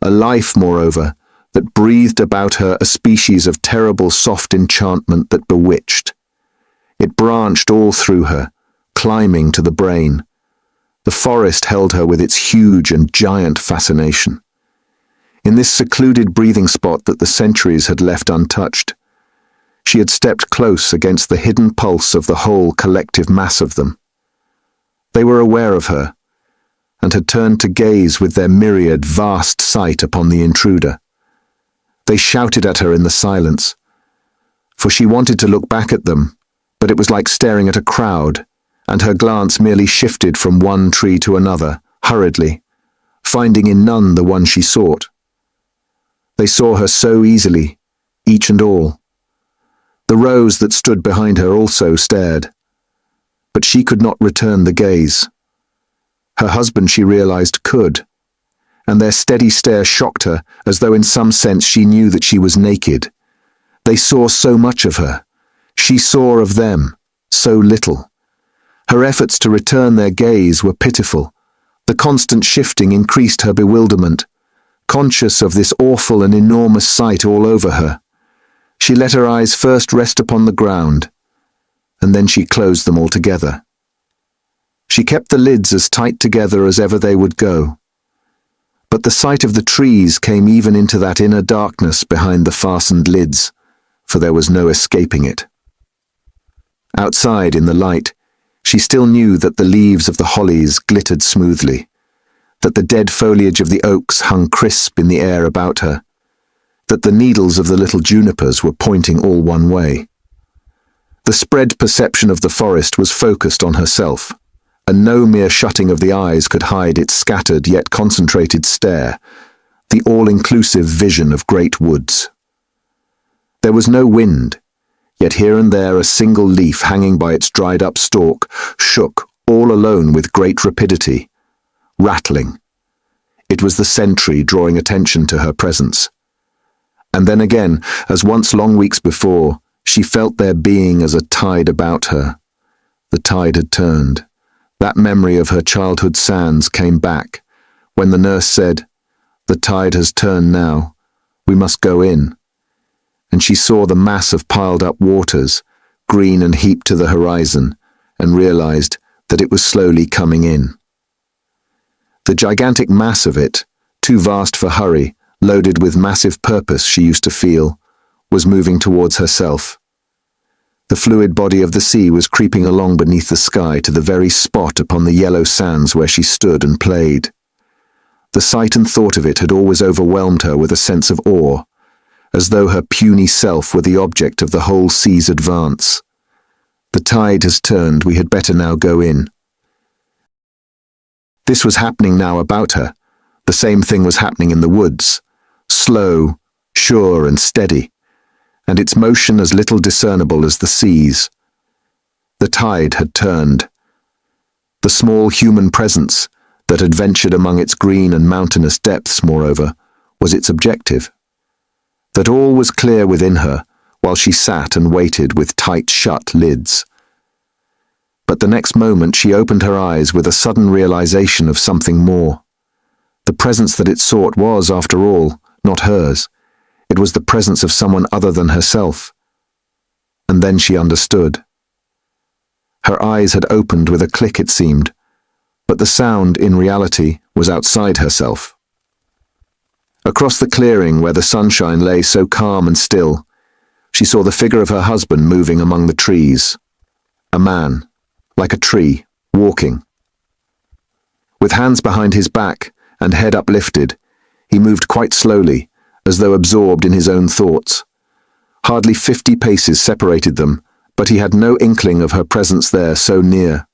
a life, moreover, that breathed about her a species of terrible soft enchantment that bewitched. It branched all through her, climbing to the brain. The forest held her with its huge and giant fascination. In this secluded breathing spot that the centuries had left untouched, she had stepped close against the hidden pulse of the whole collective mass of them. They were aware of her, and had turned to gaze with their myriad vast sight upon the intruder. They shouted at her in the silence, for she wanted to look back at them, but it was like staring at a crowd, and her glance merely shifted from one tree to another, hurriedly, finding in none the one she sought. They saw her so easily, each and all. The rows that stood behind her also stared, but she could not return the gaze. Her husband, she realized, could, and their steady stare shocked her, as though in some sense she knew that she was naked. They saw so much of her. She saw of them so little. Her efforts to return their gaze were pitiful. The constant shifting increased her bewilderment. Conscious of this awful and enormous sight all over her, she let her eyes first rest upon the ground, and then she closed them altogether. She kept the lids as tight together as ever they would go. But the sight of the trees came even into that inner darkness behind the fastened lids, for there was no escaping it. Outside, in the light, she still knew that the leaves of the hollies glittered smoothly, that the dead foliage of the oaks hung crisp in the air about her, that the needles of the little junipers were pointing all one way. The spread perception of the forest was focused on herself, and no mere shutting of the eyes could hide its scattered yet concentrated stare, the all-inclusive vision of great woods. There was no wind, yet here and there a single leaf hanging by its dried-up stalk shook all alone with great rapidity, rattling. It was the sentry drawing attention to her presence. And then again, as once long weeks before, she felt their being as a tide about her. The tide had turned. That memory of her childhood sands came back, when the nurse said, "The tide has turned now. We must go in." And she saw the mass of piled-up waters, green and heaped to the horizon, and realized that it was slowly coming in. The gigantic mass of it, too vast for hurry, loaded with massive purpose she used to feel, was moving towards herself. The fluid body of the sea was creeping along beneath the sky to the very spot upon the yellow sands where she stood and played. The sight and thought of it had always overwhelmed her with a sense of awe, as though her puny self were the object of the whole sea's advance. The tide has turned, we had better now go in. This was happening now about her. The same thing was happening in the woods, slow, sure and steady, and its motion as little discernible as the sea's. The tide had turned. The small human presence that had ventured among its green and mountainous depths, moreover, was its objective. That all was clear within her, while she sat and waited with tight-shut lids. But the next moment she opened her eyes with a sudden realization of something more. The presence that it sought was, after all, not hers. It was the presence of someone other than herself. And then she understood. Her eyes had opened with a click, it seemed, but the sound, in reality, was outside herself. Across the clearing where the sunshine lay so calm and still, she saw the figure of her husband moving among the trees. A man, like a tree, walking. With hands behind his back and head uplifted, he moved quite slowly, as though absorbed in his own thoughts. Hardly 50 paces separated them, but he had no inkling of her presence there so near.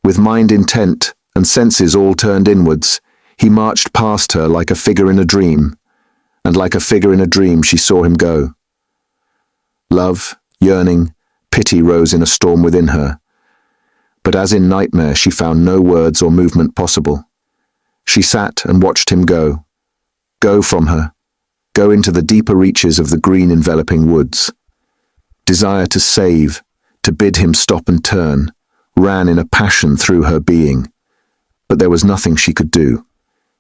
With mind intent and senses all turned inwards, he marched past her like a figure in a dream, and like a figure in a dream she saw him go. Love, yearning, pity rose in a storm within her, but as in nightmare she found no words or movement possible. She sat and watched him go from her, go into the deeper reaches of the green enveloping woods. Desire to save, to bid him stop and turn, ran in a passion through her being. But there was nothing she could do.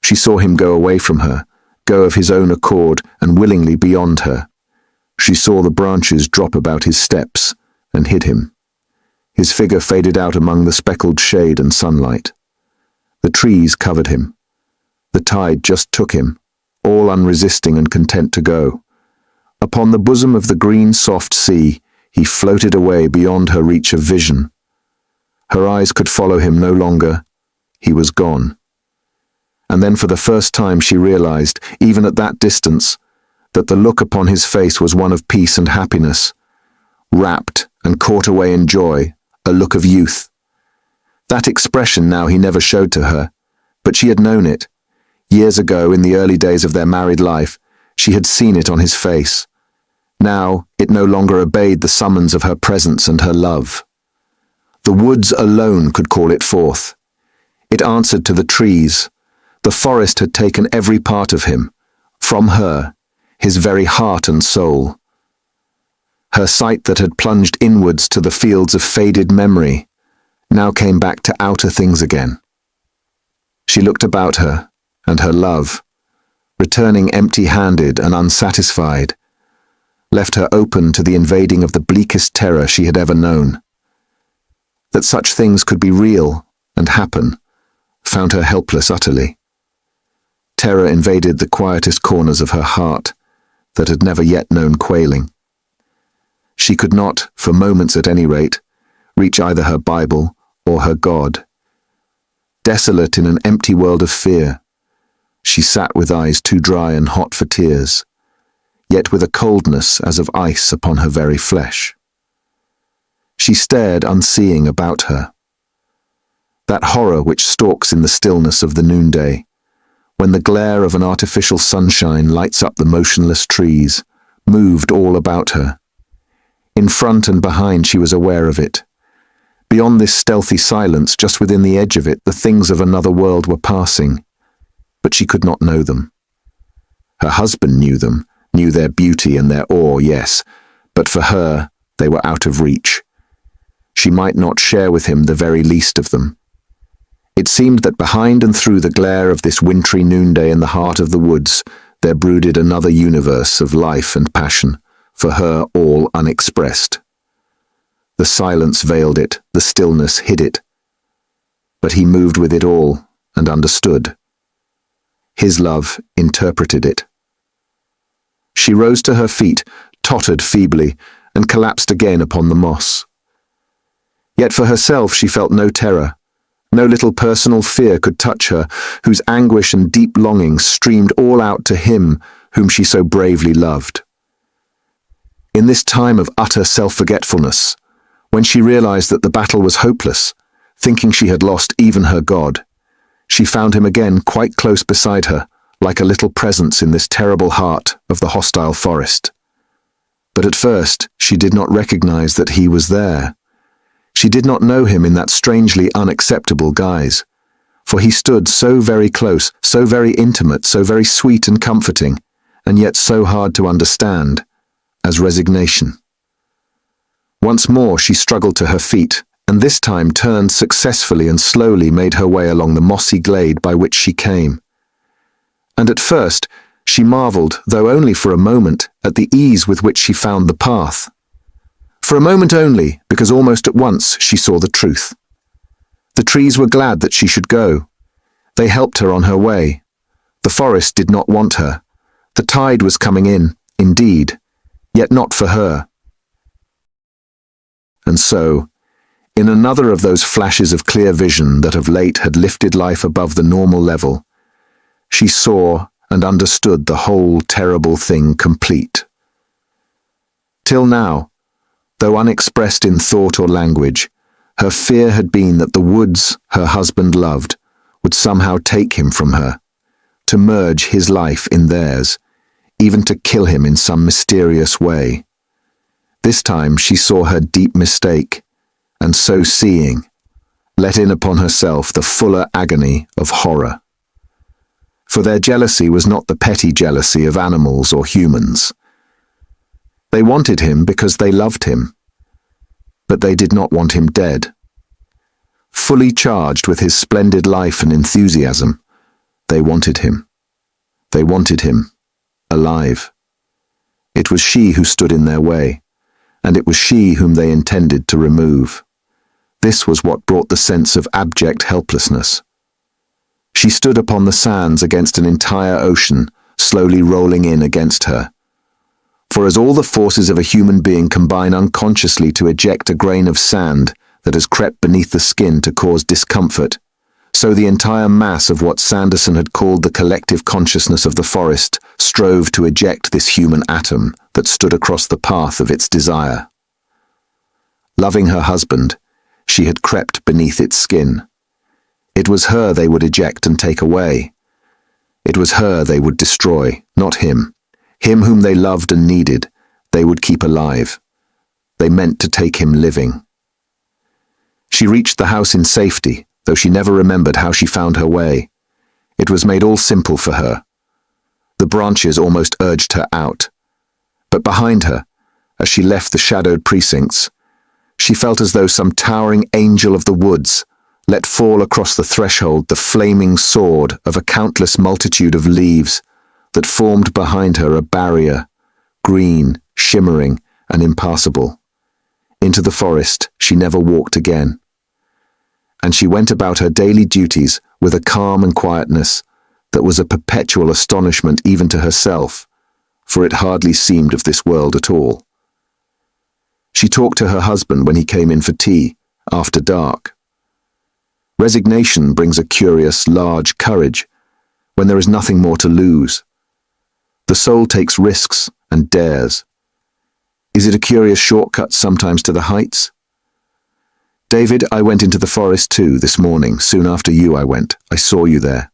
She saw him go away from her, go of his own accord and willingly beyond her. She saw the branches drop about his steps and hid him. His figure faded out among the speckled shade and sunlight. The trees covered him. The tide just took him, all unresisting and content to go. Upon the bosom of the green soft sea, he floated away beyond her reach of vision. Her eyes could follow him no longer. He was gone. And then for the first time she realized, even at that distance, that the look upon his face was one of peace and happiness, rapt and caught away in joy, a look of youth. That expression now he never showed to her, but she had known it. Years ago, in the early days of their married life, she had seen it on his face. Now it no longer obeyed the summons of her presence and her love. The woods alone could call it forth. It answered to the trees. The forest had taken every part of him, from her, his very heart and soul. Her sight that had plunged inwards to the fields of faded memory now came back to outer things again. She looked about her, and her love, returning empty-handed and unsatisfied, left her open to the invading of the bleakest terror she had ever known. That such things could be real and happen found her helpless utterly. Terror invaded the quietest corners of her heart that had never yet known quailing. She could not, for moments at any rate, reach either her Bible or her God. Desolate in an empty world of fear, she sat with eyes too dry and hot for tears, yet with a coldness as of ice upon her very flesh. She stared unseeing about her. That horror which stalks in the stillness of the noonday, when the glare of an artificial sunshine lights up the motionless trees, moved all about her. In front and behind she was aware of it. Beyond this stealthy silence, just within the edge of it, the things of another world were passing, but she could not know them. Her husband knew them, knew their beauty and their awe, yes, but for her they were out of reach. She might not share with him the very least of them. It seemed that behind and through the glare of this wintry noonday in the heart of the woods there brooded another universe of life and passion, for her all unexpressed. The silence veiled it, the stillness hid it. But he moved with it all and understood. His love interpreted it. She rose to her feet, tottered feebly, and collapsed again upon the moss. Yet for herself she felt no terror. No little personal fear could touch her, whose anguish and deep longing streamed all out to him whom she so bravely loved. In this time of utter self-forgetfulness, when she realized that the battle was hopeless, thinking she had lost even her God, she found him again quite close beside her, like a little presence in this terrible heart of the hostile forest. But at first she did not recognize that he was there. She did not know him in that strangely unacceptable guise, for he stood so very close, so very intimate, so very sweet and comforting, and yet so hard to understand, as resignation. Once more she struggled to her feet, and this time turned successfully and slowly made her way along the mossy glade by which she came. And at first she marveled, though only for a moment, at the ease with which she found the path. For a moment only, because almost at once she saw the truth. The trees were glad that she should go. They helped her on her way. The forest did not want her. The tide was coming in, indeed, yet not for her. And so, in another of those flashes of clear vision that of late had lifted life above the normal level, she saw and understood the whole terrible thing complete. Till now, though unexpressed in thought or language, her fear had been that the woods her husband loved would somehow take him from her, to merge his life in theirs, even to kill him in some mysterious way. This time she saw her deep mistake, and so seeing, let in upon herself the fuller agony of horror. For their jealousy was not the petty jealousy of animals or humans. They wanted him because they loved him, but they did not want him dead. Fully charged with his splendid life and enthusiasm, they wanted him. They wanted him alive. It was she who stood in their way, and it was she whom they intended to remove. This was what brought the sense of abject helplessness. She stood upon the sands against an entire ocean, slowly rolling in against her. For as all the forces of a human being combine unconsciously to eject a grain of sand that has crept beneath the skin to cause discomfort, so the entire mass of what Sanderson had called the collective consciousness of the forest strove to eject this human atom that stood across the path of its desire. Loving her husband, she had crept beneath its skin. It was her they would eject and take away. It was her they would destroy, not him. Him whom they loved and needed, they would keep alive. They meant to take him living. She reached the house in safety, though she never remembered how she found her way. It was made all simple for her. The branches almost urged her out. But behind her, as she left the shadowed precincts, she felt as though some towering angel of the woods let fall across the threshold the flaming sword of a countless multitude of leaves that formed behind her a barrier, green, shimmering, and impassable. Into the forest she never walked again. And she went about her daily duties with a calm and quietness that was a perpetual astonishment even to herself, for it hardly seemed of this world at all. She talked to her husband when he came in for tea, after dark. Resignation brings a curious, large courage, when there is nothing more to lose. The soul takes risks and dares. Is it a curious shortcut sometimes to the heights? David, I went into the forest too this morning, soon after you I went. I saw you there.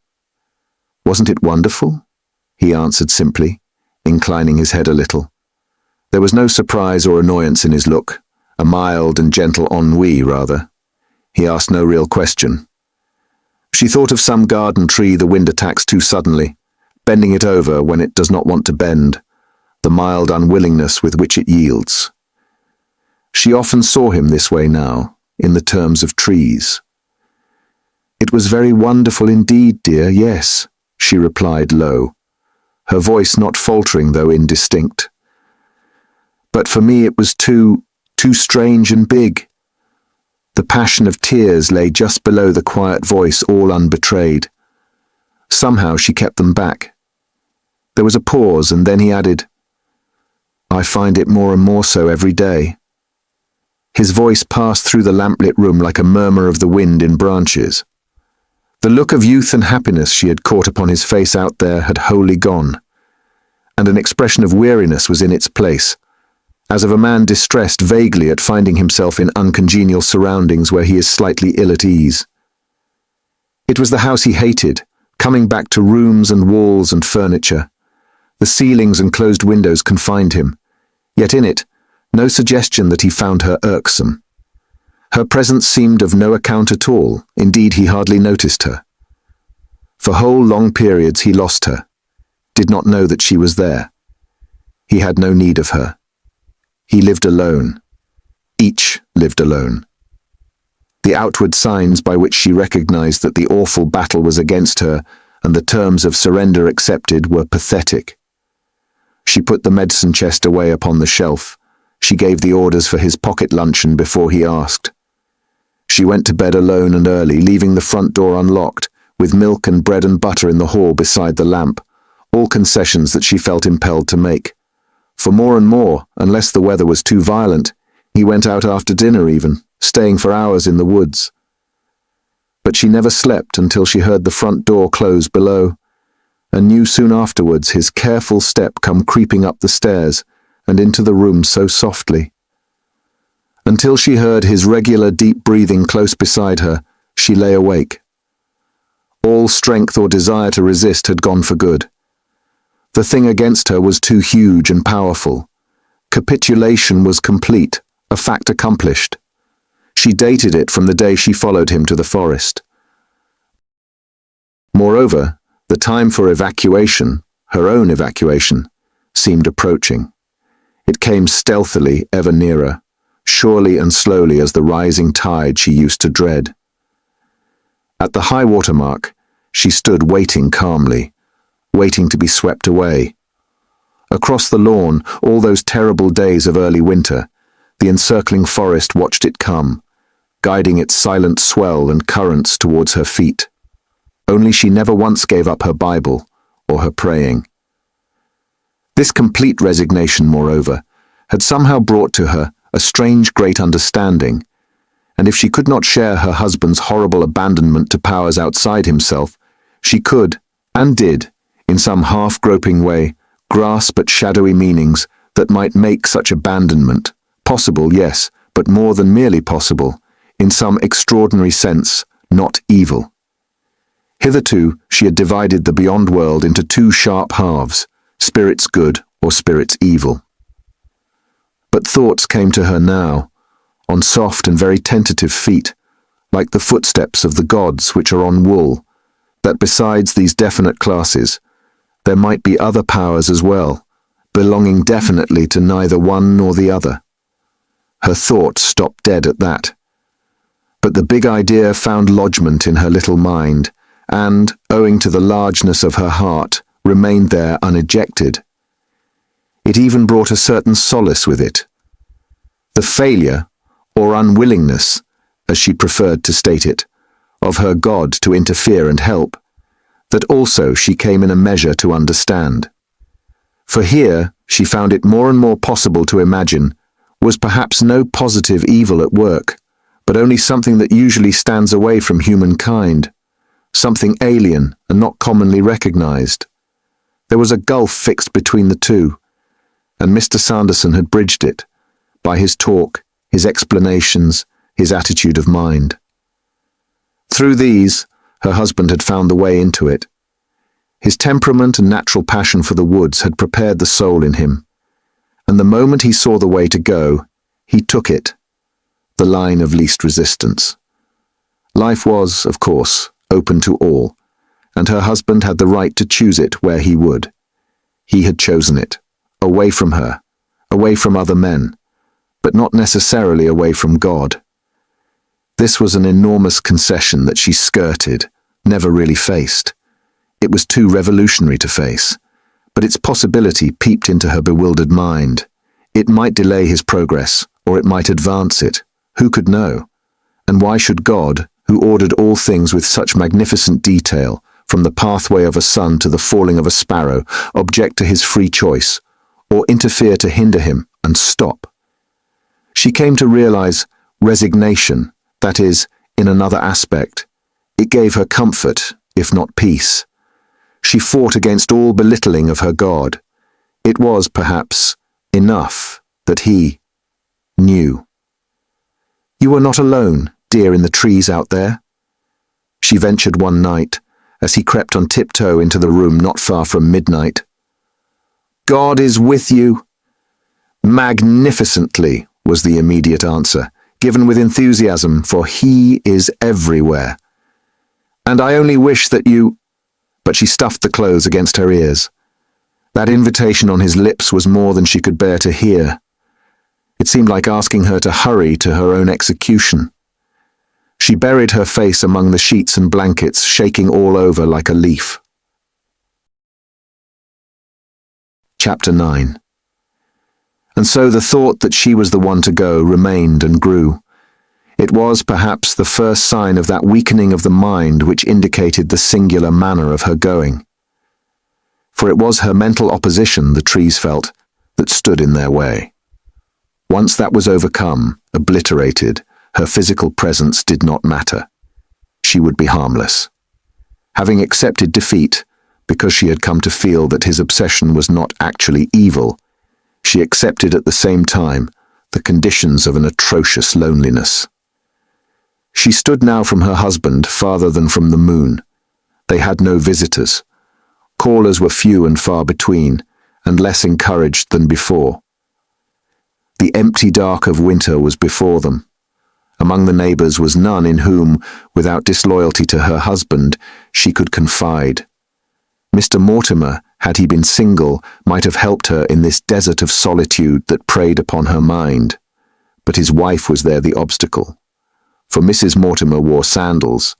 Wasn't it wonderful? He answered simply, inclining his head a little. There was no surprise or annoyance in his look, a mild and gentle ennui, rather. He asked no real question. She thought of some garden tree the wind attacks too suddenly, bending it over when it does not want to bend, the mild unwillingness with which it yields. She often saw him this way now, in the terms of trees. It was very wonderful indeed, dear, yes, she replied low, her voice not faltering though indistinct. But for me it was too strange and big. The passion of tears lay just below the quiet voice, all unbetrayed. Somehow she kept them back. There was a pause, and then he added, I find it more and more so every day." His voice passed through the lamplit room like a murmur of the wind in branches. The look of youth and happiness she had caught upon his face out there had wholly gone, and an expression of weariness was in its place, as of a man distressed vaguely at finding himself in uncongenial surroundings where he is slightly ill at ease. It was the house he hated, coming back to rooms and walls and furniture. The ceilings and closed windows confined him, yet in it, no suggestion that he found her irksome. Her presence seemed of no account at all, indeed he hardly noticed her. For whole long periods he lost her, did not know that she was there. He had no need of her. He lived alone. Each lived alone. The outward signs by which she recognized that the awful battle was against her and the terms of surrender accepted were pathetic. She put the medicine chest away upon the shelf. She gave the orders for his pocket luncheon before he asked. She went to bed alone and early, leaving the front door unlocked, with milk and bread and butter in the hall beside the lamp, all concessions that she felt impelled to make. For more and more, unless the weather was too violent, he went out after dinner even, staying for hours in the woods. But she never slept until she heard the front door close below, and knew soon afterwards his careful step come creeping up the stairs and into the room so softly. Until she heard his regular deep breathing close beside her, she lay awake. All strength or desire to resist had gone for good. The thing against her was too huge and powerful. Capitulation was complete, a fact accomplished. She dated it from the day she followed him to the forest. Moreover, the time for evacuation, her own evacuation, seemed approaching. It came stealthily, ever nearer, surely and slowly as the rising tide she used to dread. At the high water mark, she stood waiting calmly, waiting to be swept away. Across the lawn, all those terrible days of early winter, the encircling forest watched it come, guiding its silent swell and currents towards her feet. Only she never once gave up her Bible or her praying. This complete resignation, moreover, had somehow brought to her a strange great understanding, and if she could not share her husband's horrible abandonment to powers outside himself, she could, and did, in some half-groping way, grasp at shadowy meanings that might make such abandonment possible, yes, but more than merely possible, in some extraordinary sense, not evil. Hitherto, she had divided the beyond world into two sharp halves, spirits good or spirits evil. But thoughts came to her now, on soft and very tentative feet, like the footsteps of the gods which are on wool, that besides these definite classes, there might be other powers as well, belonging definitely to neither one nor the other. Her thoughts stopped dead at that. But the big idea found lodgment in her little mind, and, owing to the largeness of her heart, remained there unejected. It even brought a certain solace with it. The failure, or unwillingness, as she preferred to state it, of her God to interfere and help, that also she came in a measure to understand. For here, she found it more and more possible to imagine, was perhaps no positive evil at work, but only something that usually stands away from humankind, something alien and not commonly recognized. There was a gulf fixed between the two, and Mr. Sanderson had bridged it, by his talk, his explanations, his attitude of mind. Through these, her husband had found the way into it. His temperament and natural passion for the woods had prepared the soul in him, and the moment he saw the way to go, he took it, the line of least resistance. Life was, of course, open to all, and her husband had the right to choose it where he would. He had chosen it, away from her, away from other men, but not necessarily away from God. This was an enormous concession that she skirted, never really faced. It was too revolutionary to face, but its possibility peeped into her bewildered mind. It might delay his progress, or it might advance it. Who could know? And why should God, who ordered all things with such magnificent detail, from the pathway of a sun to the falling of a sparrow, object to his free choice, or interfere to hinder him and stop. She came to realize resignation, that is, in another aspect. It gave her comfort, if not peace. She fought against all belittling of her God. It was, perhaps, enough that he knew. "You are not alone, dear, in the trees out there," she ventured one night, as he crept on tiptoe into the room not far from midnight. "God is with you." "Magnificently," was the immediate answer, given with enthusiasm, for he is everywhere. "And I only wish that you—" But she stuffed the clothes against her ears. That invitation on his lips was more than she could bear to hear. It seemed like asking her to hurry to her own execution. She buried her face among the sheets and blankets, shaking all over like a leaf. Chapter 9. And so the thought that she was the one to go remained and grew. It was, perhaps, the first sign of that weakening of the mind which indicated the singular manner of her going. For it was her mental opposition, the trees felt, that stood in their way. Once that was overcome, obliterated, her physical presence did not matter. She would be harmless. Having accepted defeat, because she had come to feel that his obsession was not actually evil, she accepted at the same time the conditions of an atrocious loneliness. She stood now from her husband farther than from the moon. They had no visitors. Callers were few and far between, and less encouraged than before. The empty dark of winter was before them. Among the neighbors was none in whom, without disloyalty to her husband, she could confide. Mr. Mortimer, had he been single, might have helped her in this desert of solitude that preyed upon her mind. But his wife was there the obstacle. For Mrs. Mortimer wore sandals,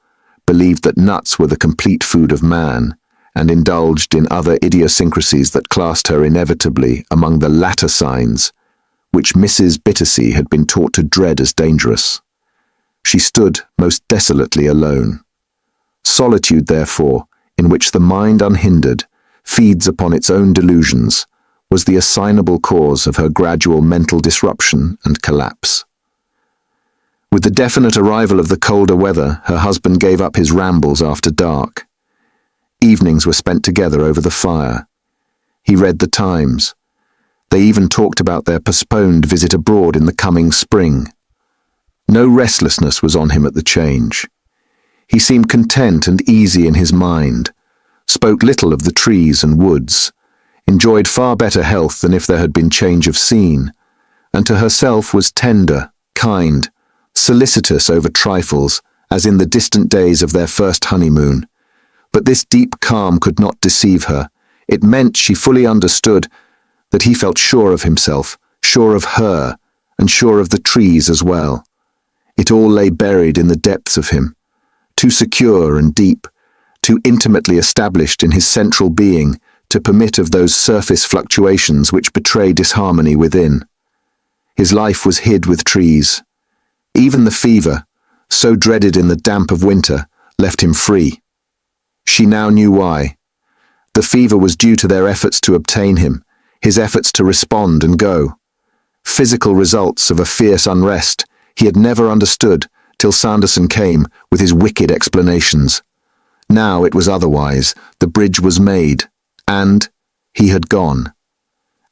believed that nuts were the complete food of man, and indulged in other idiosyncrasies that classed her inevitably among the latter signs, which Mrs. Bittersea had been taught to dread as dangerous. She stood most desolately alone. Solitude, therefore, in which the mind unhindered feeds upon its own delusions, was the assignable cause of her gradual mental disruption and collapse. With the definite arrival of the colder weather, her husband gave up his rambles after dark. Evenings were spent together over the fire. He read the Times. They even talked about their postponed visit abroad in the coming spring. No restlessness was on him at the change. He seemed content and easy in his mind, spoke little of the trees and woods, enjoyed far better health than if there had been change of scene, and to herself was tender, kind, solicitous over trifles, as in the distant days of their first honeymoon. But this deep calm could not deceive her. It meant, she fully understood, that he felt sure of himself, sure of her, and sure of the trees as well. It all lay buried in the depths of him, too secure and deep, too intimately established in his central being to permit of those surface fluctuations which betray disharmony within. His life was hid with trees. Even the fever, so dreaded in the damp of winter, left him free. She now knew why. The fever was due to their efforts to obtain him, his efforts to respond and go. Physical results of a fierce unrest he had never understood till Sanderson came with his wicked explanations. Now it was otherwise. The bridge was made, and he had gone.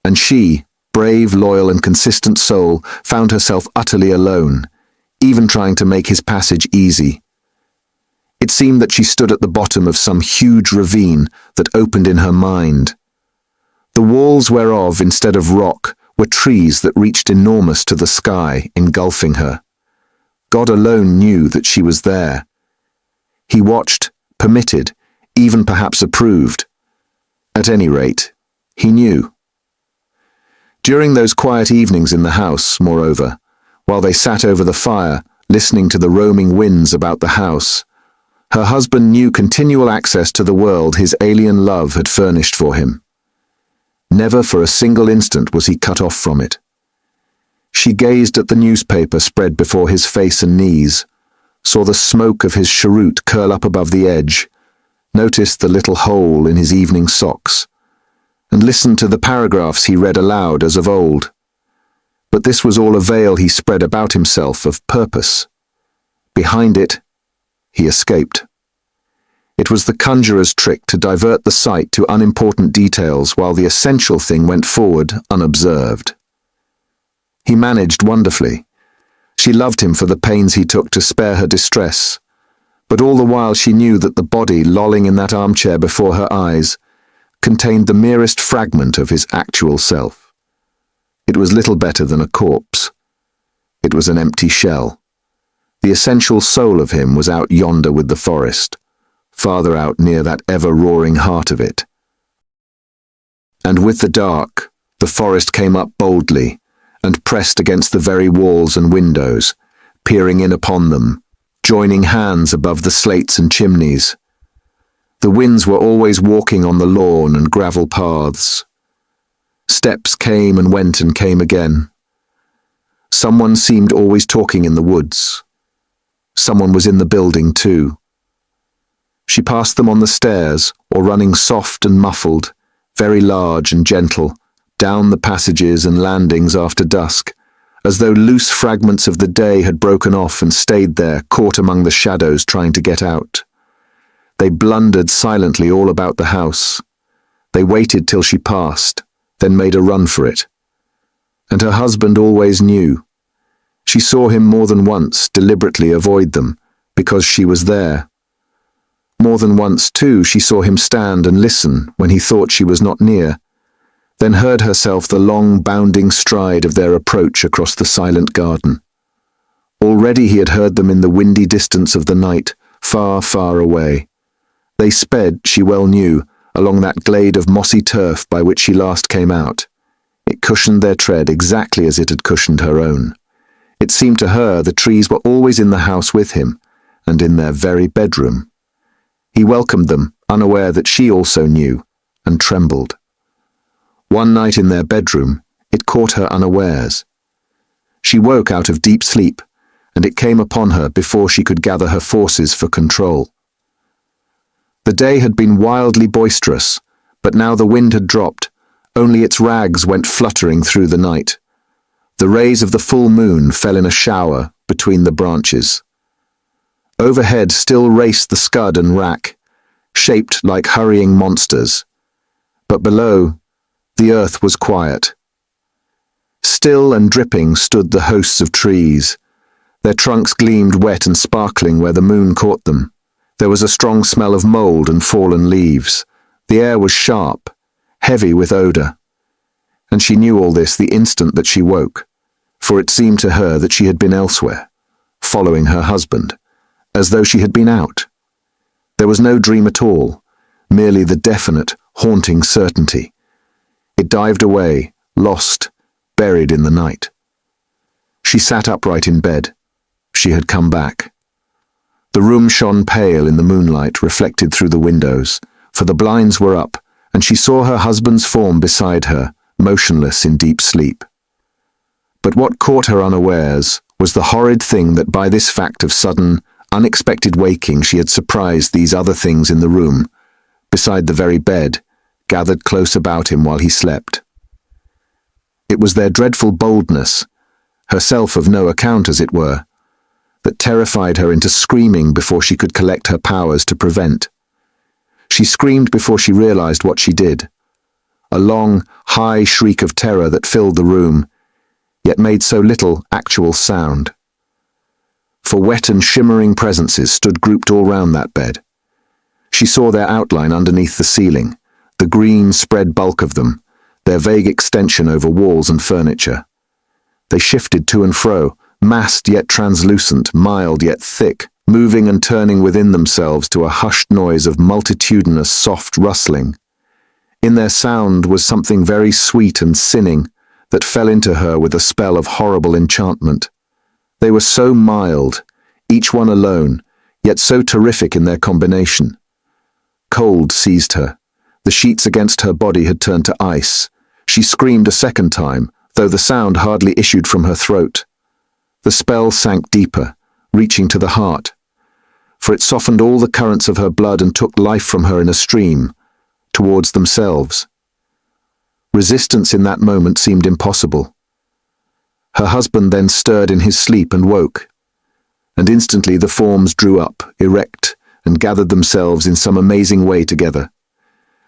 And she, brave, loyal, and consistent soul, found herself utterly alone, even trying to make his passage easy. It seemed that she stood at the bottom of some huge ravine that opened in her mind. The walls whereof, instead of rock, were trees that reached enormous to the sky, engulfing her. God alone knew that she was there. He watched, permitted, even perhaps approved. At any rate, he knew. During those quiet evenings in the house, moreover, while they sat over the fire, listening to the roaming winds about the house, her husband knew continual access to the world his alien love had furnished for him. Never for a single instant was he cut off from it. She gazed at the newspaper spread before his face and knees, saw the smoke of his cheroot curl up above the edge, noticed the little hole in his evening socks, and listened to the paragraphs he read aloud as of old. But this was all a veil he spread about himself of purpose. Behind it, he escaped. It was the conjurer's trick to divert the sight to unimportant details while the essential thing went forward unobserved. He managed wonderfully. She loved him for the pains he took to spare her distress, but all the while she knew that the body lolling in that armchair before her eyes contained the merest fragment of his actual self. It was little better than a corpse. It was an empty shell. The essential soul of him was out yonder with the forest, farther out near that ever-roaring heart of it. And with the dark, the forest came up boldly and pressed against the very walls and windows, peering in upon them, joining hands above the slates and chimneys. The winds were always walking on the lawn and gravel paths. Steps came and went and came again. Someone seemed always talking in the woods. Someone was in the building too. She passed them on the stairs, or running soft and muffled, very large and gentle, down the passages and landings after dusk, as though loose fragments of the day had broken off and stayed there, caught among the shadows trying to get out. They blundered silently all about the house. They waited till she passed, then made a run for it. And her husband always knew. She saw him more than once deliberately avoid them, because she was there. More than once, too, she saw him stand and listen when he thought she was not near, then heard herself the long bounding stride of their approach across the silent garden. Already he had heard them in the windy distance of the night, far, far away. They sped, she well knew, along that glade of mossy turf by which she last came out. It cushioned their tread exactly as it had cushioned her own. It seemed to her the trees were always in the house with him, and in their very bedroom. He welcomed them, unaware that she also knew, and trembled. One night in their bedroom, it caught her unawares. She woke out of deep sleep, and it came upon her before she could gather her forces for control. The day had been wildly boisterous, but now the wind had dropped, only its rags went fluttering through the night. The rays of the full moon fell in a shower between the branches. Overhead still raced the scud and rack, shaped like hurrying monsters. But below, the earth was quiet. Still and dripping stood the hosts of trees. Their trunks gleamed wet and sparkling where the moon caught them. There was a strong smell of mould and fallen leaves. The air was sharp, heavy with odour. And she knew all this the instant that she woke, for it seemed to her that she had been elsewhere, following her husband, as though she had been out. There was no dream at all, merely the definite, haunting certainty. It dived away, lost, buried in the night. She sat upright in bed. She had come back. The room shone pale in the moonlight reflected through the windows, for the blinds were up, and she saw her husband's form beside her, motionless in deep sleep. But what caught her unawares was the horrid thing that by this fact of sudden, unexpected waking she had surprised these other things in the room, beside the very bed, gathered close about him while he slept. It was their dreadful boldness, herself of no account as it were, that terrified her into screaming before she could collect her powers to prevent. She screamed before she realized what she did. A long, high shriek of terror that filled the room, yet made so little actual sound. For wet and shimmering presences stood grouped all round that bed. She saw their outline underneath the ceiling, the green spread bulk of them, their vague extension over walls and furniture. They shifted to and fro, massed yet translucent, mild yet thick, moving and turning within themselves to a hushed noise of multitudinous soft rustling. In their sound was something very sweet and sinning that fell into her with a spell of horrible enchantment. They were so mild, each one alone, yet so terrific in their combination. Cold seized her. The sheets against her body had turned to ice. She screamed a second time, though the sound hardly issued from her throat. The spell sank deeper, reaching to the heart, for it softened all the currents of her blood and took life from her in a stream, towards themselves. Resistance in that moment seemed impossible. Her husband then stirred in his sleep and woke, and instantly the forms drew up, erect, and gathered themselves in some amazing way together.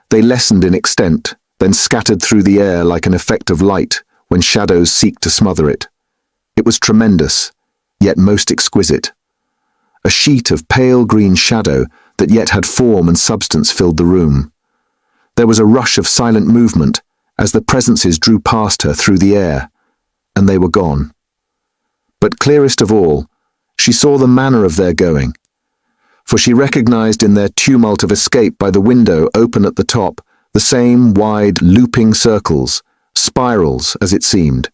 They lessened in extent, then scattered through the air like an effect of light when shadows seek to smother it. It was tremendous, yet most exquisite. A sheet of pale green shadow that yet had form and substance filled the room. There was a rush of silent movement as the presences drew past her through the air, and they were gone. But clearest of all, she saw the manner of their going, for she recognized in their tumult of escape by the window open at the top the same wide, looping circles, spirals as it seemed,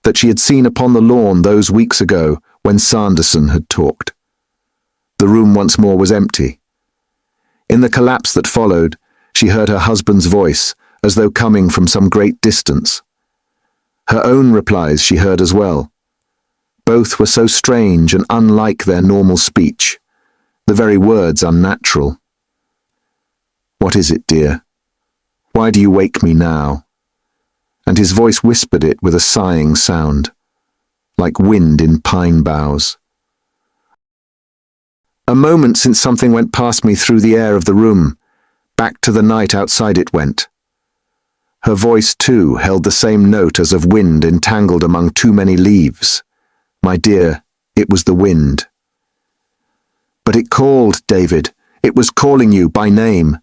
that she had seen upon the lawn those weeks ago when Sanderson had talked. The room once more was empty. In the collapse that followed, she heard her husband's voice, as though coming from some great distance. Her own replies she heard as well. Both were so strange and unlike their normal speech, the very words unnatural. "What is it, dear? Why do you wake me now?" And his voice whispered it with a sighing sound, like wind in pine boughs. A moment since something went past me through the air of the room. Back to the night outside it went. Her voice, too, held the same note as of wind entangled among too many leaves. My dear, it was the wind. But it called, David. It was calling you by name.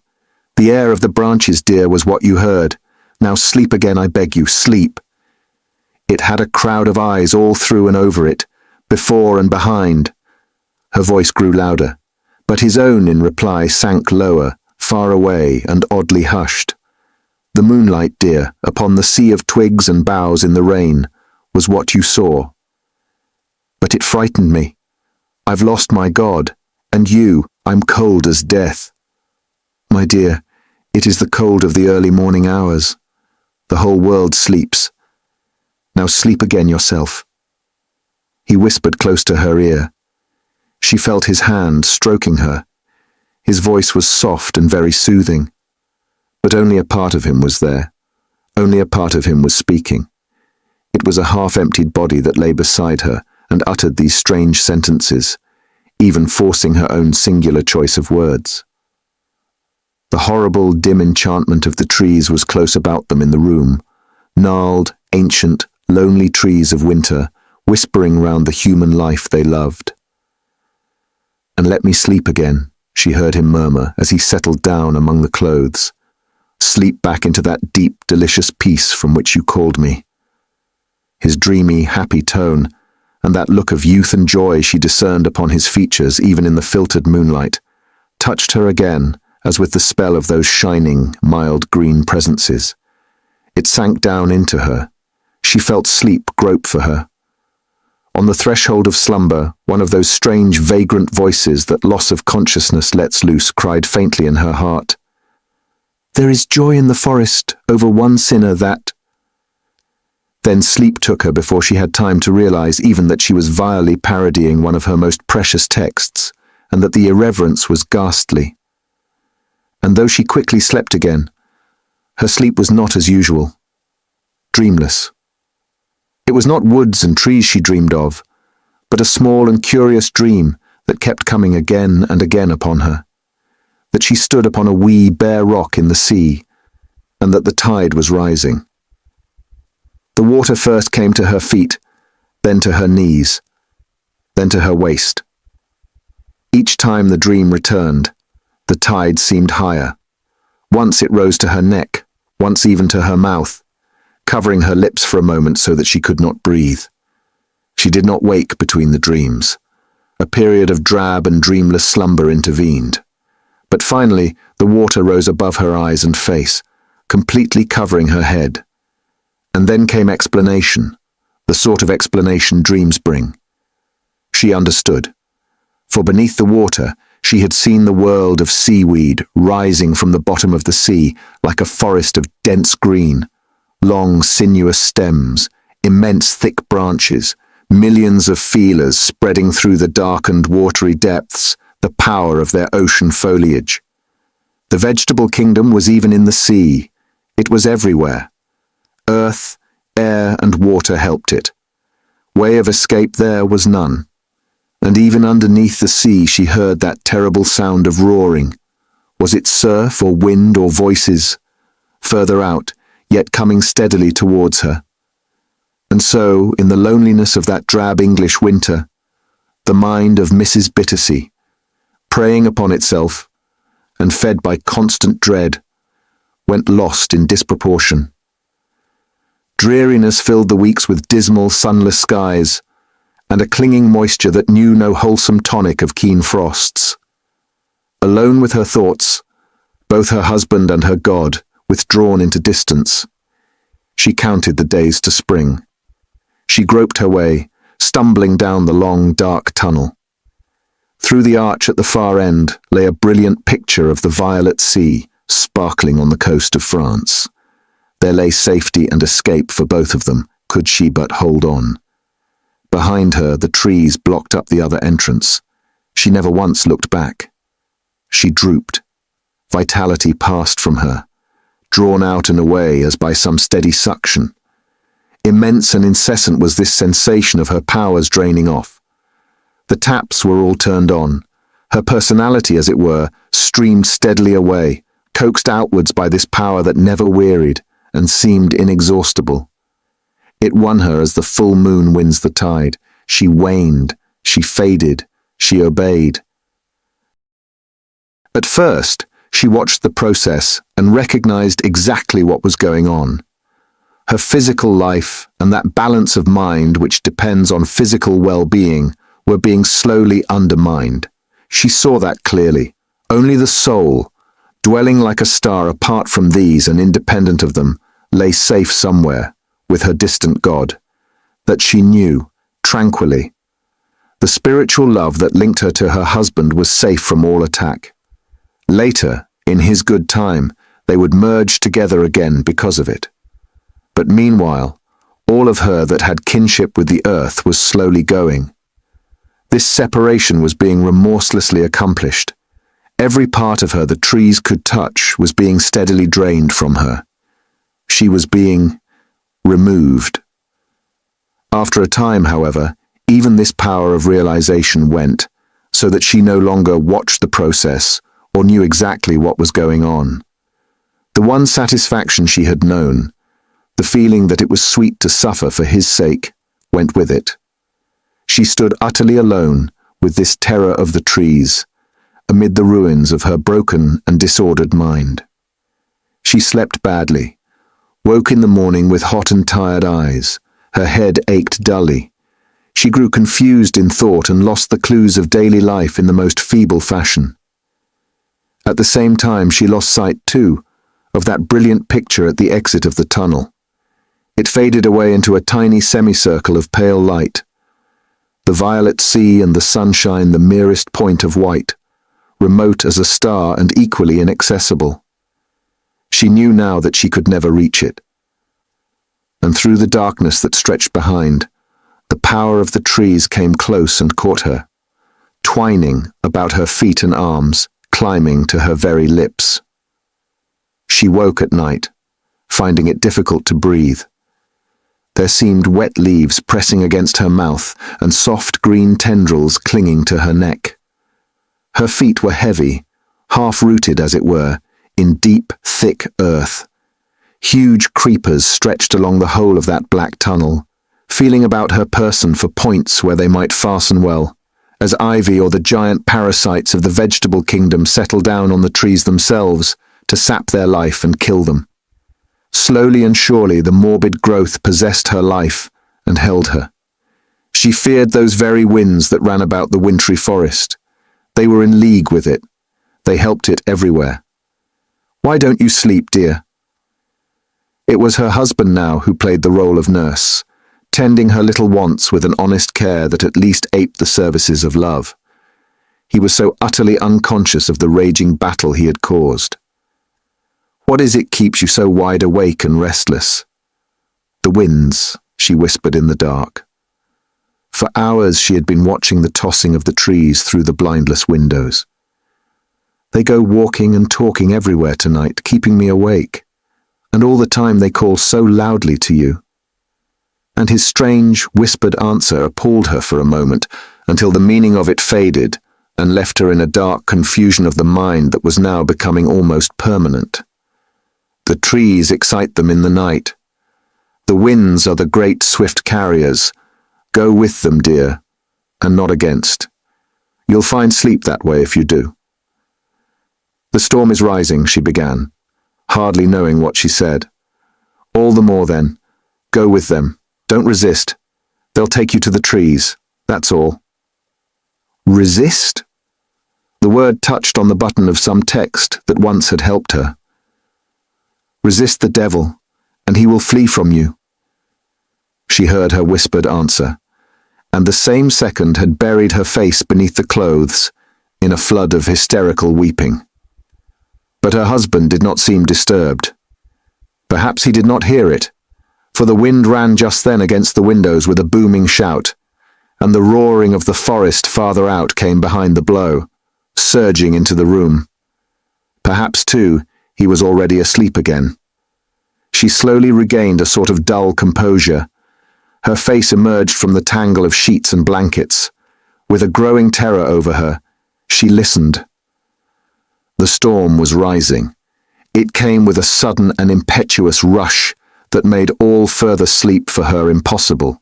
The air of the branches, dear, was what you heard. Now sleep again, I beg you, sleep. It had a crowd of eyes all through and over it, before and behind. Her voice grew louder, but his own in reply sank lower, far away and oddly hushed. The moonlight, dear, upon the sea of twigs and boughs in the rain, was what you saw. But it frightened me. I've lost my God, and you, I'm cold as death. My dear, it is the cold of the early morning hours. The whole world sleeps. Now sleep again yourself. He whispered close to her ear. She felt his hand stroking her. His voice was soft and very soothing. But only a part of him was there. Only a part of him was speaking. It was a half-emptied body that lay beside her and uttered these strange sentences, even forcing her own singular choice of words. The horrible, dim enchantment of the trees was close about them in the room, gnarled, ancient, lonely trees of winter, whispering round the human life they loved. "And let me sleep again," she heard him murmur as he settled down among the clothes. "Sleep back into that deep, delicious peace from which you called me." His dreamy, happy tone, and that look of youth and joy she discerned upon his features even in the filtered moonlight, touched her again as with the spell of those shining, mild green presences. It sank down into her. She felt sleep grope for her. On the threshold of slumber, one of those strange, vagrant voices that loss of consciousness lets loose cried faintly in her heart, "There is joy in the forest over one sinner that—" Then sleep took her before she had time to realize even that she was vilely parodying one of her most precious texts, and that the irreverence was ghastly. And though she quickly slept again, her sleep was not as usual. Dreamless. It was not woods and trees she dreamed of, but a small and curious dream that kept coming again and again upon her, that she stood upon a wee bare rock in the sea, and that the tide was rising. The water first came to her feet, then to her knees, then to her waist. Each time the dream returned, the tide seemed higher. Once it rose to her neck, once even to her mouth, covering her lips for a moment so that she could not breathe. She did not wake between the dreams. A period of drab and dreamless slumber intervened. But finally, the water rose above her eyes and face, completely covering her head. And then came explanation, the sort of explanation dreams bring. She understood. For beneath the water, she had seen the world of seaweed rising from the bottom of the sea like a forest of dense green, long sinuous stems, immense thick branches, millions of feelers spreading through the darkened watery depths, the power of their ocean foliage. The vegetable kingdom was even in the sea. It was everywhere. Earth, air, and water helped it. Way of escape there was none. And even underneath the sea she heard that terrible sound of roaring. Was it surf or wind or voices? Further out, yet coming steadily towards her. And so, in the loneliness of that drab English winter, the mind of Mrs. Bittersea, preying upon itself, and fed by constant dread, went lost in disproportion. Dreariness filled the weeks with dismal, sunless skies, and a clinging moisture that knew no wholesome tonic of keen frosts. Alone with her thoughts, both her husband and her God withdrawn into distance, she counted the days to spring. She groped her way, stumbling down the long, dark tunnel. Through the arch at the far end lay a brilliant picture of the violet sea sparkling on the coast of France. There lay safety and escape for both of them, could she but hold on. Behind her, the trees blocked up the other entrance. She never once looked back. She drooped. Vitality passed from her, drawn out and away as by some steady suction. Immense and incessant was this sensation of her powers draining off. The taps were all turned on. Her personality, as it were, streamed steadily away, coaxed outwards by this power that never wearied and seemed inexhaustible. It won her as the full moon wins the tide. She waned, she faded, she obeyed. At first, she watched the process and recognized exactly what was going on. Her physical life and that balance of mind which depends on physical well-being were being slowly undermined. She saw that clearly. Only the soul, dwelling like a star apart from these and independent of them, lay safe somewhere, with her distant God, that she knew, tranquilly. The spiritual love that linked her to her husband was safe from all attack. Later, in his good time, they would merge together again because of it. But meanwhile, all of her that had kinship with the earth was slowly going. This separation was being remorselessly accomplished. Every part of her the trees could touch was being steadily drained from her. She was being removed. After a time, however, even this power of realization went, so that she no longer watched the process or knew exactly what was going on. The one satisfaction she had known, the feeling that it was sweet to suffer for his sake, went with it. She stood utterly alone with this terror of the trees, amid the ruins of her broken and disordered mind. She slept badly, woke in the morning with hot and tired eyes. Her head ached dully. She grew confused in thought and lost the clues of daily life in the most feeble fashion. At the same time, she lost sight, too, of that brilliant picture at the exit of the tunnel. It faded away into a tiny semicircle of pale light. The violet sea and the sunshine the merest point of white, remote as a star and equally inaccessible. She knew now that she could never reach it. And through the darkness that stretched behind, the power of the trees came close and caught her, twining about her feet and arms, climbing to her very lips. She woke at night, finding it difficult to breathe. There seemed wet leaves pressing against her mouth and soft green tendrils clinging to her neck. Her feet were heavy, half-rooted as it were, in deep, thick earth. Huge creepers stretched along the whole of that black tunnel, feeling about her person for points where they might fasten well, as ivy or the giant parasites of the vegetable kingdom settle down on the trees themselves to sap their life and kill them. Slowly and surely the morbid growth possessed her life and held her. She feared those very winds that ran about the wintry forest. They were in league with it. They helped it everywhere. "Why don't you sleep, dear?" It was her husband now who played the role of nurse, tending her little wants with an honest care that at least aped the services of love. He was so utterly unconscious of the raging battle he had caused. "What is it keeps you so wide awake and restless?" "The winds," she whispered in the dark. For hours she had been watching the tossing of the trees through the blindless windows. "They go walking and talking everywhere tonight, keeping me awake. And all the time they call so loudly to you. And his strange, whispered answer appalled her for a moment, until the meaning of it faded and left her in a dark confusion of the mind that was now becoming almost permanent. The trees excite them in the night. The winds are the great swift carriers. Go with them, dear, and not against. You'll find sleep that way if you do. The storm is rising, she began, hardly knowing what she said. All the more then, go with them. Don't resist. They'll take you to the trees. That's all. Resist? The word touched on the button of some text that once had helped her. Resist the devil, and he will flee from you. She heard her whispered answer, and the same second had buried her face beneath the clothes in a flood of hysterical weeping. But her husband did not seem disturbed. Perhaps he did not hear it, for the wind ran just then against the windows with a booming shout, and the roaring of the forest farther out came behind the blow, surging into the room. Perhaps, too, he was already asleep again. She slowly regained a sort of dull composure. Her face emerged from the tangle of sheets and blankets. With a growing terror over her, she listened. The storm was rising. It came with a sudden and impetuous rush that made all further sleep for her impossible.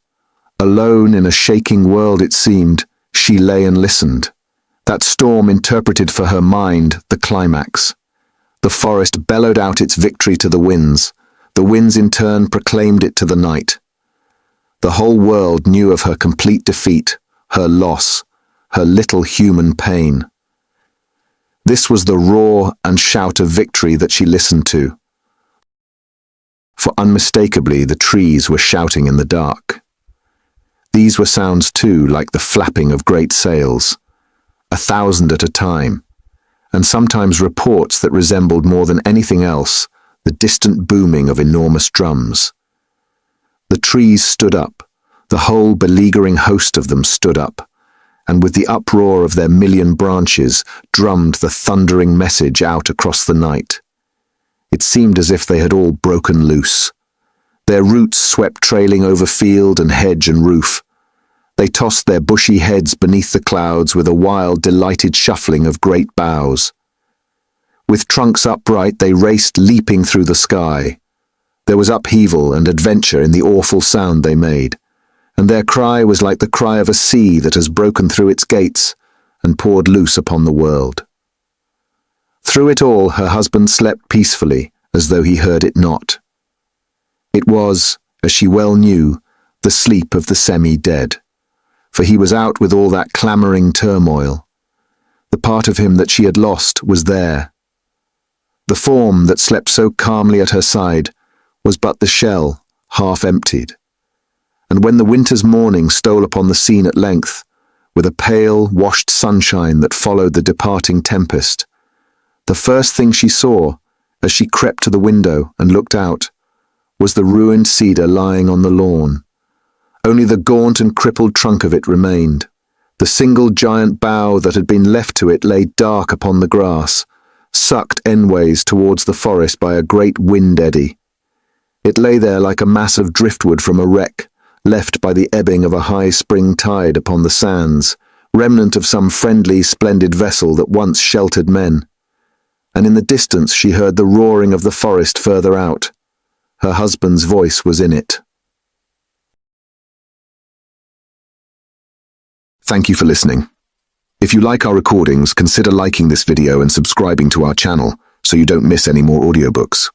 Alone in a shaking world, it seemed, she lay and listened. That storm interpreted for her mind the climax. The forest bellowed out its victory to the winds. The winds in turn proclaimed it to the night. The whole world knew of her complete defeat, her loss, her little human pain. This was the roar and shout of victory that she listened to. For unmistakably the trees were shouting in the dark. These were sounds too, like the flapping of great sails, 1,000 at a time, and sometimes reports that resembled more than anything else the distant booming of enormous drums. The trees stood up, the whole beleaguering host of them stood up, and with the uproar of their million branches drummed the thundering message out across the night. It seemed as if they had all broken loose. Their roots swept trailing over field and hedge and roof. They tossed their bushy heads beneath the clouds with a wild, delighted shuffling of great boughs. With trunks upright, they raced leaping through the sky. There was upheaval and adventure in the awful sound they made, and their cry was like the cry of a sea that has broken through its gates and poured loose upon the world. Through it all, her husband slept peacefully, as though he heard it not. It was, as she well knew, the sleep of the semi-dead, for he was out with all that clamouring turmoil. The part of him that she had lost was there. The form that slept so calmly at her side was but the shell, half emptied. And when the winter's morning stole upon the scene at length, with a pale, washed sunshine that followed the departing tempest, the first thing she saw, as she crept to the window and looked out, was the ruined cedar lying on the lawn. Only the gaunt and crippled trunk of it remained. The single giant bough that had been left to it lay dark upon the grass, sucked endways towards the forest by a great wind eddy. It lay there like a mass of driftwood from a wreck, left by the ebbing of a high spring tide upon the sands, remnant of some friendly, splendid vessel that once sheltered men. And in the distance she heard the roaring of the forest further out. Her husband's voice was in it. Thank you for listening. If you like our recordings, consider liking this video and subscribing to our channel so you don't miss any more audiobooks.